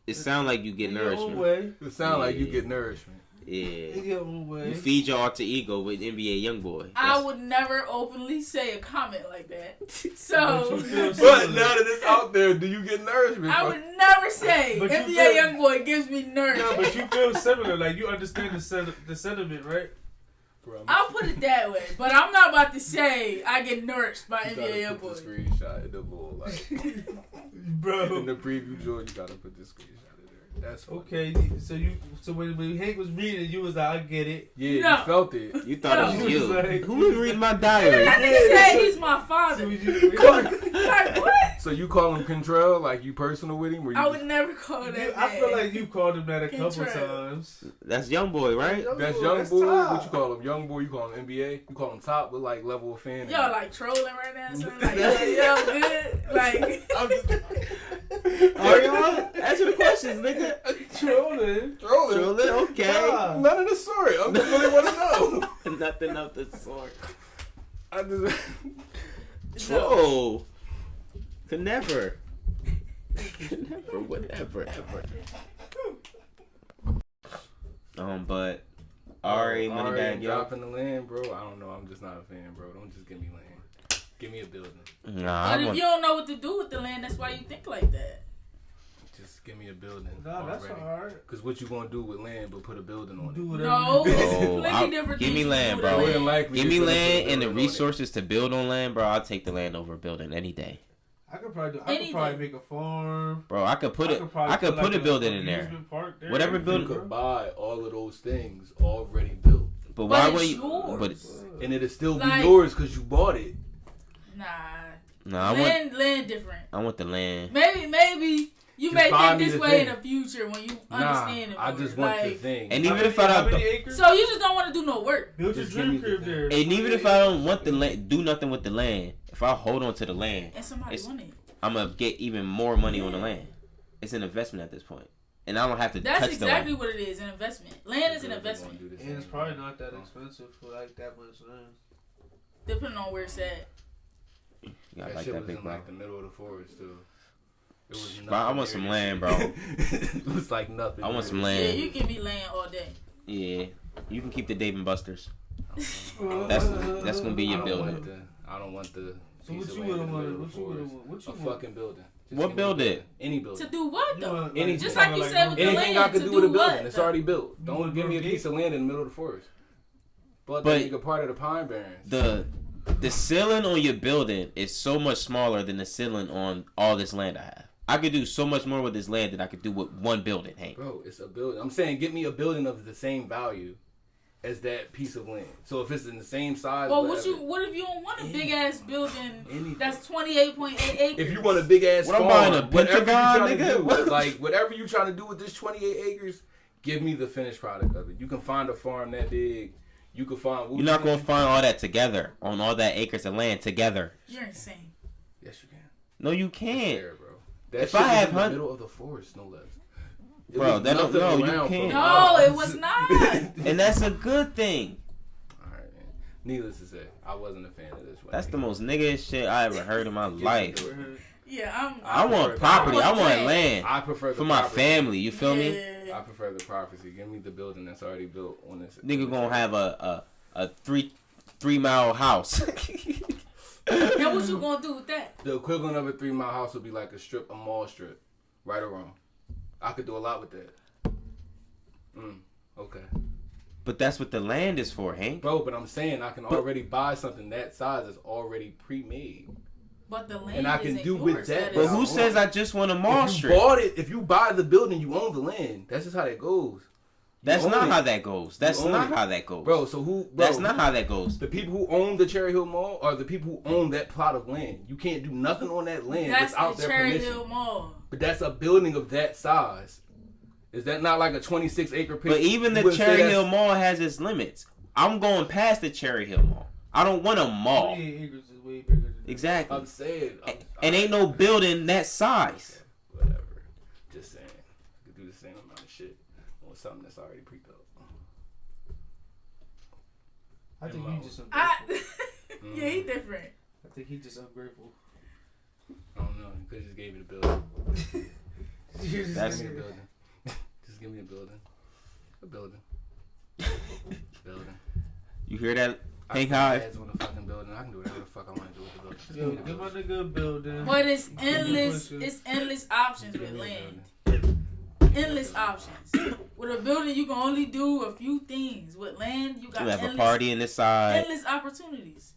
Speaker 1: It sound like you get
Speaker 2: In your own
Speaker 1: nourishment.
Speaker 2: way.
Speaker 3: It sound like you
Speaker 1: Yeah.
Speaker 3: get nourishment.
Speaker 1: Yeah.
Speaker 2: In your own way.
Speaker 1: You feed your alter ego with NBA YoungBoy.
Speaker 4: I would never openly say a comment like that.
Speaker 2: But
Speaker 4: So
Speaker 2: you feel
Speaker 3: But now that it's out there, do you get nourishment?
Speaker 4: I
Speaker 3: bro?
Speaker 4: would never say
Speaker 2: But you
Speaker 4: NBA
Speaker 2: feel-
Speaker 4: YoungBoy gives me nourishment.
Speaker 2: No, but you feel similar. Like you understand the sentiment, right?
Speaker 3: Bro,
Speaker 4: I'll put it that way, but I'm not about to say I get nourished by
Speaker 3: you
Speaker 4: NBA
Speaker 3: gotta put the
Speaker 4: YoungBoy.
Speaker 3: screenshot in the little like in
Speaker 2: Bro.
Speaker 3: the preview joint. You gotta put the screenshot in there. That's funny.
Speaker 2: Okay, so when Hank was reading, you was like, I get it.
Speaker 3: Yeah,
Speaker 4: No.
Speaker 3: you felt it.
Speaker 1: You thought it
Speaker 2: No.
Speaker 1: was you.
Speaker 2: Like-
Speaker 1: Who was reading my diary?
Speaker 4: I didn't say he's my father.
Speaker 2: So you,
Speaker 4: Like what?
Speaker 3: So you call him Control, like you personal with him? Or you
Speaker 4: I
Speaker 3: just-
Speaker 4: would never call that.
Speaker 2: I feel
Speaker 4: man.
Speaker 2: like you called him that a couple
Speaker 4: Control.
Speaker 2: times.
Speaker 1: That's YoungBoy, right?
Speaker 3: That's
Speaker 2: Ooh,
Speaker 3: young
Speaker 2: that's
Speaker 3: boy.
Speaker 2: top.
Speaker 3: What you call him? Young boy. You call him NBA. You call him Top. What like level of fan?
Speaker 4: Y'all like trolling right now, so like yo good, like
Speaker 3: I'm just
Speaker 1: Are y'all? Answer the questions, nigga.
Speaker 2: Trolling.
Speaker 3: trolling.
Speaker 1: Trolling? Okay.
Speaker 2: Nah.
Speaker 3: None of the story. I just really want to know.
Speaker 1: Nothing of the sort.
Speaker 3: I just.
Speaker 1: Troll. Could never. Could never. Whatever. Ever. But Ari, Moneybag, yo.
Speaker 3: dropping the land, bro. I don't know. I'm just not a fan, bro. Don't just give me land. Give me a building.
Speaker 1: Nah,
Speaker 4: but
Speaker 1: I
Speaker 4: if
Speaker 1: want.
Speaker 4: you don't know what to do with the land, that's why you think like that.
Speaker 3: Just give me a building.
Speaker 2: Nah, that's
Speaker 3: already.
Speaker 2: alright.
Speaker 3: Cause what you gonna do with land but put a building on
Speaker 2: Do
Speaker 3: it?
Speaker 2: whatever.
Speaker 4: No,
Speaker 2: you
Speaker 4: it's
Speaker 2: do.
Speaker 4: completely different.
Speaker 1: Give me
Speaker 4: things to
Speaker 1: land,
Speaker 4: do
Speaker 1: bro.
Speaker 4: with
Speaker 3: More
Speaker 4: the
Speaker 3: than
Speaker 4: land.
Speaker 3: likely,
Speaker 1: Give me
Speaker 3: you're gonna put a
Speaker 1: land and the
Speaker 3: building on it.
Speaker 1: resources to build on land, bro. I'll take the land over building any day,
Speaker 2: I could probably
Speaker 4: Anything.
Speaker 2: make a farm.
Speaker 1: bro. I could put it.
Speaker 2: probably
Speaker 1: I could put
Speaker 2: like
Speaker 1: a building in there.
Speaker 2: amusement park there.
Speaker 1: Whatever
Speaker 3: You
Speaker 1: building-
Speaker 3: could buy all of those things already built.
Speaker 1: But why
Speaker 4: it's
Speaker 1: would you?
Speaker 4: yours.
Speaker 1: But
Speaker 3: And it'll still be
Speaker 4: Like-
Speaker 3: yours because you bought it.
Speaker 4: Nah, land different.
Speaker 1: I want the land.
Speaker 4: Maybe you
Speaker 3: Just
Speaker 4: may
Speaker 3: buy
Speaker 4: think
Speaker 3: me
Speaker 4: this
Speaker 3: the
Speaker 4: way in
Speaker 3: thing.
Speaker 4: the future when you
Speaker 3: Nah,
Speaker 4: understand it.
Speaker 3: I
Speaker 4: more.
Speaker 3: just want the
Speaker 4: Like,
Speaker 3: thing.
Speaker 1: And even
Speaker 2: How
Speaker 1: if
Speaker 2: many-
Speaker 1: I
Speaker 2: how
Speaker 1: don't,
Speaker 2: many acres?
Speaker 4: so you just don't want to do no work.
Speaker 2: Build your
Speaker 3: Just give me
Speaker 2: dream
Speaker 3: the
Speaker 2: crib
Speaker 3: thing.
Speaker 2: there.
Speaker 1: and even if I don't want the land, do nothing with the land. If I hold on to the land,
Speaker 4: And somebody
Speaker 1: It's-
Speaker 4: want it.
Speaker 1: I'm gonna get even more money on the land. It's an investment at this point, and I don't have to
Speaker 4: That's
Speaker 1: touch
Speaker 4: exactly
Speaker 1: the land.
Speaker 4: what it is, an investment. Land is an investment.
Speaker 2: And it's probably not that expensive for like that much land.
Speaker 4: Depending on where it's at.
Speaker 1: You gotta
Speaker 3: That
Speaker 1: like
Speaker 3: shit
Speaker 1: that
Speaker 3: was
Speaker 1: big
Speaker 3: in
Speaker 1: bro.
Speaker 3: like the middle of the forest too. It was
Speaker 1: Bro, I
Speaker 3: nothing
Speaker 1: want some
Speaker 3: there.
Speaker 1: land, bro.
Speaker 3: It was like nothing.
Speaker 1: I want some
Speaker 4: Yeah,
Speaker 1: land.
Speaker 4: you give me land all day.
Speaker 1: Yeah, you can keep the Dave and Buster's.
Speaker 2: That's
Speaker 1: That's gonna be your building.
Speaker 3: I don't want the.
Speaker 2: So
Speaker 3: piece
Speaker 2: what
Speaker 3: of
Speaker 2: you
Speaker 3: land
Speaker 2: would
Speaker 3: in the
Speaker 2: want?
Speaker 3: middle of
Speaker 2: What
Speaker 3: the
Speaker 2: you would
Speaker 3: forest.
Speaker 2: want? What you
Speaker 3: A
Speaker 2: want?
Speaker 3: fucking building. Just
Speaker 1: What
Speaker 3: give me a
Speaker 1: building?
Speaker 3: Any building.
Speaker 4: To do what
Speaker 2: You
Speaker 4: though?
Speaker 2: want,
Speaker 3: Anything.
Speaker 4: Just like you said with the
Speaker 3: Anything
Speaker 4: land.
Speaker 3: I can
Speaker 4: to
Speaker 3: do with a
Speaker 4: do
Speaker 3: building.
Speaker 4: what,
Speaker 3: It's
Speaker 4: though?
Speaker 3: already built.
Speaker 2: You
Speaker 3: Don't
Speaker 2: wanna
Speaker 3: give me a
Speaker 2: build
Speaker 3: piece of land in the middle of the forest. But
Speaker 1: But-
Speaker 3: that nigga part of the Pine Barrens.
Speaker 1: The ceiling on your building is so much smaller than the ceiling on all this land I have. I could do so much more with this land than I could do with one building, Hank.
Speaker 3: Bro, it's a building. I'm saying get me a building of the same value as that piece of land. So if it's in the same size,
Speaker 4: Well,
Speaker 3: whatever.
Speaker 4: what if you don't want a big ass building
Speaker 3: Anything.
Speaker 4: that's 28.8 acres?
Speaker 3: If you want a big ass
Speaker 1: What, I'm
Speaker 3: farm,
Speaker 1: buying a
Speaker 3: whatever you
Speaker 1: Pentagon,
Speaker 3: trying to
Speaker 1: nigga?
Speaker 3: do, like whatever you trying to do with this 28 acres, give me the finished product of it. You can find a farm that big. You can find.
Speaker 1: You're not gonna find all that together on all that acres of land together.
Speaker 4: You're insane.
Speaker 3: Yes, you can.
Speaker 1: No, you
Speaker 3: It's
Speaker 1: can't.
Speaker 3: fair, bro. That
Speaker 1: If
Speaker 3: shit
Speaker 1: I
Speaker 3: was
Speaker 1: have
Speaker 3: in the
Speaker 1: hun-
Speaker 3: middle of the forest, no less. It
Speaker 1: Bro,
Speaker 3: was
Speaker 1: that don't-
Speaker 3: nothing
Speaker 1: no, you
Speaker 3: around for
Speaker 1: can't.
Speaker 4: No,
Speaker 3: miles.
Speaker 4: it was not.
Speaker 1: And that's a good thing.
Speaker 3: Alright, man. Needless to say, I wasn't a fan of this one.
Speaker 1: That's the most nigga shit I ever heard in my life.
Speaker 4: Yeah,
Speaker 1: I want
Speaker 3: prefer-
Speaker 1: property. I want
Speaker 4: land.
Speaker 1: land
Speaker 3: I prefer the
Speaker 1: for my
Speaker 3: property.
Speaker 1: family. You feel me?
Speaker 3: I
Speaker 4: Yeah.
Speaker 3: prefer the prophecy. Give me the building that's already built on this.
Speaker 1: Nigga gonna have a 3 mile house.
Speaker 4: Now what you gonna do with that?
Speaker 3: The equivalent of a 3 mile house would be like a mall strip, right or wrong. I could do a lot with that. Okay,
Speaker 1: But that's what the land is for, Hank.
Speaker 3: bro. But I'm saying I can already buy something that size that's already pre-made.
Speaker 4: But the land
Speaker 3: And I can
Speaker 4: isn't
Speaker 3: do with
Speaker 4: yours.
Speaker 3: that,
Speaker 1: But
Speaker 4: is-
Speaker 1: who says I just want a mall
Speaker 3: If you
Speaker 1: strip?
Speaker 3: bought it, if you buy the building, you own the land. That's just how that goes.
Speaker 1: That's
Speaker 3: own
Speaker 1: not
Speaker 3: it.
Speaker 1: how that goes. That's
Speaker 3: own
Speaker 1: not
Speaker 3: it.
Speaker 1: how that goes.
Speaker 3: Bro, so who? Bro,
Speaker 1: That's not how that goes.
Speaker 3: The people who own the Cherry Hill Mall are the people who own that plot of land. You can't do nothing on that land
Speaker 4: That's
Speaker 3: without
Speaker 4: the
Speaker 3: their
Speaker 4: Cherry
Speaker 3: permission.
Speaker 4: Hill Mall.
Speaker 3: But that's a building of that size. Is that not like a 26-acre piece?
Speaker 1: But even the Cherry Hill Mall has its limits. I'm going past the Cherry Hill Mall. I don't want a mall.
Speaker 2: 28 acres is way bigger than that.
Speaker 1: Exactly.
Speaker 3: I'm saying.
Speaker 1: And ain't no building that size.
Speaker 3: Okay, whatever. Just saying. You could do the same amount of shit on something that's already pre-built.
Speaker 2: I think he just ungrateful.
Speaker 4: Yeah, he different.
Speaker 2: I think he just ungrateful.
Speaker 3: I don't know. You could have just gave me the building.
Speaker 1: That's-
Speaker 3: Give me a building. Just give me a building. A building. Building.
Speaker 1: You hear that?
Speaker 3: I
Speaker 1: Hank
Speaker 3: can
Speaker 1: Hive?
Speaker 3: put ads on the fucking building. I can do whatever the fuck I want to do with the building. Just
Speaker 2: Yo,
Speaker 3: give me the
Speaker 2: give my
Speaker 3: building.
Speaker 2: nigga a building.
Speaker 4: But it's
Speaker 2: Give me
Speaker 4: endless.
Speaker 2: pushing.
Speaker 4: It's endless options
Speaker 3: Give
Speaker 4: with
Speaker 3: me a
Speaker 4: land.
Speaker 3: building.
Speaker 4: Endless options. With a building, you can only do a few things. With land, you got
Speaker 1: You have a
Speaker 4: endless,
Speaker 1: party in the side.
Speaker 4: endless opportunities.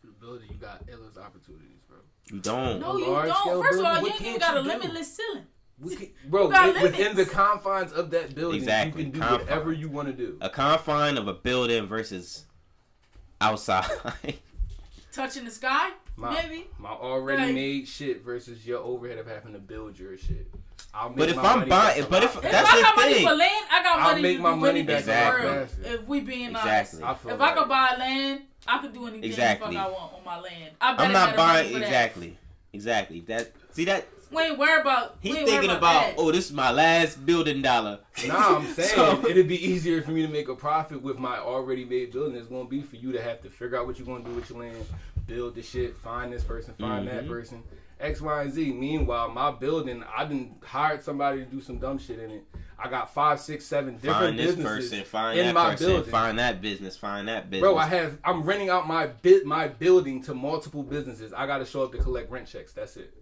Speaker 3: The building, you got endless opportunities, bro.
Speaker 1: You don't.
Speaker 4: No, you
Speaker 3: large-scale
Speaker 4: don't. First of all,
Speaker 3: building,
Speaker 4: you
Speaker 3: what
Speaker 4: ain't even
Speaker 3: can't
Speaker 4: got a
Speaker 3: you do?
Speaker 4: limitless ceiling.
Speaker 3: Bro,
Speaker 4: You got
Speaker 3: within
Speaker 4: limits.
Speaker 3: the confines of that building,
Speaker 1: Exactly.
Speaker 3: you can do
Speaker 1: Confines.
Speaker 3: whatever you want to do.
Speaker 1: A confine of a building versus outside.
Speaker 4: Touching the sky,
Speaker 3: My,
Speaker 4: maybe.
Speaker 3: my already
Speaker 4: Like-
Speaker 3: made shit versus your overhead of having to build your shit. I'll make
Speaker 1: But if
Speaker 3: my
Speaker 1: I'm
Speaker 3: money
Speaker 1: buying-
Speaker 3: back
Speaker 1: but
Speaker 3: a
Speaker 1: if-
Speaker 3: lot
Speaker 4: If
Speaker 1: That's
Speaker 4: I
Speaker 1: the
Speaker 4: got money
Speaker 1: thing.
Speaker 4: for land, I got
Speaker 3: I'll
Speaker 4: money
Speaker 3: make
Speaker 4: to
Speaker 3: my
Speaker 4: do
Speaker 3: money
Speaker 4: anything
Speaker 3: back
Speaker 4: in
Speaker 1: a lot
Speaker 4: the world.
Speaker 3: faster.
Speaker 4: If we being honest.
Speaker 1: Exactly.
Speaker 3: I feel
Speaker 4: If I could
Speaker 3: like-
Speaker 4: buy land, I could do anything
Speaker 1: Exactly.
Speaker 4: the fuck I want on my land. I better
Speaker 1: I'm
Speaker 4: have
Speaker 1: not
Speaker 4: the money
Speaker 1: buying
Speaker 4: for that.
Speaker 1: exactly. That see that
Speaker 4: We ain't worried about.
Speaker 1: he's
Speaker 4: we ain't
Speaker 1: thinking
Speaker 4: worried
Speaker 1: about
Speaker 4: that.
Speaker 1: oh, this is my last building dollar.
Speaker 3: Nah, I'm saying
Speaker 1: So-
Speaker 3: it'd be easier for me to make a profit with my already made building. It's gonna be for you to have to figure out what you're gonna do with your land, build the shit, find this person, find that
Speaker 1: Mhm.
Speaker 3: person, X, Y, and Z. Meanwhile, my building, I done hired somebody to do some dumb shit in it. I got 5, 6, 7 different
Speaker 1: Find this
Speaker 3: businesses
Speaker 1: person, find
Speaker 3: in
Speaker 1: that
Speaker 3: my
Speaker 1: person,
Speaker 3: building.
Speaker 1: find that business, find that business.
Speaker 3: Bro, I'm renting out my building to multiple businesses. I gotta show up to collect rent checks. That's it.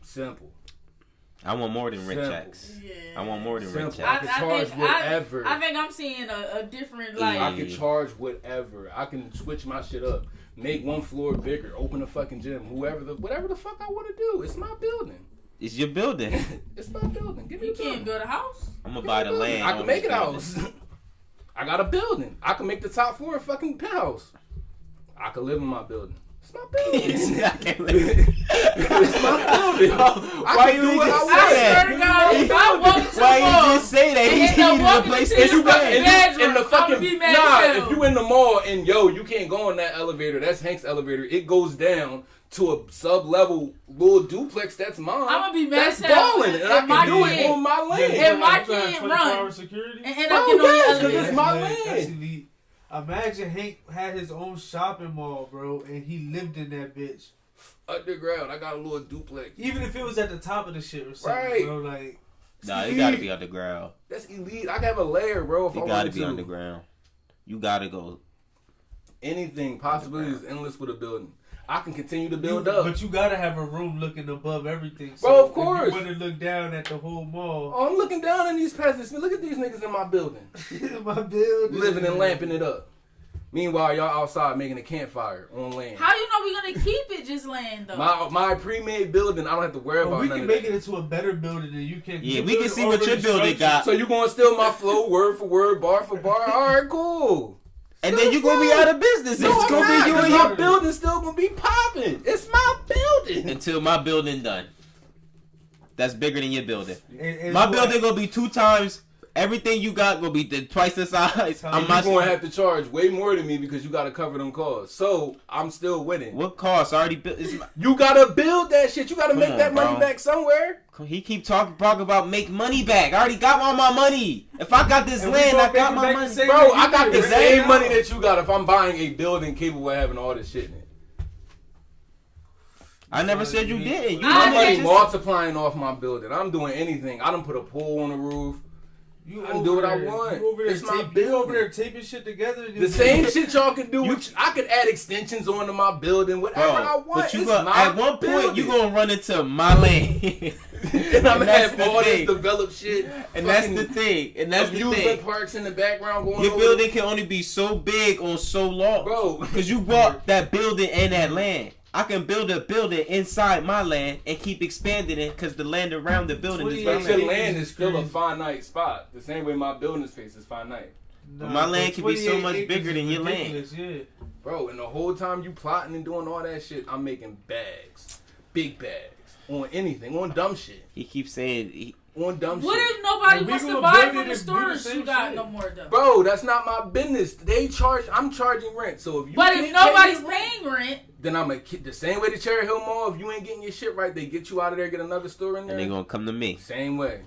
Speaker 3: Simple.
Speaker 1: I want more than rent
Speaker 3: Simple.
Speaker 1: checks.
Speaker 4: Yeah.
Speaker 1: I want more than rent
Speaker 3: Simple.
Speaker 1: checks.
Speaker 3: I can charge whatever.
Speaker 4: I think I'm seeing a different
Speaker 1: Yeah.
Speaker 4: like.
Speaker 3: I can charge whatever. I can switch my shit up. Make one floor bigger. Open a fucking gym. Whatever the fuck I want to do. It's my building.
Speaker 1: It's your building.
Speaker 3: It's my building. Give me
Speaker 4: You
Speaker 3: the building.
Speaker 4: can't build a house.
Speaker 1: I'm gonna buy the land.
Speaker 3: I can
Speaker 1: on
Speaker 3: make
Speaker 1: this
Speaker 3: it a
Speaker 1: building.
Speaker 3: house. I got a building. I can make the top floor a fucking penthouse. I could live in my building. It's my building.
Speaker 1: I can't live.
Speaker 3: It's my building.
Speaker 1: Why you just say that? Why you just say that? He needed a place to stay.
Speaker 3: In the fucking if you in the mall and you can't go on that elevator. That's Hank's elevator. It goes down to a sub-level little duplex. That's mine.
Speaker 4: I'm gonna be mad.
Speaker 3: That's balling, and I can do it on my land.
Speaker 4: And my kid run
Speaker 2: security?
Speaker 4: and end up getting on the elevator.
Speaker 3: It's my land.
Speaker 2: Imagine Hank had his own shopping mall, bro, and he lived in that bitch.
Speaker 3: Underground. I got a little duplex.
Speaker 2: Even if it was at the top of the shit or something, bro, like.
Speaker 1: Nah, it gotta be underground.
Speaker 3: That's elite. I can have a layer, bro. If
Speaker 1: it
Speaker 3: I
Speaker 1: gotta be underground. You gotta go.
Speaker 3: Anything. Possibilities is endless with a building. I can continue to build up.
Speaker 2: But you gotta have a room looking above everything. So
Speaker 3: bro, of course.
Speaker 2: If you want to look down at the whole mall.
Speaker 3: Oh, I'm looking down on these peasants. Look at these niggas in my building.
Speaker 2: My building.
Speaker 3: Living and lamping it up. Meanwhile, y'all outside making a campfire on land.
Speaker 4: How you know we gonna keep it just land though?
Speaker 3: My pre-made building, I don't have to worry about.
Speaker 2: We can make it into a better building than you can.
Speaker 1: Yeah, we can see what your building got.
Speaker 3: So you gonna steal my flow, word for word, bar for bar? All right, cool.
Speaker 1: And then you gonna be out of business.
Speaker 3: No,
Speaker 1: it's gonna be you and
Speaker 3: your building still gonna be popping. It's my building
Speaker 1: until my building done. That's bigger than your building.
Speaker 2: And
Speaker 1: my building gonna be 2 times. Everything you got gonna be twice the size.
Speaker 3: I'm gonna have to charge way more than me because you gotta cover them costs. So I'm still winning.
Speaker 1: What cost? I already built.
Speaker 3: You gotta build that shit. You gotta make that money back somewhere.
Speaker 1: He keep talking about make money back. I already got all my money. If I got this land, I got my money.
Speaker 3: Bro, I got the same money that you got if I'm buying a building capable of having all this shit in it.
Speaker 1: I never said you didn't.
Speaker 3: My money multiplying off my building. I'm doing anything. I done put a pool on the roof. I can do what I want. It's my building.
Speaker 2: You over there taping shit together.
Speaker 3: The same shit y'all can do. I could add extensions onto my building, whatever I want.
Speaker 1: But you at one point you gonna run into my land,
Speaker 3: and I'm gonna have all this developed shit.
Speaker 1: And that's the thing. And that's the thing.
Speaker 3: Amusement parks in the background going.
Speaker 1: Your building can only be so big on so long,
Speaker 3: bro.
Speaker 1: Because you bought that building and that land. I can build a building inside my land and keep expanding it because the land around the building is my land.
Speaker 3: Your land is still a finite spot. The same way my building space is finite.
Speaker 1: No, my land can be so much bigger than your land.
Speaker 2: Yeah.
Speaker 3: Bro, and the whole time you plotting and doing all that shit, I'm making bags. Big bags. On anything. On dumb shit.
Speaker 1: He keeps saying...
Speaker 3: on dumb
Speaker 4: what
Speaker 3: shit.
Speaker 4: What if nobody wants to buy from the stores you got no more though?
Speaker 3: Bro, that's not my business. I'm charging rent. So if you
Speaker 4: But if nobody's paying rent,
Speaker 3: then I'm the same way the Cherry Hill Mall, if you ain't getting your shit right, they get you out of there, get another store in there.
Speaker 1: And they gonna come to me.
Speaker 3: Same way.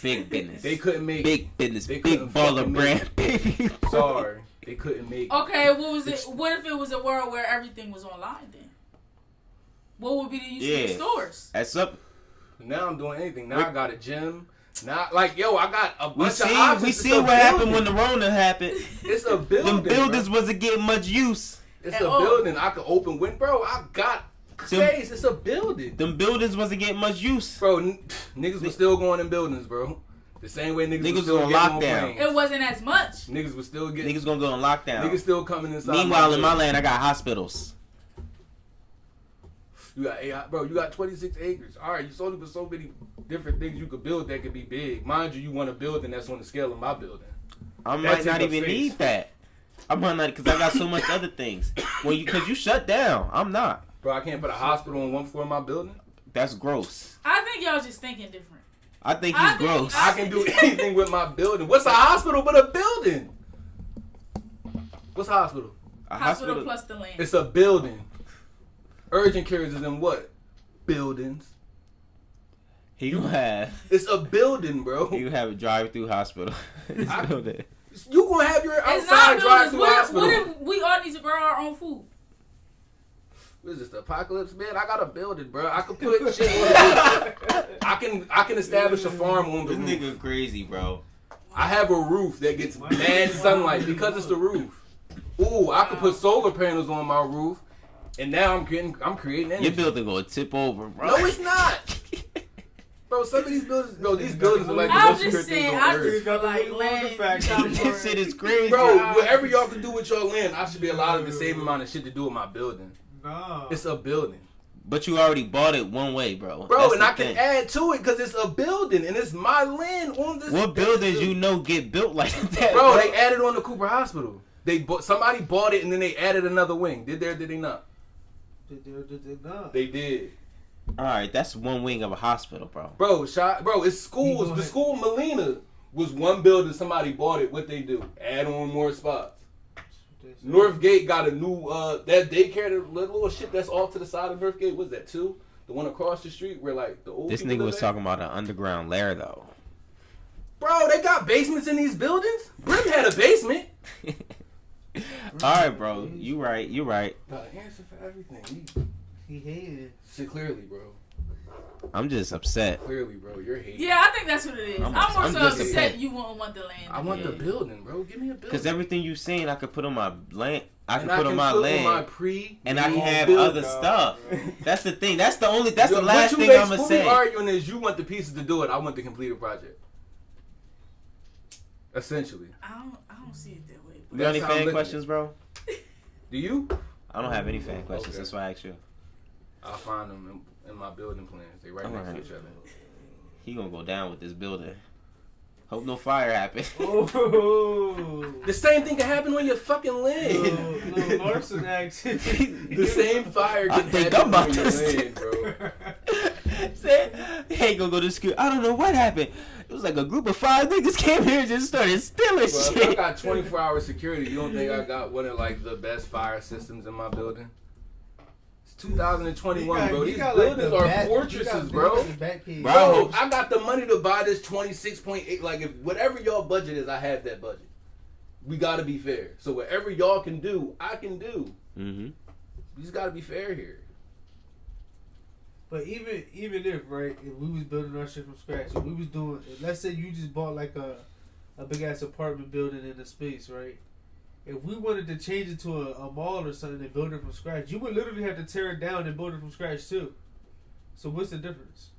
Speaker 1: Big business.
Speaker 3: They couldn't make
Speaker 1: big business. Big baller brand, baby.
Speaker 3: Sorry. They couldn't make
Speaker 4: okay, what was it? What if it was a world where everything was online then? What would be the use of the stores?
Speaker 1: That's up.
Speaker 3: Now I'm doing anything. Now I got a gym. Now, I got a bunch of options.
Speaker 1: We see what happened when the Rona happened.
Speaker 3: It's a building.
Speaker 1: Them buildings wasn't getting much use.
Speaker 3: It's a building. I could open windows. Bro, I got space. It's a building.
Speaker 1: Them buildings wasn't getting much use.
Speaker 3: Bro, niggas was still going in buildings, bro. The same way niggas was still
Speaker 1: on
Speaker 3: getting
Speaker 1: lockdown.
Speaker 3: on planes.
Speaker 4: It wasn't as much.
Speaker 3: Niggas was still getting...
Speaker 1: Niggas gonna go on lockdown.
Speaker 3: Niggas still coming inside.
Speaker 1: Meanwhile, in my land, I got hospitals.
Speaker 3: You got 26 acres. All right, you sold it for so many different things you could build that could be big. Mind you want a building that's on the scale of my building.
Speaker 1: I might not even need that. I might not, because I got so much other things. Because you shut down. I'm not.
Speaker 3: Bro, I can't put a hospital on one floor of my building?
Speaker 1: That's gross.
Speaker 4: I think y'all just thinking different.
Speaker 1: I think he's gross.
Speaker 3: I can do anything with my building. What's a hospital but a building? What's a hospital?
Speaker 4: A hospital plus the land.
Speaker 3: It's a building. Urgent cares is in what? Buildings.
Speaker 1: You have.
Speaker 3: It's a building, bro.
Speaker 1: You have a drive-through hospital. It's building.
Speaker 3: You gonna have your outside drive-through hospital.
Speaker 4: What if we all need to grow our own food?
Speaker 3: What is this, the apocalypse, man? I got a building, bro. I can put shit on the roof. I can establish a farm on the roof.
Speaker 1: This nigga crazy, bro.
Speaker 3: I have a roof that gets mad sunlight because it's the roof. Ooh, I could put solar panels on my roof. And now I'm creating energy.
Speaker 1: Your building gonna tip over, bro.
Speaker 3: No, it's not. Bro, some of these buildings, these buildings are like the
Speaker 4: I'm
Speaker 3: most
Speaker 4: just
Speaker 3: secret things
Speaker 4: saying,
Speaker 3: on
Speaker 4: I
Speaker 3: earth.
Speaker 4: just feel like land.
Speaker 1: This shit is crazy.
Speaker 3: Bro, whatever y'all can do with your land, I should be allowed the same amount of shit to do with my building.
Speaker 2: No.
Speaker 3: It's a building.
Speaker 1: But you already bought it one way, bro.
Speaker 3: Bro,
Speaker 1: That's
Speaker 3: and
Speaker 1: the
Speaker 3: I can
Speaker 1: thing.
Speaker 3: add to it because it's a building and it's my land on this.
Speaker 1: What buildings you know get built like that,
Speaker 3: Bro, they added on the Cooper Hospital. Somebody bought it and then they added another wing. Did they not?
Speaker 2: Did not.
Speaker 3: They did.
Speaker 1: All right, that's one wing of a hospital, bro.
Speaker 3: Bro, it's schools. The school Molina was one building. Somebody bought it. What they do? Add on more spots. Northgate got a new that daycare, the little shit that's off to the side of Northgate. What's that, 2? The one across the street where like the old.
Speaker 1: This nigga was talking about an underground lair though.
Speaker 3: Bro, they got basements in these buildings. Brim had a basement.
Speaker 1: All right, bro. You right.
Speaker 3: The answer for everything.
Speaker 2: He hated.
Speaker 3: Shit, clearly, bro.
Speaker 1: I'm just upset.
Speaker 3: Clearly, bro. You're hating.
Speaker 4: Yeah, I think that's what it is.
Speaker 1: I'm
Speaker 4: I'm
Speaker 1: just
Speaker 4: upset
Speaker 1: upset.
Speaker 4: you won't want the land.
Speaker 3: I want the building, bro. Give me a building.
Speaker 1: Because everything you saying, I could put on my land. I
Speaker 3: And
Speaker 1: can put on my land, and I can have other stuff. That's the thing. That's the only. That's the last thing I'm gonna say.
Speaker 3: What we arguing is you want the pieces to do it. I want the completed project. Essentially.
Speaker 4: I don't see it that way.
Speaker 1: You got any
Speaker 3: That's how I'm
Speaker 1: fan
Speaker 3: looking
Speaker 1: questions,
Speaker 3: at
Speaker 1: bro?
Speaker 3: Do you?
Speaker 1: I don't have any fan questions.
Speaker 3: Okay.
Speaker 1: That's why I asked you.
Speaker 3: I'll find them in my building plans. They right next to each other.
Speaker 1: He gonna go down with this building. Hope no fire happen.
Speaker 2: Oh.
Speaker 3: The same thing can happen on your fucking land.
Speaker 2: Little Larson action.
Speaker 3: The same fire
Speaker 1: I
Speaker 3: can
Speaker 1: think
Speaker 3: happen
Speaker 1: I'm about
Speaker 3: on your
Speaker 1: to say-
Speaker 3: land, bro.
Speaker 1: Said, he ain't gonna go to school. I don't know what happened. It was like a group of 5 niggas came here and just started stealing
Speaker 3: Bro, if I
Speaker 1: shit.
Speaker 3: got 24-hour security, you don't think I got one of like the best fire systems in my building? It's 2021, bro. These buildings are fortresses, bro. Bro, I got the money to buy this 26.8. Like, if whatever y'all budget is, I have that budget. We gotta be fair. So whatever y'all can do, I can do.
Speaker 1: Mm-hmm.
Speaker 3: We just gotta be fair here.
Speaker 2: But even if, right, if we was building our shit from scratch, if we was doing, let's say you just bought like a big ass apartment building in a space, right? If we wanted to change it to a mall or something and build it from scratch, you would literally have to tear it down and build it from scratch too. So what's the difference?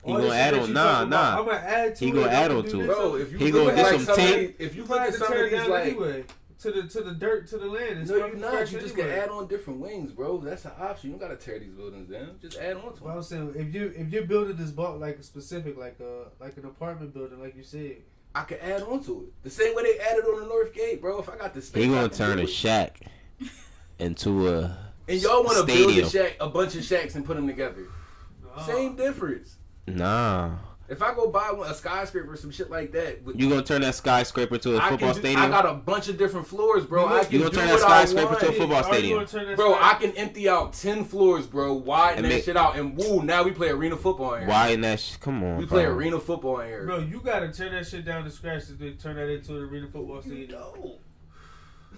Speaker 1: He gonna add on, nah.
Speaker 2: I'm gonna add to it.
Speaker 1: He gonna add on to it.
Speaker 3: Bro, if you
Speaker 1: He
Speaker 3: look
Speaker 1: gonna
Speaker 3: at
Speaker 1: get
Speaker 3: like
Speaker 1: some tape.
Speaker 3: if you
Speaker 2: You
Speaker 3: look
Speaker 2: have
Speaker 3: at
Speaker 2: to
Speaker 3: some
Speaker 2: tear
Speaker 3: of
Speaker 2: it
Speaker 3: these
Speaker 2: down
Speaker 3: like,
Speaker 2: anyway. To the dirt, to the land. It's
Speaker 3: no,
Speaker 2: from
Speaker 3: you're not.
Speaker 2: scratch
Speaker 3: You just
Speaker 2: anyway.
Speaker 3: can add on different wings, bro. That's an option. You don't gotta tear these buildings down. Just add on to
Speaker 2: Well, I
Speaker 3: them.
Speaker 2: was saying, if you're building this bulk like a specific, like an apartment building, like you said,
Speaker 3: I can add on to it. The same way they added on the North Gate, bro. If I got the space,
Speaker 1: He
Speaker 3: I
Speaker 1: gonna
Speaker 3: can
Speaker 1: turn
Speaker 3: do
Speaker 1: a
Speaker 3: it.
Speaker 1: shack into a
Speaker 3: And y'all want to build
Speaker 1: stadium.
Speaker 3: a shack, a bunch of shacks, and put them together. Same difference.
Speaker 1: Nah.
Speaker 3: If I go buy a skyscraper or some shit like that,
Speaker 1: You gonna turn that skyscraper to a football stadium?
Speaker 3: I got a bunch of different floors, bro. I can
Speaker 1: You gonna
Speaker 3: do
Speaker 1: turn
Speaker 3: what
Speaker 1: that
Speaker 3: I
Speaker 1: skyscraper
Speaker 3: want.
Speaker 1: to a football stadium?
Speaker 3: Bro, I can empty out 10 floors, bro. Widen
Speaker 1: And
Speaker 3: that
Speaker 1: make-
Speaker 3: shit out, and woo, now we play arena football in here.
Speaker 1: Why in that? Come on,
Speaker 3: We
Speaker 1: bro.
Speaker 3: play arena football in here.
Speaker 2: Bro, you gotta tear that shit down to scratch to turn that into an arena football stadium.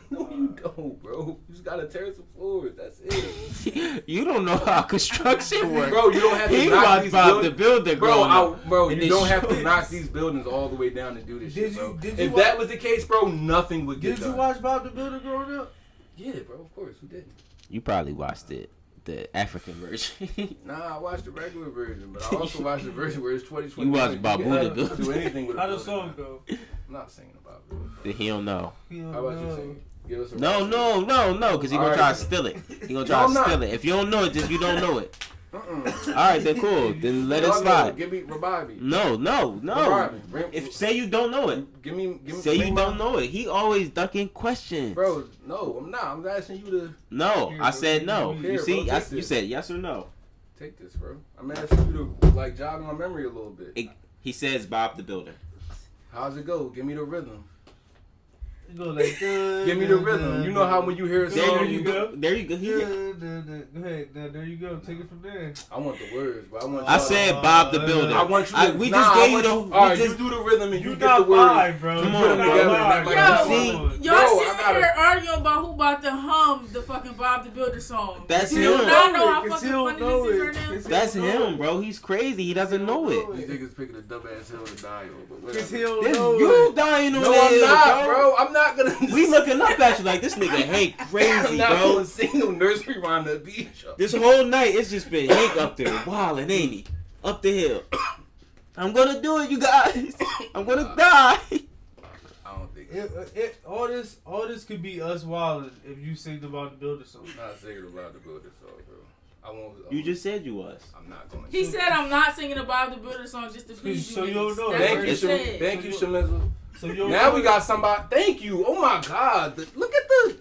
Speaker 3: No, you don't, bro. You just gotta tear some floors. That's it.
Speaker 1: You don't know how construction works.
Speaker 3: Bro, you don't have to
Speaker 1: He
Speaker 3: knock
Speaker 1: was
Speaker 3: these
Speaker 1: about
Speaker 3: buildings.
Speaker 1: to build the
Speaker 3: Bro,
Speaker 1: And
Speaker 3: you
Speaker 1: it
Speaker 3: don't have to
Speaker 1: shows.
Speaker 3: knock these buildings all the way down to do this
Speaker 2: Did
Speaker 3: shit, bro.
Speaker 2: you- did you
Speaker 3: If
Speaker 2: watch-
Speaker 3: that was the case, bro, nothing would get
Speaker 2: Did
Speaker 3: done.
Speaker 2: you watch Bob the Builder growing up?
Speaker 3: Yeah, bro, of course. Who didn't?
Speaker 1: You probably watched it, the African version.
Speaker 3: Nah, I watched the regular version, but I also watched the version where it's 2020.
Speaker 1: You watched Babu the Builder.
Speaker 3: Do anything with a
Speaker 2: How the
Speaker 3: building
Speaker 2: song
Speaker 3: now.
Speaker 2: go?
Speaker 3: I'm not singing about it.
Speaker 1: He don't know.
Speaker 3: How about you sing it? Give us a
Speaker 1: No, because he gonna
Speaker 3: All
Speaker 1: try
Speaker 3: right.
Speaker 1: to steal it. He gonna
Speaker 3: No,
Speaker 1: try
Speaker 3: I'm
Speaker 1: to
Speaker 3: not.
Speaker 1: steal it. If you don't know it, just you don't know it. All right, then cool. Then let it
Speaker 3: Y'all know,
Speaker 1: slide.
Speaker 3: Give me, revive me.
Speaker 1: No.
Speaker 3: Revive me.
Speaker 1: If say you don't know it,
Speaker 3: Give me.
Speaker 1: say you
Speaker 3: bring
Speaker 1: don't
Speaker 3: my-
Speaker 1: know it. He always ducking questions.
Speaker 3: Bro, no, I'm not. I'm asking you to
Speaker 1: No, I said no.
Speaker 3: Here,
Speaker 1: You see,
Speaker 3: bro, take
Speaker 1: you
Speaker 3: this.
Speaker 1: said yes or no.
Speaker 3: take this, bro. I'm asking you to like jog my memory a little bit.
Speaker 1: He says Bob the Builder.
Speaker 3: How's it go? Give me the rhythm.
Speaker 2: You go like,
Speaker 3: Give me the rhythm. You know how when you hear a
Speaker 2: There
Speaker 3: song,
Speaker 2: you go.
Speaker 1: There you go.
Speaker 2: Go ahead. Now there you go. Take it from there.
Speaker 3: I want the words, but I want.
Speaker 1: I
Speaker 3: y'all
Speaker 1: said
Speaker 3: to-
Speaker 1: Bob the Builder.
Speaker 3: I want you. To,
Speaker 1: we
Speaker 3: nah,
Speaker 1: just
Speaker 3: I
Speaker 1: gave you
Speaker 3: want
Speaker 1: the.
Speaker 3: All
Speaker 1: we
Speaker 3: right,
Speaker 1: just,
Speaker 3: you do the rhythm and you
Speaker 2: You
Speaker 3: get
Speaker 2: not
Speaker 3: the words.
Speaker 2: five, bro.
Speaker 1: Come
Speaker 2: You
Speaker 1: on,
Speaker 2: not
Speaker 3: together.
Speaker 2: five,
Speaker 3: Like,
Speaker 2: bro.
Speaker 1: see?
Speaker 4: Y'all
Speaker 3: Bro,
Speaker 4: sitting
Speaker 3: I gotta-
Speaker 4: here arguing about who about to hum the fucking Bob the Builder song.
Speaker 1: That's
Speaker 4: You
Speaker 1: him.
Speaker 4: do not know how
Speaker 2: Cause
Speaker 4: fucking
Speaker 2: he don't
Speaker 4: funny
Speaker 2: know
Speaker 4: this is
Speaker 2: it.
Speaker 4: right now.
Speaker 2: Cause he
Speaker 1: That's
Speaker 2: don't know
Speaker 1: him,
Speaker 2: it.
Speaker 1: bro. He's crazy. He doesn't know it.
Speaker 3: These niggas picking a dumbass hill to die on, but
Speaker 2: Cause he
Speaker 3: whatever.
Speaker 2: don't
Speaker 1: This
Speaker 2: know
Speaker 1: you
Speaker 2: it.
Speaker 1: dying on
Speaker 3: No,
Speaker 1: that
Speaker 3: I'm
Speaker 1: hill,
Speaker 3: not, bro. I'm not gonna.
Speaker 1: We looking up at you like this nigga Hank
Speaker 3: I'm
Speaker 1: crazy,
Speaker 3: not
Speaker 1: bro.
Speaker 3: gonna sing no nursery rhyme to the beach.
Speaker 1: This whole night it's just been Hank up there wilding, ain't he? Up the hill. I'm gonna do it, you guys. I'm gonna die.
Speaker 3: I don't think.
Speaker 2: All this could be us wilding if you sing about the Builder song.
Speaker 3: I'm not singing about the builder song, bro. I won't.
Speaker 1: You just said you was.
Speaker 3: I'm not going to.
Speaker 4: He said I'm not singing the Bob the Builder song just to please you.
Speaker 2: So you don't know.
Speaker 3: Thank you, Shamizzle.
Speaker 2: So you
Speaker 3: Now we got somebody. Thank you. Oh my God. Look at the.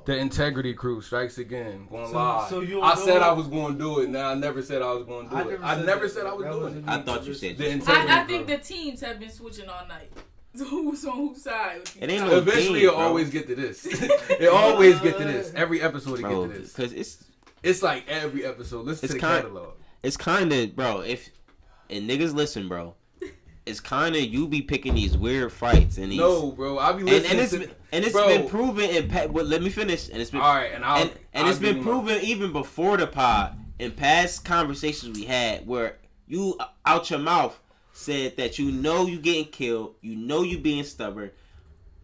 Speaker 3: The integrity crew strikes again. Going live. I said I was going to do it. Now I never said I was going to do it. I never said I was doing it.
Speaker 1: I thought you said
Speaker 3: the
Speaker 1: integrity.
Speaker 4: I think the teams have been switching all night. So who's on whose side?
Speaker 1: It ain't no
Speaker 3: Eventually, it'll always get to this. It always get to this. Every episode, it get to this.
Speaker 1: Because
Speaker 3: it's like every episode. Listen to the catalog.
Speaker 1: It's kind of, bro. And niggas listen, bro. It's kind of you be picking these weird fights and these.
Speaker 3: No, bro. I be listening
Speaker 1: and it's been proven in let me finish. And it's been
Speaker 3: all right. And
Speaker 1: it's been proven even before the pod in past conversations we had where you out your mouth said that you getting killed, you being stubborn,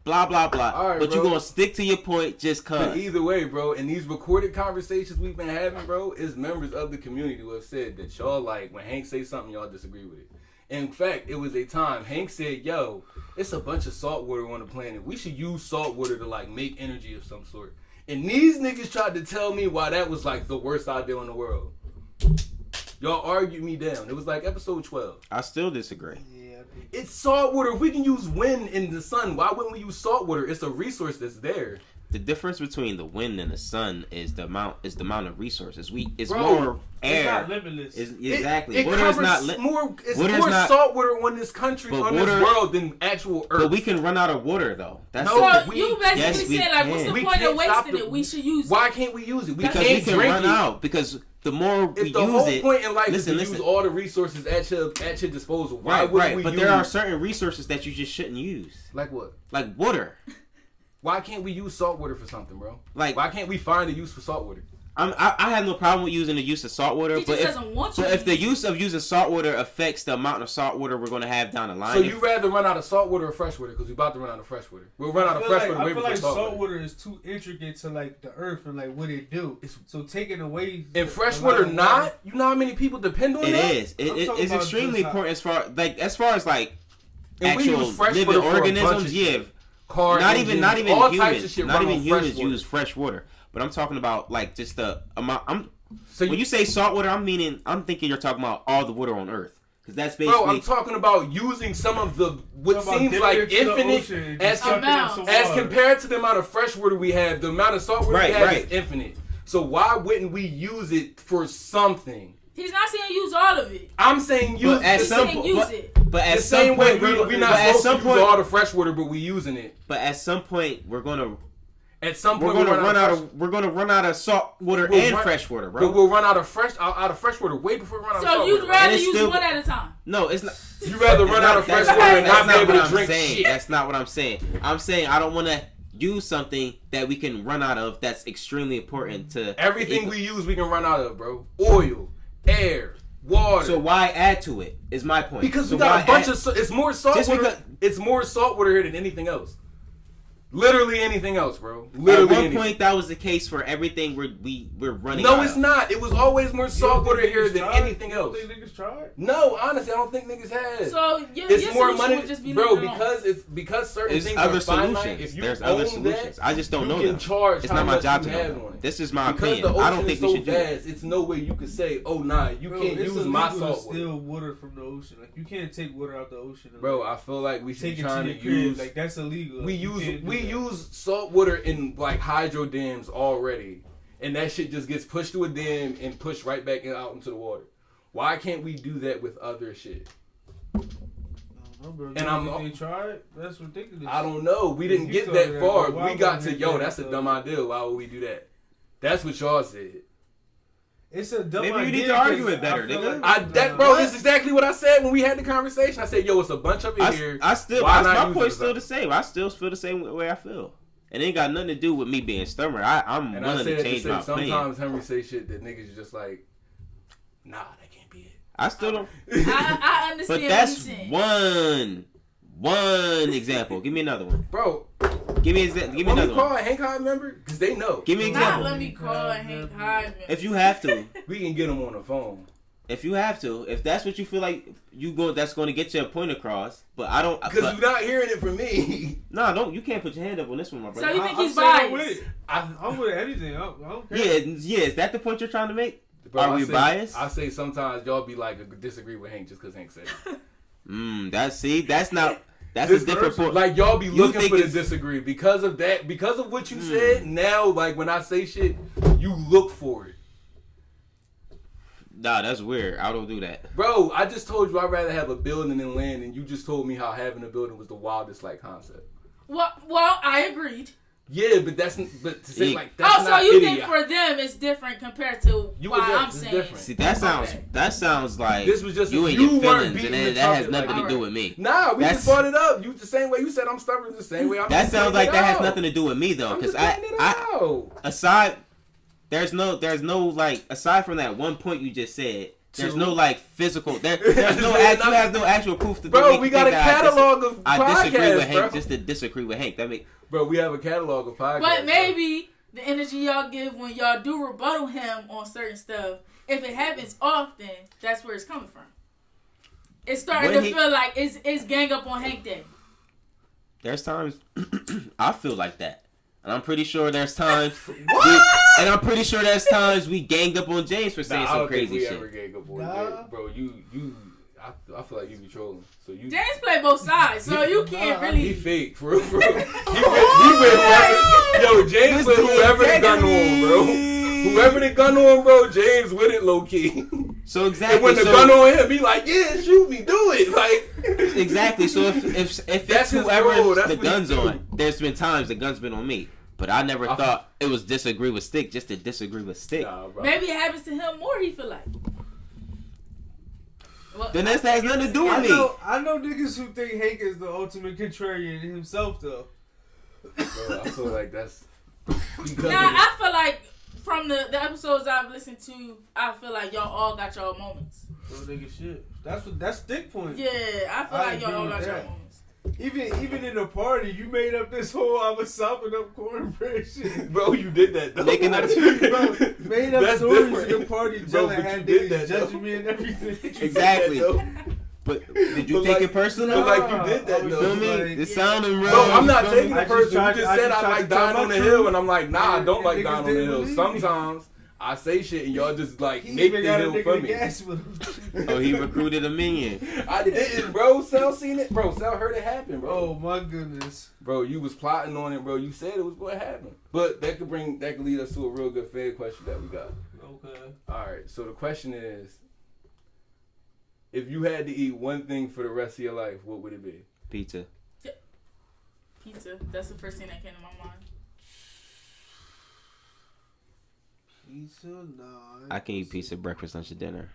Speaker 1: blah blah blah.
Speaker 3: All right,
Speaker 1: but
Speaker 3: bro.
Speaker 1: you gonna stick to your point just cause.
Speaker 3: But either way, bro, in these recorded conversations we've been having, bro, is members of the community who have said that y'all like when Hank say something, y'all disagree with it. In fact, it was a time Hank said, "Yo, it's a bunch of salt water on the planet. We should use salt water to like make energy of some sort." And these niggas tried to tell me why that was like the worst idea in the world. Y'all argued me down. It was like episode 12.
Speaker 1: I still disagree.
Speaker 2: Yeah,
Speaker 3: It's salt water. If we can use wind in the sun, why wouldn't we use salt water? It's a resource that's there.
Speaker 1: The difference between the wind and the sun is the amount of resources. It's
Speaker 3: Bro,
Speaker 1: more air.
Speaker 2: it's not limitless.
Speaker 1: Exactly.
Speaker 3: It
Speaker 1: Water
Speaker 3: covers
Speaker 1: is not
Speaker 3: more. It's
Speaker 1: water's
Speaker 3: more
Speaker 1: not-
Speaker 3: salt water on this country,
Speaker 1: But
Speaker 3: on
Speaker 1: water-
Speaker 3: this world, than actual Earth.
Speaker 1: But we can run out of water though. That's
Speaker 3: No,
Speaker 4: So
Speaker 3: we-
Speaker 4: you basically
Speaker 1: yes, we
Speaker 4: said like, what's the
Speaker 1: can.
Speaker 3: We
Speaker 4: point
Speaker 3: can't
Speaker 4: of
Speaker 3: stop
Speaker 4: wasting
Speaker 3: the-
Speaker 4: it? We should use it.
Speaker 3: Why can't we use it? We
Speaker 1: because
Speaker 3: can't
Speaker 1: we can
Speaker 3: drink
Speaker 1: run
Speaker 3: it.
Speaker 1: out. Because the more we
Speaker 3: If the
Speaker 1: use
Speaker 3: whole
Speaker 1: it,
Speaker 3: point in life is
Speaker 1: listen.
Speaker 3: to use all the resources at your disposal, why
Speaker 1: Right,
Speaker 3: wouldn't we
Speaker 1: but
Speaker 3: use?
Speaker 1: there are certain resources that you just shouldn't use,
Speaker 3: Like what?
Speaker 1: like water.
Speaker 3: Why can't we use salt water for something, bro?
Speaker 1: Like
Speaker 3: Why can't we find a use for salt water?
Speaker 1: I have no problem with using the use of salt water,
Speaker 4: He
Speaker 1: but
Speaker 4: just doesn't want you
Speaker 1: but
Speaker 4: to
Speaker 1: if the
Speaker 4: use
Speaker 1: use of using salt water affects the amount of salt water we're going to have down the line,
Speaker 3: So you rather run out of salt water or fresh water? Because we're about to run out of fresh water. We'll run out of fresh water
Speaker 2: I
Speaker 3: way
Speaker 2: feel
Speaker 3: before
Speaker 2: like
Speaker 3: salt
Speaker 2: salt
Speaker 3: water.
Speaker 2: water is too intricate to like the earth and like what it do. So taking away
Speaker 3: And fresh
Speaker 2: a lot
Speaker 3: water
Speaker 2: of
Speaker 3: not? You know how many people depend on
Speaker 1: it
Speaker 3: that?
Speaker 1: is.
Speaker 2: I'm talking
Speaker 1: It's
Speaker 2: about
Speaker 1: extremely
Speaker 2: just
Speaker 1: important as far as like
Speaker 3: And we
Speaker 1: actual
Speaker 3: use fresh
Speaker 1: living
Speaker 3: water for a bunch
Speaker 1: organisms.
Speaker 3: of
Speaker 1: Yeah,
Speaker 3: shit. Car
Speaker 1: not
Speaker 3: engines,
Speaker 1: even
Speaker 3: all
Speaker 1: humans.
Speaker 3: types of shit
Speaker 1: Not
Speaker 3: run
Speaker 1: even
Speaker 3: on fresh
Speaker 1: humans
Speaker 3: water.
Speaker 1: use fresh water. But I'm talking about like just the amount.
Speaker 3: So
Speaker 1: When you say salt water, I'm thinking you're talking about all the water on Earth, because that's basically.
Speaker 3: Bro, I'm talking about using some of the what
Speaker 2: Talking about
Speaker 3: seems
Speaker 2: dipping
Speaker 3: like
Speaker 2: into the
Speaker 3: infinite
Speaker 2: ocean,
Speaker 3: as,
Speaker 2: just sucking in
Speaker 4: Amount.
Speaker 2: some
Speaker 3: as
Speaker 2: water.
Speaker 3: compared to the amount of fresh water we have. The amount of salt water
Speaker 1: Right,
Speaker 3: we have
Speaker 1: right.
Speaker 3: is infinite. So why wouldn't we use it for something?
Speaker 4: He's not saying use all of it.
Speaker 3: I'm saying use
Speaker 1: But at
Speaker 3: the
Speaker 1: some
Speaker 3: same,
Speaker 1: point,
Speaker 4: use it.
Speaker 1: but at
Speaker 3: the
Speaker 1: some
Speaker 3: same way
Speaker 1: point,
Speaker 3: we're not
Speaker 1: but at
Speaker 3: supposed
Speaker 1: some
Speaker 3: to
Speaker 1: point,
Speaker 3: use all the fresh water, but we using it.
Speaker 1: but at some point, we're gonna
Speaker 3: At some
Speaker 1: we're
Speaker 3: point,
Speaker 1: gonna
Speaker 3: we'll
Speaker 1: run out of salt water
Speaker 3: We'll
Speaker 1: and
Speaker 3: run-
Speaker 1: fresh water, bro.
Speaker 3: But we'll run out of fresh water way before we run out of
Speaker 4: So
Speaker 3: salt
Speaker 4: you'd
Speaker 3: water.
Speaker 4: rather
Speaker 1: And it's
Speaker 4: use
Speaker 1: still-
Speaker 4: one at a time.
Speaker 1: No, it's not.
Speaker 3: You rather run out of fresh water and
Speaker 1: That's
Speaker 3: not be able
Speaker 1: what
Speaker 3: to
Speaker 1: I'm
Speaker 3: drink
Speaker 1: saying.
Speaker 3: shit.
Speaker 1: That's not what I'm saying. I'm saying I don't want to use something that we can run out of that's extremely important to
Speaker 3: Everything we use, we can run out of, bro. Oil, air, water.
Speaker 1: So why add to it? Is my point.
Speaker 3: Because
Speaker 1: so
Speaker 3: we got
Speaker 1: why
Speaker 3: a bunch
Speaker 1: add-
Speaker 3: of. It's more salt
Speaker 1: Just
Speaker 3: water.
Speaker 1: because-
Speaker 3: It's more salt water here than anything else. Literally anything else, bro.
Speaker 1: At
Speaker 3: Literally
Speaker 1: one
Speaker 3: anything.
Speaker 1: point, that was the case for everything we're running.
Speaker 3: No,
Speaker 1: out
Speaker 3: it's
Speaker 1: of.
Speaker 3: not. It was always more
Speaker 2: You
Speaker 3: salt
Speaker 2: don't
Speaker 3: water
Speaker 2: think
Speaker 3: here
Speaker 2: niggas
Speaker 3: than
Speaker 2: tried?
Speaker 3: anything
Speaker 2: You don't
Speaker 3: else.
Speaker 2: think niggas tried?
Speaker 3: No, honestly, I don't think niggas had.
Speaker 4: So your
Speaker 3: It's more
Speaker 4: solution
Speaker 3: money,
Speaker 4: would just be
Speaker 3: bro.
Speaker 4: leave it alone.
Speaker 3: Because certain
Speaker 1: There's
Speaker 3: things
Speaker 1: other
Speaker 3: are finite.
Speaker 1: solutions.
Speaker 3: If you
Speaker 1: There's
Speaker 3: own
Speaker 1: other
Speaker 3: that,
Speaker 1: solutions. I just don't
Speaker 3: you
Speaker 1: know
Speaker 3: can
Speaker 1: them.
Speaker 3: charge
Speaker 1: It's
Speaker 3: how
Speaker 1: not my
Speaker 3: much
Speaker 1: job
Speaker 3: you
Speaker 1: to know
Speaker 3: have
Speaker 1: them.
Speaker 3: on it.
Speaker 1: This is my
Speaker 3: Because
Speaker 1: opinion.
Speaker 3: the
Speaker 1: I
Speaker 3: ocean
Speaker 1: don't think
Speaker 3: is
Speaker 1: we
Speaker 3: so
Speaker 1: should do it.
Speaker 3: vast, it's no way you could say, "Oh nah, you
Speaker 2: Bro,
Speaker 3: can't
Speaker 2: it's
Speaker 3: use my
Speaker 2: illegal
Speaker 3: salt
Speaker 2: to
Speaker 3: water."
Speaker 2: steal water from the ocean. Like you can't take water out the ocean. and,
Speaker 3: Bro,
Speaker 2: like,
Speaker 3: I feel like we should
Speaker 2: take
Speaker 3: be
Speaker 2: it to
Speaker 3: trying
Speaker 2: your
Speaker 3: to
Speaker 2: crib.
Speaker 3: use.
Speaker 2: Like that's illegal.
Speaker 3: We
Speaker 2: Like, you can't do that.
Speaker 3: use salt water in like hydro dams already, and that shit just gets pushed to a dam and pushed right back out into the water. Why can't we do that with other shit?
Speaker 2: I don't know, bro.
Speaker 3: And
Speaker 2: You
Speaker 3: I'm-
Speaker 2: think they tried? That's ridiculous.
Speaker 3: I don't know. We didn't
Speaker 2: You
Speaker 3: get
Speaker 2: started
Speaker 3: that
Speaker 2: that,
Speaker 3: far.
Speaker 2: but why
Speaker 3: We got
Speaker 2: would
Speaker 3: to
Speaker 2: we
Speaker 3: yo.
Speaker 2: get
Speaker 3: That's a
Speaker 2: that,
Speaker 3: dumb
Speaker 2: though?
Speaker 3: idea. Why would we do that? That's what y'all said.
Speaker 2: It's a dumb
Speaker 1: Maybe you
Speaker 2: idea
Speaker 1: need to argue
Speaker 2: 'cause
Speaker 1: it better,
Speaker 2: I feel
Speaker 1: nigga.
Speaker 2: like-
Speaker 3: Bro, this is exactly what I said when we had the conversation. I said, yo, it's a bunch of it here.
Speaker 1: I still,
Speaker 3: Why
Speaker 1: my
Speaker 3: not use
Speaker 1: point's
Speaker 3: it?
Speaker 1: still the same. I still feel the same way I feel. It ain't got nothing to do with me being stubborn. I'm
Speaker 3: And I
Speaker 1: willing
Speaker 3: said
Speaker 1: to change my opinion.
Speaker 3: sometimes Henry say shit that niggas just like, nah, that can't be it.
Speaker 1: I still don't.
Speaker 4: I understand
Speaker 1: But
Speaker 4: what
Speaker 1: that's
Speaker 4: he's saying.
Speaker 1: one example. Give me another one.
Speaker 3: Bro,
Speaker 1: Give me
Speaker 3: when
Speaker 1: another
Speaker 3: we call
Speaker 1: one.
Speaker 3: a Hank High member, because they know.
Speaker 1: Give me an
Speaker 4: Not
Speaker 1: example.
Speaker 4: let me call Hank Hyman.
Speaker 1: If you have to.
Speaker 3: We can get him on the phone.
Speaker 1: If you have to, if that's what you feel like that's going to get your point across. But I don't.
Speaker 3: Because you're not hearing it from me.
Speaker 1: No, don't. You can't put your hand up on this one, my brother.
Speaker 4: So you think he's
Speaker 2: I'm
Speaker 4: biased?
Speaker 2: I'm with anything. I don't care.
Speaker 1: Yeah. Is that the point you're trying to make?
Speaker 3: Bro,
Speaker 1: Are we biased?
Speaker 3: I say sometimes y'all be like disagree with Hank just because Hank said it.
Speaker 1: That's not. That's a different point.
Speaker 3: Like y'all be looking for to disagree because of that. Because of what you said. Now, like when I say shit, you look for it.
Speaker 1: Nah, that's weird. I don't do that.
Speaker 3: Bro, I just told you I'd rather have a building than land, and you just told me how having a building was the wildest like concept.
Speaker 4: Well, I agreed.
Speaker 3: Yeah, but to say like that's
Speaker 4: so
Speaker 3: not
Speaker 4: you
Speaker 3: idiot.
Speaker 4: think for them it's different compared to I'm saying.
Speaker 3: Different.
Speaker 1: See, that sounds like
Speaker 3: this was just
Speaker 1: you and your feelings, and that has nothing to do with me.
Speaker 3: Nah, we just brought it up. You the same way you said I'm stubborn, the same way I'm.
Speaker 1: That sounds like that has nothing to do with me though, because there's no like aside from that one point you just said. There's no like physical. There's no. You have no actual proof to.
Speaker 3: Bro, we got a catalog of podcasts.
Speaker 1: I disagree with Hank just to disagree with Hank. That make.
Speaker 3: Bro, we have a catalog of podcasts.
Speaker 4: But maybe the energy y'all give when y'all do rebuttal him on certain stuff, if it happens often, that's where it's coming from. It's starting to feel like it's gang up on Hank Day.
Speaker 1: There's times I feel like that. And I'm pretty sure there's times we ganged up on James for saying some crazy shit.
Speaker 3: Ever ganged up on James. Bro, I feel like you be trolling. So you
Speaker 4: James play both sides, so you can't really.
Speaker 3: He fake for real. He went James with whoever the gun on, bro. Whoever the gun on, bro. James with it low key.
Speaker 1: So exactly.
Speaker 3: And when the gun on him, he like, yeah, shoot me, do it, like.
Speaker 1: Exactly. So if it's whoever the gun's on, there's been times the gun's been on me. But I never thought it was disagree with Stick just to disagree with Stick.
Speaker 3: Nah,
Speaker 4: maybe it happens to him more, he feel like.
Speaker 1: Well, then that has nothing to do with me.
Speaker 2: I know niggas who think Hank is the ultimate contrarian himself, though.
Speaker 3: Bro, I feel like that's...
Speaker 4: I feel like from the episodes I've listened to, I feel like y'all all got y'all moments.
Speaker 2: No nigga shit. That's Stick point.
Speaker 4: Yeah, I feel like y'all all got y'all moments.
Speaker 2: Even in the party, you made up this whole I was sopping up cornbread shit.
Speaker 3: Bro, you did that though.
Speaker 1: Making up
Speaker 2: made up
Speaker 3: That's
Speaker 2: stories
Speaker 3: different.
Speaker 2: in the party,
Speaker 3: Bro,
Speaker 2: Jella
Speaker 3: but
Speaker 2: had
Speaker 3: you did
Speaker 2: niggas
Speaker 3: that,
Speaker 2: judging me and everything.
Speaker 1: Exactly. But did you take it personal?
Speaker 3: But like you did that
Speaker 2: I
Speaker 3: though.
Speaker 1: Feel me? It sounded real.
Speaker 3: No, I'm not taking
Speaker 2: I
Speaker 3: it
Speaker 2: just
Speaker 3: personal.
Speaker 2: tried-
Speaker 3: You just
Speaker 2: I
Speaker 3: said
Speaker 2: just
Speaker 3: I
Speaker 2: tried
Speaker 3: like
Speaker 2: to tell
Speaker 3: dying
Speaker 2: my
Speaker 3: on the
Speaker 2: truth.
Speaker 3: hill, and I'm like, nah, I
Speaker 2: And
Speaker 3: don't like
Speaker 2: niggas
Speaker 3: dying on the
Speaker 2: didn't
Speaker 3: hill.
Speaker 2: believe me.
Speaker 3: Sometimes I say shit and y'all just like
Speaker 2: He
Speaker 3: make
Speaker 2: even
Speaker 3: the
Speaker 2: got a
Speaker 3: hill
Speaker 2: nigga
Speaker 3: for
Speaker 2: to
Speaker 3: me.
Speaker 2: gas with him.
Speaker 1: Oh, he recruited a minion.
Speaker 3: I didn't, bro. Sel seen it, bro. Sel heard it happen, bro.
Speaker 2: Oh my goodness.
Speaker 3: Bro, you was plotting on it, bro. You said it was going to happen. But that could lead us to a real good fan question that we got.
Speaker 2: Okay.
Speaker 3: All right. So the question is, if you had to eat one thing for the rest of your life, what would it be?
Speaker 1: Pizza.
Speaker 4: Pizza. That's the first thing that came to my mind.
Speaker 2: Pizza? Nah.
Speaker 1: I can eat pizza breakfast, lunch, and dinner.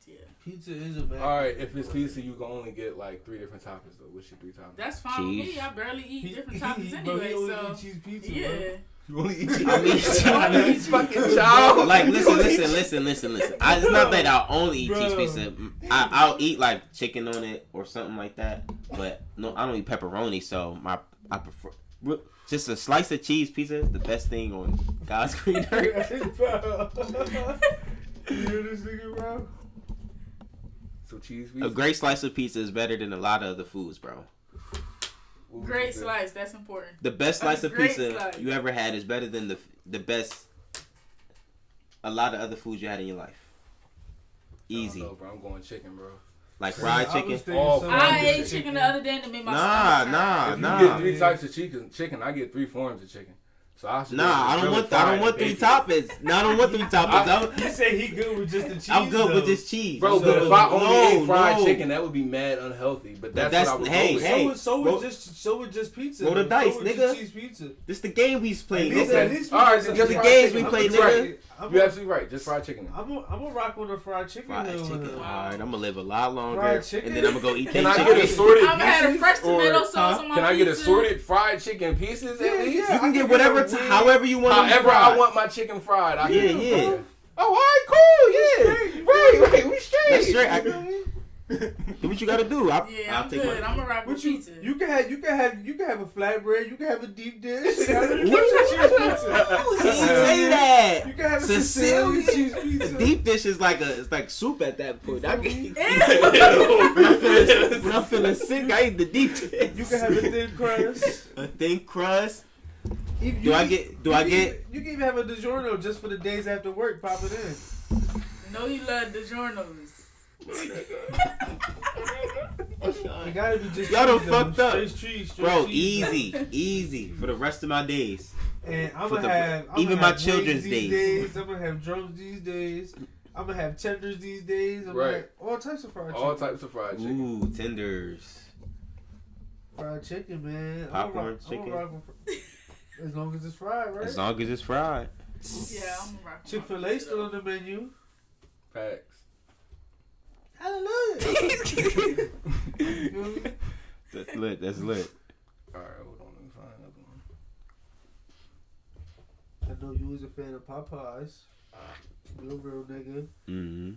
Speaker 4: Yeah.
Speaker 2: Pizza is a bad.
Speaker 3: All right. If it's pizza, you can only get like 3 different toppings though. What's your 3 toppings?
Speaker 4: That's fine
Speaker 1: Cheese.
Speaker 4: with me. I barely eat different toppings
Speaker 2: Bro,
Speaker 4: anyway,
Speaker 2: he only
Speaker 4: so
Speaker 2: eat cheese pizza,
Speaker 4: yeah.
Speaker 2: bro.
Speaker 3: You only eat cheese.
Speaker 1: I mean,
Speaker 3: fucking child.
Speaker 1: Like, listen. It's not that I'll only eat cheese pizza. I'll eat like chicken on it or something like that. But no, I don't eat pepperoni. So I prefer just a slice of cheese pizza is the best thing on God's green earth.
Speaker 2: You hear this nigga, bro?
Speaker 3: So cheese pizza.
Speaker 1: A great slice of pizza is better than a lot of other foods, bro.
Speaker 4: Great slice. That's important.
Speaker 1: The best slice of
Speaker 4: Great
Speaker 1: pizza
Speaker 4: slice.
Speaker 1: you ever had is better than the best a lot of other foods you had in your life. Easy.
Speaker 3: I don't know, bro. I'm going chicken, bro.
Speaker 1: Like fried chicken.
Speaker 4: I ate chicken the other day and it made my stomach hurt.
Speaker 3: If you get 3 types of chicken, I get 3 forms of chicken. So I should
Speaker 1: I don't want 3 toppings. No, I don't want 3 toppings.
Speaker 2: He said he good with just the cheese.
Speaker 1: I'm good with just cheese.
Speaker 3: Bro, but if I only ate fried chicken, that would be mad unhealthy. But that's what I would go with.
Speaker 2: So with just pizza.
Speaker 1: Roll the dice,
Speaker 2: so
Speaker 1: nigga.
Speaker 2: Cheese pizza.
Speaker 1: This the games we play,
Speaker 2: At
Speaker 1: nigga.
Speaker 2: least
Speaker 3: All right, then just
Speaker 1: the
Speaker 3: fried
Speaker 1: games
Speaker 3: chicken.
Speaker 1: we play,
Speaker 3: You're
Speaker 1: nigga.
Speaker 3: right. You're absolutely right. Just fried chicken.
Speaker 2: I'm gonna rock with a fried chicken.
Speaker 1: Fried chicken.
Speaker 2: Wow.
Speaker 1: Alright, I'm gonna live a lot longer.
Speaker 2: Fried chicken?
Speaker 1: And then I'm gonna go eat
Speaker 3: Can
Speaker 1: cake
Speaker 3: I
Speaker 1: chicken.
Speaker 3: get assorted
Speaker 4: I'm gonna have a fresh
Speaker 3: pieces?
Speaker 4: tomato
Speaker 3: Or
Speaker 4: sauce on my
Speaker 3: can I get
Speaker 4: pizza.
Speaker 3: assorted fried chicken pieces at least?
Speaker 1: You can get whatever, however you want.
Speaker 3: However I want my chicken fried. I
Speaker 1: Yeah,
Speaker 3: can.
Speaker 1: yeah.
Speaker 3: Oh, all right, cool, yeah. Right, we straight.
Speaker 1: That's straight.
Speaker 2: You feel me?
Speaker 1: Do what you gotta do.
Speaker 4: Yeah,
Speaker 1: I'll
Speaker 4: I'm
Speaker 1: take
Speaker 4: good.
Speaker 1: my.
Speaker 4: I'm gonna rock with pizza.
Speaker 2: You can have a flatbread. You can have a deep dish.
Speaker 1: He didn't say that.
Speaker 2: You can have a Sicilian cheese pizza.
Speaker 1: Deep dish is like soup at that point. When I'm feeling sick, I eat the deep dish.
Speaker 2: You can have a thin crust.
Speaker 1: A thin crust.
Speaker 2: You can even have a DiGiorno just for the days after work. Pop it in.
Speaker 4: No, you love DiGiornos.
Speaker 2: It gotta be just
Speaker 1: y'all done
Speaker 2: cheese,
Speaker 1: fucked up,
Speaker 2: straight
Speaker 1: bro.
Speaker 2: cheese,
Speaker 1: Easy for the rest of my days.
Speaker 2: And I'm
Speaker 1: For
Speaker 2: gonna
Speaker 1: the-
Speaker 2: have
Speaker 1: even
Speaker 2: gonna
Speaker 1: my
Speaker 2: have
Speaker 1: children's
Speaker 2: wings these
Speaker 1: days.
Speaker 2: I'm gonna have drums these days. I'm gonna have tenders these days. I'm gonna
Speaker 3: Right.
Speaker 2: have all types of fried chicken.
Speaker 3: All types of fried chicken.
Speaker 1: Ooh, tenders.
Speaker 2: Fried chicken, man.
Speaker 1: Popcorn chicken.
Speaker 2: As long as it's fried, right?
Speaker 1: As long as it's fried.
Speaker 4: Yeah, I'm gonna rock with
Speaker 2: Chick-fil-A still on the menu.
Speaker 3: Facts.
Speaker 2: Hallelujah. You feel me?
Speaker 1: That's lit. That's lit.
Speaker 3: Alright, hold on. Let me find another one.
Speaker 2: I know you was a fan of Popeyes. Real nigga.
Speaker 1: Mm-hmm.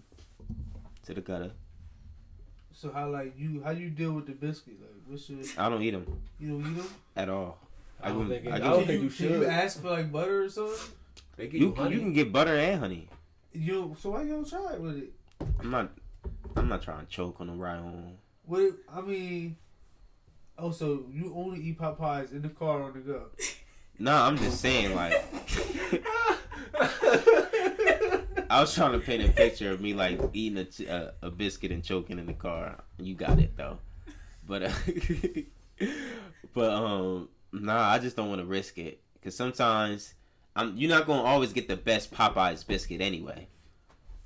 Speaker 1: To the gutter.
Speaker 2: So how you deal with the biscuit? Like, what's your?
Speaker 1: I don't eat them
Speaker 2: You don't eat them?
Speaker 1: at all.
Speaker 3: I don't think
Speaker 1: I
Speaker 3: you
Speaker 2: Can you
Speaker 3: should.
Speaker 2: ask for like butter or something?
Speaker 3: They give
Speaker 1: You
Speaker 3: honey.
Speaker 1: can get butter and honey.
Speaker 2: So why you don't try it with it?
Speaker 1: I'm not trying to choke on the ride home.
Speaker 2: What I mean. Oh, so you only eat Popeyes in the car on the go?
Speaker 1: Nah, I'm just saying like. I was trying to paint a picture of me like eating a biscuit and choking in the car. You got it though, but nah, I just don't want to risk it because sometimes you're not gonna always get the best Popeyes biscuit anyway.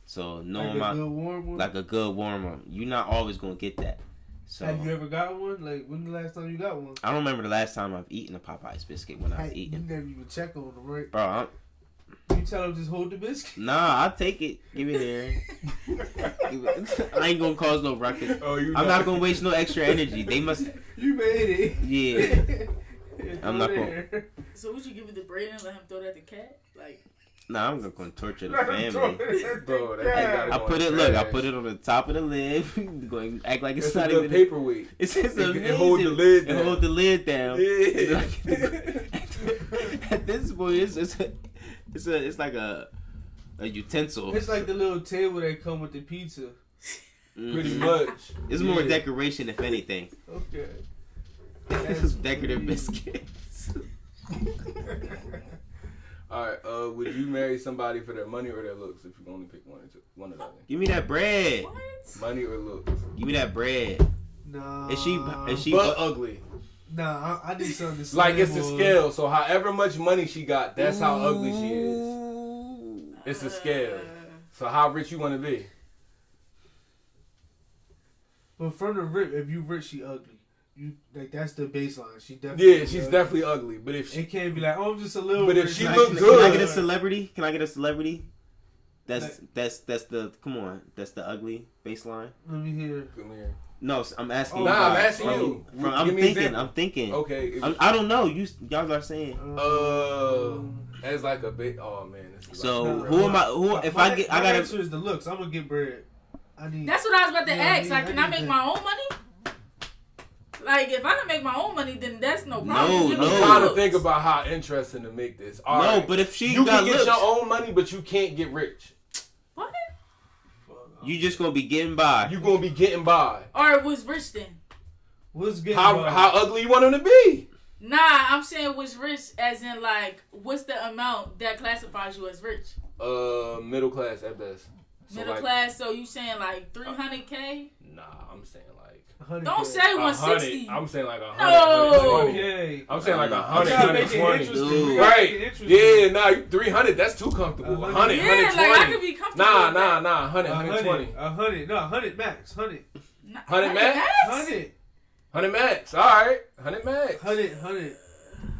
Speaker 1: So knowing
Speaker 2: Like a good warm one?
Speaker 1: like a good warm one, you're not always gonna get that. So
Speaker 2: Have you ever got one? Like, when the last time you got one?
Speaker 1: I don't remember the last time I've eaten a Popeyes biscuit when I've
Speaker 2: You
Speaker 1: eaten.
Speaker 2: never even check on them, right?
Speaker 1: Bro,
Speaker 2: You tell them just hold the biscuit.
Speaker 1: nah, I'll take it. Give it here. I ain't gonna cause no ruckus.
Speaker 3: Oh,
Speaker 1: I'm not gonna waste no extra energy. They must.
Speaker 2: You made it.
Speaker 1: Yeah. I'm not
Speaker 2: there.
Speaker 4: So would you give it to Brayden and let him throw that at the cat? Like,
Speaker 1: Nah, I'm gonna torture the
Speaker 2: Let him throw
Speaker 1: family.
Speaker 2: it.
Speaker 3: Bro, that
Speaker 2: Yeah.
Speaker 3: thing gotta
Speaker 1: I
Speaker 3: go
Speaker 1: put
Speaker 3: in
Speaker 1: it.
Speaker 3: the
Speaker 1: Look, I
Speaker 3: trash.
Speaker 1: put it on the top of the lid. Going act like it's
Speaker 3: It's
Speaker 1: not
Speaker 3: a good
Speaker 1: even.
Speaker 3: paperweight.
Speaker 1: It's amazing.
Speaker 3: It hold the lid down.
Speaker 1: It hold the lid down.
Speaker 3: Yeah.
Speaker 1: At this point, it's like a utensil.
Speaker 2: It's like the little table that come with the pizza.
Speaker 3: Pretty much.
Speaker 1: It's more
Speaker 3: Yeah.
Speaker 1: decoration, if anything.
Speaker 2: Okay.
Speaker 1: It's decorative biscuits.
Speaker 3: Alright, would you marry somebody for their money or their looks if you can only pick one or the other?
Speaker 1: Give me that bread.
Speaker 4: what?
Speaker 3: Money or looks?
Speaker 1: Give me that bread.
Speaker 2: Nah.
Speaker 1: Is she
Speaker 3: But ugly.
Speaker 2: Nah, I need something to
Speaker 3: Like it's the
Speaker 2: slam on.
Speaker 3: scale. So however much money she got, that's how ugly she is. It's a scale. So how rich you want to be?
Speaker 2: But from the rip, if you rich, she ugly. You like that's the baseline. She definitely.
Speaker 3: Yeah, she's
Speaker 2: ugly.
Speaker 3: definitely ugly. But if she,
Speaker 2: It can't be like, oh, I'm just a little.
Speaker 3: But if
Speaker 2: rich.
Speaker 3: she
Speaker 2: Like,
Speaker 3: look
Speaker 1: Can
Speaker 3: good.
Speaker 1: I get a celebrity? Can I get a celebrity? That's the come on. That's the ugly baseline.
Speaker 2: Let me hear.
Speaker 3: come here.
Speaker 1: No, I'm asking.
Speaker 2: Nah,
Speaker 1: you
Speaker 2: I'm
Speaker 1: guys.
Speaker 3: asking you.
Speaker 1: I'm
Speaker 3: Give me
Speaker 1: thinking.
Speaker 3: example.
Speaker 1: I'm thinking.
Speaker 3: Okay.
Speaker 1: I don't know. Y'all are saying.
Speaker 3: As like a big. Oh man. This is
Speaker 1: So
Speaker 3: like,
Speaker 1: who am I? Who if I get? I
Speaker 2: My
Speaker 1: gotta.
Speaker 2: answer is the looks. I'm gonna get bread. I need.
Speaker 4: That's what I was about to
Speaker 2: Yeah,
Speaker 4: ask. Like,
Speaker 2: I
Speaker 4: can
Speaker 2: need
Speaker 4: I make
Speaker 2: that.
Speaker 4: my own money? Like, if I can make my own money, then that's no problem.
Speaker 1: No,
Speaker 4: Give me
Speaker 3: I'm
Speaker 1: no.
Speaker 3: trying to
Speaker 4: looks.
Speaker 3: think about how interesting to make this. All
Speaker 1: No,
Speaker 3: right.
Speaker 1: but if she
Speaker 3: you
Speaker 1: got
Speaker 3: can get
Speaker 1: looks,
Speaker 3: your own money, but you can't get rich.
Speaker 4: What?
Speaker 1: you just gonna be getting by.
Speaker 3: You gonna be getting by.
Speaker 4: Or was rich then?
Speaker 2: What's good?
Speaker 3: How ugly you want him to be?
Speaker 4: Nah, I'm saying was rich as in, like, what's the amount that classifies you as rich?
Speaker 3: Middle class at best. So
Speaker 4: Middle
Speaker 3: like,
Speaker 4: class, so you saying like 300K?
Speaker 3: Nah, I'm saying like
Speaker 4: Don't say 160.
Speaker 3: 100. I'm saying like 100.
Speaker 4: No.
Speaker 3: 120.
Speaker 2: Okay.
Speaker 3: I'm saying like
Speaker 1: I'm
Speaker 3: 100,
Speaker 2: trying to make it
Speaker 3: 120.
Speaker 2: interesting. We
Speaker 1: Dude.
Speaker 2: gotta make
Speaker 3: Right.
Speaker 2: it interesting.
Speaker 3: Yeah, nah, 300, that's too comfortable. 100,
Speaker 4: Yeah,
Speaker 3: 120.
Speaker 4: like I could be comfortable.
Speaker 3: Nah,
Speaker 4: with that.
Speaker 3: 100, 120.
Speaker 2: 100. No, 100 max. 100.
Speaker 3: 100 max?
Speaker 2: 100.
Speaker 3: 100 max. All right. 100 max.
Speaker 2: 100.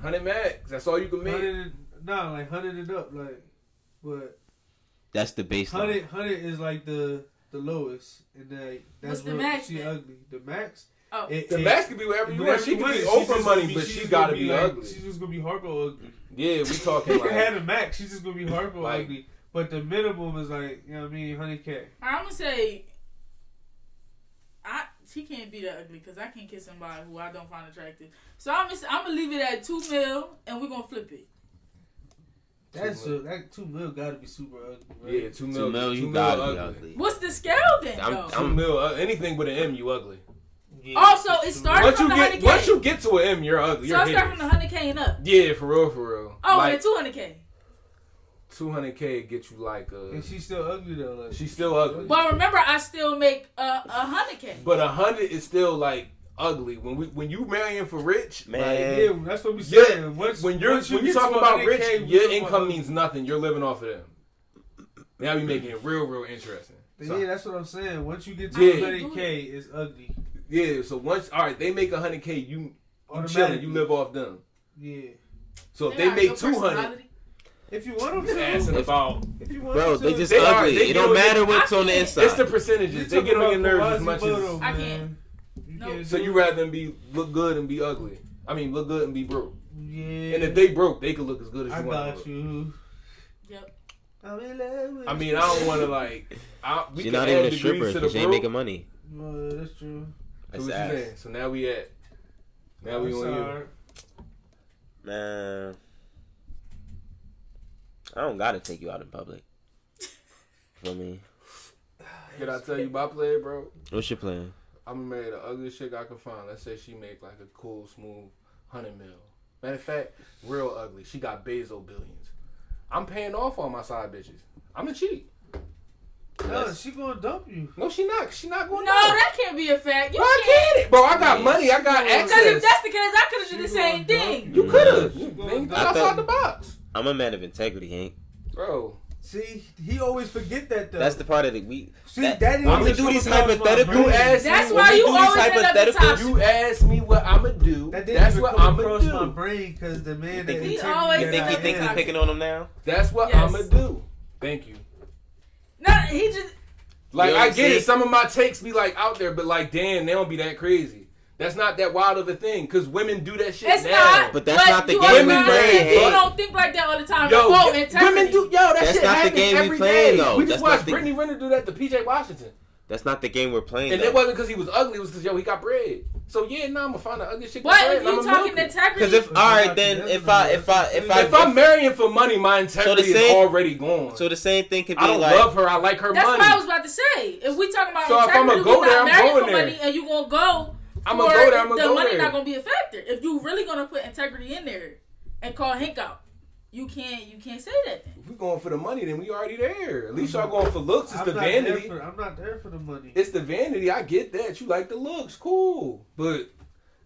Speaker 3: 100 max. That's all you can make.
Speaker 2: 100. Nah, like 100 and up. Like, but
Speaker 1: That's the baseline.
Speaker 2: 100 is like the lowest. And that's
Speaker 4: What's the
Speaker 2: real.
Speaker 4: max
Speaker 2: She
Speaker 4: then?
Speaker 2: ugly. The max.
Speaker 4: Oh.
Speaker 3: The max can be whatever you want. She can be Oprah money, but she's got to be
Speaker 2: like,
Speaker 3: ugly.
Speaker 2: She's just gonna be horrible ugly.
Speaker 3: Yeah, we talking
Speaker 2: You can have
Speaker 3: like.
Speaker 2: the max. She's just gonna be horrible
Speaker 3: Like-
Speaker 2: ugly. But the minimum is like, you know what I mean, 100K.
Speaker 4: I'm gonna say She can't be that ugly because I can't kiss somebody who I don't find attractive. So I'm gonna leave it at $2 million and we're gonna flip it.
Speaker 2: That $2 million gotta be super ugly, right?
Speaker 3: Yeah, $2 million.
Speaker 1: You gotta be ugly.
Speaker 4: What's the scale then, though?
Speaker 3: $2 million. Anything with an M, you ugly.
Speaker 2: Yeah,
Speaker 4: also, it starts from the 100K.
Speaker 3: Once you get to an M, you're ugly.
Speaker 4: So it starts from the 100K and up.
Speaker 3: Yeah, for real.
Speaker 4: Oh,
Speaker 3: like,
Speaker 4: and 200K.
Speaker 3: 200K get you like a.
Speaker 2: And she's still ugly though. Like,
Speaker 3: she's still ugly.
Speaker 4: But remember, I still make 100K.
Speaker 3: But 100 is still like ugly. When you marrying for rich,
Speaker 1: man,
Speaker 3: like,
Speaker 2: yeah, that's what we saying.
Speaker 3: When you talking about rich, your income means nothing. You're living off of them. Now we making it real interesting.
Speaker 2: So, yeah, that's what I'm saying. Once you get to 100K, it's ugly.
Speaker 3: Yeah, so once they make 100K, you chilling, you live off them.
Speaker 2: Yeah.
Speaker 3: So if they make 200,
Speaker 2: if you want them to,
Speaker 3: asking about,
Speaker 2: if you want
Speaker 1: bro,
Speaker 2: them
Speaker 1: they just ugly. It don't matter what's on the inside.
Speaker 3: It's the percentages. They get on your nerves as much as
Speaker 4: I can't.
Speaker 3: So you rather them look good and be ugly. I mean, look good and be broke.
Speaker 2: Yeah.
Speaker 3: And if they broke, they could look as good as you want.
Speaker 2: I got you.
Speaker 4: Yep.
Speaker 3: I mean, I don't want to like. We
Speaker 1: She's
Speaker 3: can
Speaker 1: not
Speaker 3: add
Speaker 1: even a
Speaker 3: degrees
Speaker 1: stripper
Speaker 3: to the
Speaker 1: because she ain't
Speaker 3: broke.
Speaker 1: making money.
Speaker 2: No, that's true.
Speaker 1: That's
Speaker 3: So what you saying? So now we on you.
Speaker 1: Man, I don't gotta take you out in public. For me.
Speaker 3: Can I tell you my plan, bro?
Speaker 1: What's your plan?
Speaker 3: I'm gonna marry the ugliest chick I can find. Let's say she make like a cool, smooth 100 mil. Matter of fact, real ugly. She got Bezos billions. I'm paying off all my side bitches. I'm a cheat.
Speaker 2: No, she gonna dump you.
Speaker 3: No, she not. She not going.
Speaker 4: No, that can't be a fact. You
Speaker 3: Why can't it, bro? I got money. I got access.
Speaker 4: Because if that's the case, I could have done the same thing.
Speaker 3: You could have. You think outside the box.
Speaker 1: I'm a man of integrity, Hank.
Speaker 3: Bro.
Speaker 2: See, he always forget that though.
Speaker 1: That's the part of the we.
Speaker 2: When
Speaker 1: we do these hypotheticals.
Speaker 4: That's why you always end up the top.
Speaker 3: You ask me what I'ma do. That's what I'ma do.
Speaker 2: My brain because the man that
Speaker 4: he always
Speaker 1: You think he picking on him now?
Speaker 3: That's what I'ma do. Thank you.
Speaker 4: No, he just.
Speaker 3: Like, I get it. Some of my takes be like out there, but like, damn, they don't be that crazy. That's not that wild of a thing, because women do that shit now.
Speaker 4: Not,
Speaker 1: but that's not the game
Speaker 3: we
Speaker 1: playing.
Speaker 4: People don't think like that all the time.
Speaker 3: Yo,
Speaker 4: women
Speaker 3: do. Yo,
Speaker 1: that's
Speaker 3: shit
Speaker 1: not the game we playing, though.
Speaker 3: We just watched Brittany Renner do that to PJ Washington.
Speaker 1: That's not the game we're playing.
Speaker 3: And it wasn't because he was ugly. It was because, he got bread. So, yeah, I'm going to find the ugly shit.
Speaker 4: But if you talking integrity.
Speaker 1: Because if
Speaker 3: I'm marrying for money, my integrity is already gone.
Speaker 1: So the same thing could be
Speaker 3: I don't love her. I like her money.
Speaker 4: That's what I was about to say. If we talking about
Speaker 3: so
Speaker 4: integrity,
Speaker 3: if I'm going to go there, I'm going there.
Speaker 4: money and you going to go.
Speaker 3: I'm going to go there, I'm going to go there.
Speaker 4: The money not going to be a factor. If you really going to put integrity in there and call Hank out, you can't say that.
Speaker 3: If we going for the money, then we already there. At least y'all going for looks. It's the vanity.
Speaker 2: I'm not there for the money.
Speaker 3: It's the vanity. I get that. You like the looks. Cool. But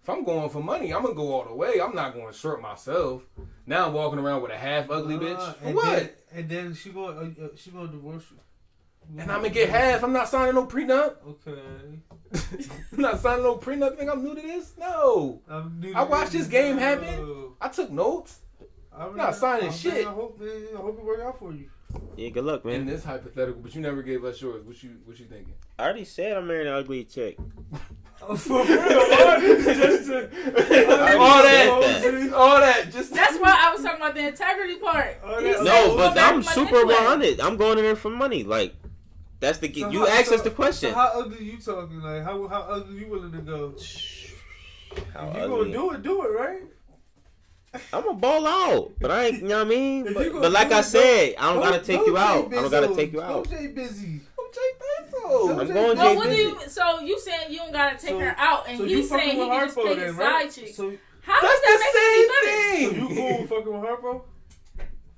Speaker 3: if I'm going for money, I'm going to go all the way. I'm not going to short myself. Now I'm walking around with a half ugly bitch. For what?
Speaker 2: And then she going to divorce you.
Speaker 3: And I'm going to get half. I'm not signing no prenup.
Speaker 2: Okay.
Speaker 3: I'm not signing no prenup. Think I'm new to this? No. I watched this game happen. I took notes. I'm not signing shit.
Speaker 2: I hope it work out for you.
Speaker 1: Yeah, good luck, man.
Speaker 3: In this hypothetical, but you never gave us yours. What you thinking?
Speaker 1: I already said I'm marrying an ugly chick.
Speaker 3: All that. Just
Speaker 4: that's why I was talking about the integrity part.
Speaker 1: No, but I'm super 100. I'm going in there for money. Like, that's the you asked us the question.
Speaker 2: So how ugly you talking? Like how ugly you willing to go?
Speaker 1: How
Speaker 2: if you gonna do it, right?
Speaker 1: I'm gonna ball out, but I ain't. You know what I mean? But like I said, I don't gotta take you out. I don't gotta take you out.
Speaker 2: OJ busy.
Speaker 1: I'm going Jay busy.
Speaker 4: So you saying you don't gotta take her out, and he's saying he can just pick his side chick.
Speaker 2: So
Speaker 4: how does that
Speaker 3: make
Speaker 2: it better? So you cool with fucking with Harpo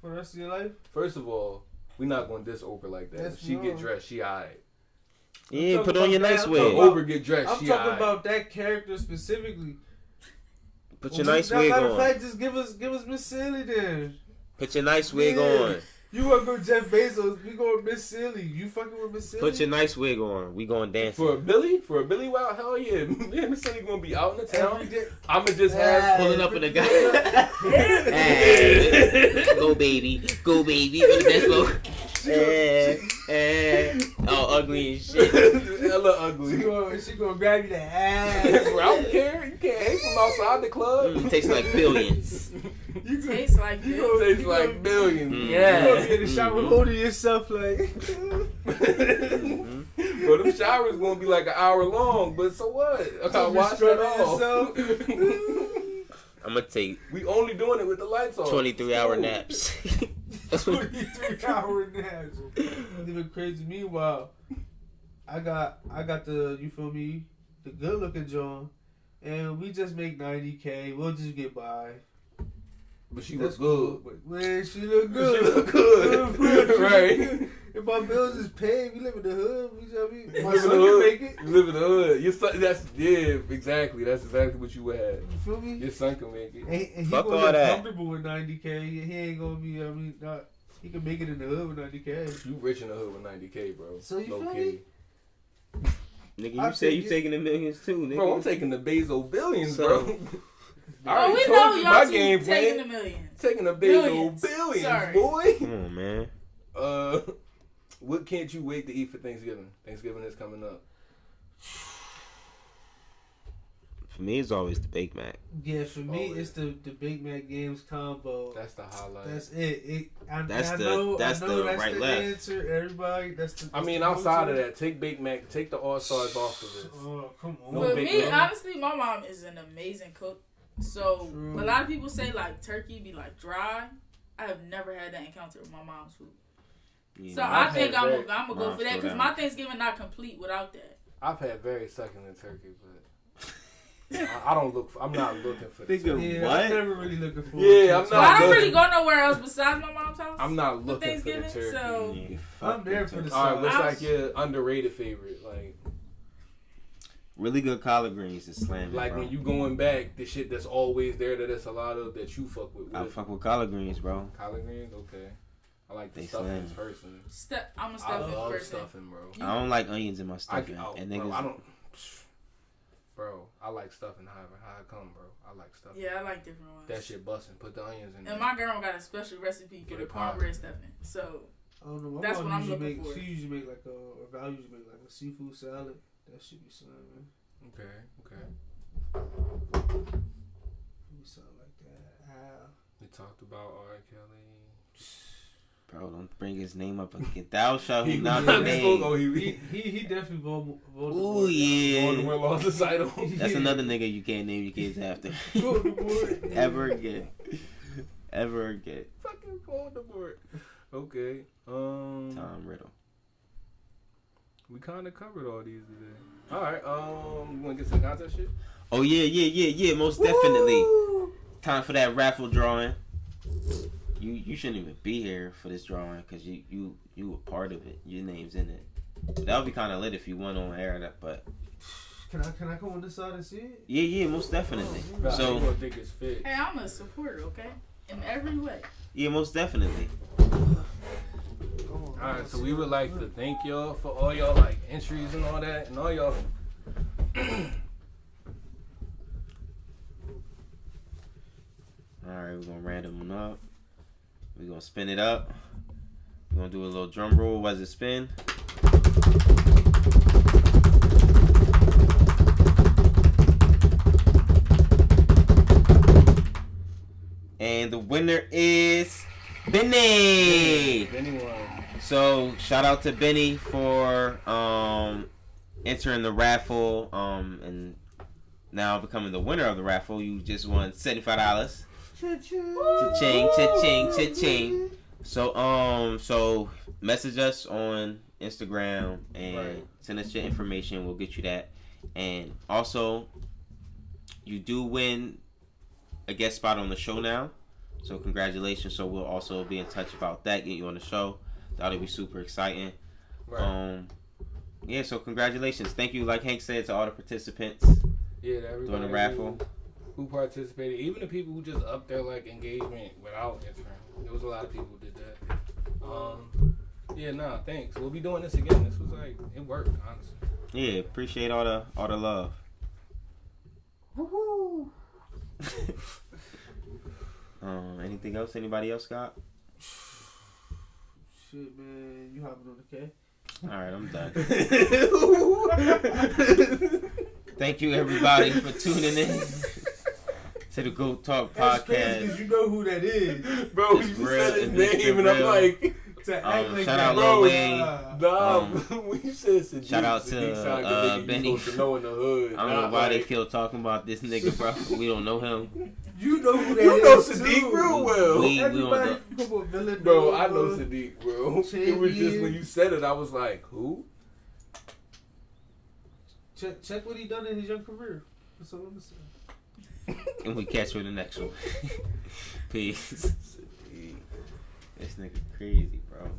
Speaker 2: for the rest of your life?
Speaker 3: First of all, we're not going to diss Oprah like that. If she get dressed, she alright.
Speaker 1: Yeah, put on your nice wig.
Speaker 3: Oprah get dressed,
Speaker 2: I'm talking about that character specifically.
Speaker 1: Put your nice wig on.
Speaker 2: Matter of fact, just give us Miss Silly then.
Speaker 1: Put your nice wig on.
Speaker 2: You want to go Jeff Bezos? We going Miss Silly. You fucking with Miss Silly?
Speaker 1: Put your nice wig on. We going dancing.
Speaker 3: For a Billy? Wow, hell yeah. Me and Miss Silly gonna be out in the town. I'ma just have
Speaker 1: pulling up in the guy. Hey, go baby, go baby. Oh, ugly and shit.
Speaker 3: Hella ugly.
Speaker 2: She gonna grab you the ass.
Speaker 3: I don't care. You can't hate from outside the club.
Speaker 1: Tastes like billions.
Speaker 4: Tastes like billions.
Speaker 3: Tastes like billions.
Speaker 2: Yeah. You gonna be in the shower holding yourself like.
Speaker 3: Bro, them showers gonna be like an hour long, but so what? I gotta wash that off.
Speaker 1: I'm gonna take.
Speaker 3: We only doing it with the lights off.
Speaker 1: 23-hour naps.
Speaker 2: 23-hour naps. Living crazy. Meanwhile, I got the, you feel me, the good looking John, and we just make $90K. We'll just get by.
Speaker 3: But she looks good.
Speaker 2: Man, she look good.
Speaker 3: She look good. Right.
Speaker 2: If my bills is paid, we live in the hood. You know what I mean?
Speaker 3: You
Speaker 2: My
Speaker 3: live in
Speaker 2: son
Speaker 3: the
Speaker 2: can
Speaker 3: hood.
Speaker 2: make it.
Speaker 3: You live in the hood. Your son, exactly. That's exactly what you would have.
Speaker 2: You feel me?
Speaker 3: Your son can make it.
Speaker 2: And he
Speaker 1: Fuck
Speaker 2: gonna
Speaker 1: all
Speaker 2: live
Speaker 1: that.
Speaker 2: comfortable with $90K. He ain't gonna be. He can make it in the hood with $90K.
Speaker 3: You rich in the hood with $90K, bro.
Speaker 2: So you
Speaker 3: Low
Speaker 2: feel
Speaker 3: key.
Speaker 2: me?
Speaker 1: Nigga,
Speaker 2: I
Speaker 1: you say you
Speaker 2: take it.
Speaker 1: taking the millions too, nigga.
Speaker 3: Bro, I'm taking the Bezos billions,
Speaker 1: So-
Speaker 3: bro.
Speaker 4: Oh, we
Speaker 3: told
Speaker 4: know
Speaker 3: you
Speaker 4: y'all
Speaker 3: my
Speaker 4: two
Speaker 3: game
Speaker 4: taking
Speaker 3: plan.
Speaker 4: the millions.
Speaker 3: Taking the Bezos
Speaker 4: Billions.
Speaker 3: billions,
Speaker 4: Sorry.
Speaker 3: boy.
Speaker 1: Come on, man.
Speaker 3: What can't you wait to eat for Thanksgiving? Thanksgiving is coming up.
Speaker 1: For me, it's always the Big Mac.
Speaker 2: Yeah, for me,
Speaker 3: Oh, yeah.
Speaker 2: it's the Big Mac Games combo.
Speaker 3: That's the highlight.
Speaker 2: That's it.
Speaker 1: That's
Speaker 2: I
Speaker 1: the-
Speaker 2: know
Speaker 1: that's
Speaker 2: the
Speaker 1: the right
Speaker 2: the
Speaker 1: left.
Speaker 2: answer. Everybody, that's
Speaker 3: I mean,
Speaker 2: the
Speaker 3: outside of
Speaker 2: go-to.
Speaker 3: that, take Big Mac, take the All Stars off of this.
Speaker 2: Oh, come on.
Speaker 3: No
Speaker 4: For
Speaker 3: Big
Speaker 4: me,
Speaker 3: Mac.
Speaker 4: honestly, my mom is an amazing cook. So
Speaker 2: True.
Speaker 4: a lot of people say like turkey be like dry. I have never had that encounter with my mom's food.
Speaker 1: Yeah.
Speaker 4: So
Speaker 3: I've
Speaker 4: I think
Speaker 3: had
Speaker 4: I'm
Speaker 3: that.
Speaker 4: gonna go
Speaker 1: Mom's
Speaker 4: for that
Speaker 1: still
Speaker 4: because
Speaker 1: down.
Speaker 4: my Thanksgiving not complete without that.
Speaker 3: I've had very succulent turkey, but I don't look. I'm not looking for the
Speaker 1: Nigga,
Speaker 3: turkey.
Speaker 2: Yeah,
Speaker 1: What?
Speaker 2: I'm never really looking for.
Speaker 3: Yeah, I'm
Speaker 4: So
Speaker 3: not
Speaker 4: I don't
Speaker 3: looking-
Speaker 4: really go nowhere else besides my mom's house.
Speaker 3: I'm not
Speaker 4: for
Speaker 3: looking for the
Speaker 4: Thanksgiving.
Speaker 3: turkey.
Speaker 4: So
Speaker 1: Yeah,
Speaker 2: I'm
Speaker 1: fuck
Speaker 2: there
Speaker 1: the
Speaker 2: for the
Speaker 1: turkey.
Speaker 3: All right, what's
Speaker 4: I
Speaker 3: like
Speaker 4: was-
Speaker 3: your underrated favorite?
Speaker 1: Really good collard greens is slamming,
Speaker 3: Like
Speaker 1: bro.
Speaker 3: when you going back, the shit that's always there that it's a lot of that you fuck with.
Speaker 1: I fuck with collard greens, bro.
Speaker 3: Collard greens, okay. I like the
Speaker 1: They
Speaker 3: stuffings
Speaker 1: slam.
Speaker 3: personally.
Speaker 4: I'm a
Speaker 3: I
Speaker 4: stuffing
Speaker 3: love
Speaker 4: person.
Speaker 3: stuffing, bro.
Speaker 1: I don't like onions in my
Speaker 3: I
Speaker 1: stuffing.
Speaker 3: get out,
Speaker 1: and
Speaker 3: bro.
Speaker 1: niggas,
Speaker 3: I don't, bro. I like stuffing how it come, bro. I like stuffing.
Speaker 4: Yeah, I like different ones.
Speaker 3: That shit busting. Put the onions in there.
Speaker 4: And my girl got a special recipe for
Speaker 3: Get
Speaker 4: the
Speaker 3: it poppin'.
Speaker 4: cornbread stuffing. So
Speaker 2: I don't know. My
Speaker 4: That's
Speaker 2: mom
Speaker 4: what I'm
Speaker 2: usually
Speaker 4: looking for.
Speaker 2: She usually make like a Val usually make like a seafood salad. That should be slamming.
Speaker 3: Okay.
Speaker 2: Food salad like that.
Speaker 3: We talked about R. Kelly.
Speaker 1: bro, don't bring his name up again. Thou shalt
Speaker 3: He
Speaker 1: not
Speaker 3: was-
Speaker 1: be named.
Speaker 3: Oh,
Speaker 2: He definitely voted.
Speaker 1: Ooh, yeah.
Speaker 3: Voldemort lost the title.
Speaker 1: That's another nigga you can't name your kids after.
Speaker 2: Voldemort.
Speaker 1: Ever again. Ever again.
Speaker 3: Fucking Voldemort. Okay.
Speaker 1: Tom Riddle.
Speaker 3: We kind of covered all these today. All right. You want to get to the contest shit?
Speaker 1: Oh, yeah. Most definitely. Time for that raffle drawing. You shouldn't even be here for this drawing because you were part of it. Your name's in it. But that would be kind of lit if you went on air. That, but
Speaker 2: Can I come on this side and see it?
Speaker 1: yeah, most definitely.
Speaker 3: Nah, you
Speaker 1: So
Speaker 3: gonna think it's fit.
Speaker 4: hey, I'm a supporter, okay? In every way.
Speaker 1: yeah, most definitely.
Speaker 3: All right, so we would like to thank y'all for all y'all like entries and all that, and all y'all.
Speaker 1: All right, we're gonna random them up. We're gonna spin it up. We're gonna do a little drum roll as it spin. And the winner is Benny.
Speaker 3: Benny won.
Speaker 1: So shout out to Benny for entering the raffle and now becoming the winner of the raffle. You just won $75. Cha-ching, cha-ching, cha-ching. So message us on Instagram and
Speaker 3: Right.
Speaker 1: send us your information. We'll get you that. And also, you do win a guest spot on the show now. So congratulations. So we'll also be in touch about that, get you on the show. That'll be super exciting.
Speaker 3: Right.
Speaker 1: Yeah, so congratulations. Thank you, like Hank said, to all the participants
Speaker 3: Yeah, to everybody
Speaker 1: during the raffle.
Speaker 3: who participated, even the people who just upped their like engagement without entering. There was a lot of people who did that. Yeah, thanks. We'll be doing this again. This was like it worked, honestly.
Speaker 1: Yeah, appreciate all the love.
Speaker 2: Woohoo!
Speaker 1: Anything else? Anybody else got?
Speaker 2: Shit, man, you hopping on the K?
Speaker 1: All right, I'm done. Thank you, everybody, for tuning in to the Go Talk
Speaker 2: That's crazy
Speaker 1: podcast.
Speaker 2: because you know who that is.
Speaker 3: Bro,
Speaker 1: It's
Speaker 3: you
Speaker 1: real,
Speaker 3: said his
Speaker 1: and it's
Speaker 3: name, and I'm
Speaker 1: real.
Speaker 3: like,
Speaker 2: To act like
Speaker 1: Shout
Speaker 2: that.
Speaker 1: out Lil Wayne.
Speaker 3: Nah, when you said Sadiq,
Speaker 1: Shout out to,
Speaker 3: Sadiq sound like a nigga
Speaker 1: Benny.
Speaker 3: you supposed to know in the hood.
Speaker 1: I don't know why they still talking about this nigga, bro. We don't know him.
Speaker 2: You know who that
Speaker 3: You know
Speaker 2: is,
Speaker 3: Sadiq
Speaker 2: too.
Speaker 3: real well.
Speaker 1: We don't
Speaker 2: Everybody
Speaker 1: know.
Speaker 2: come on, Villanova.
Speaker 3: Bro, I know Sadiq, bro. It was just
Speaker 2: Champion.
Speaker 3: when you said it, I was like, who?
Speaker 2: Check what he done in his young career. That's all I'm saying.
Speaker 1: And we catch you in the next one. Peace. This nigga crazy, bro.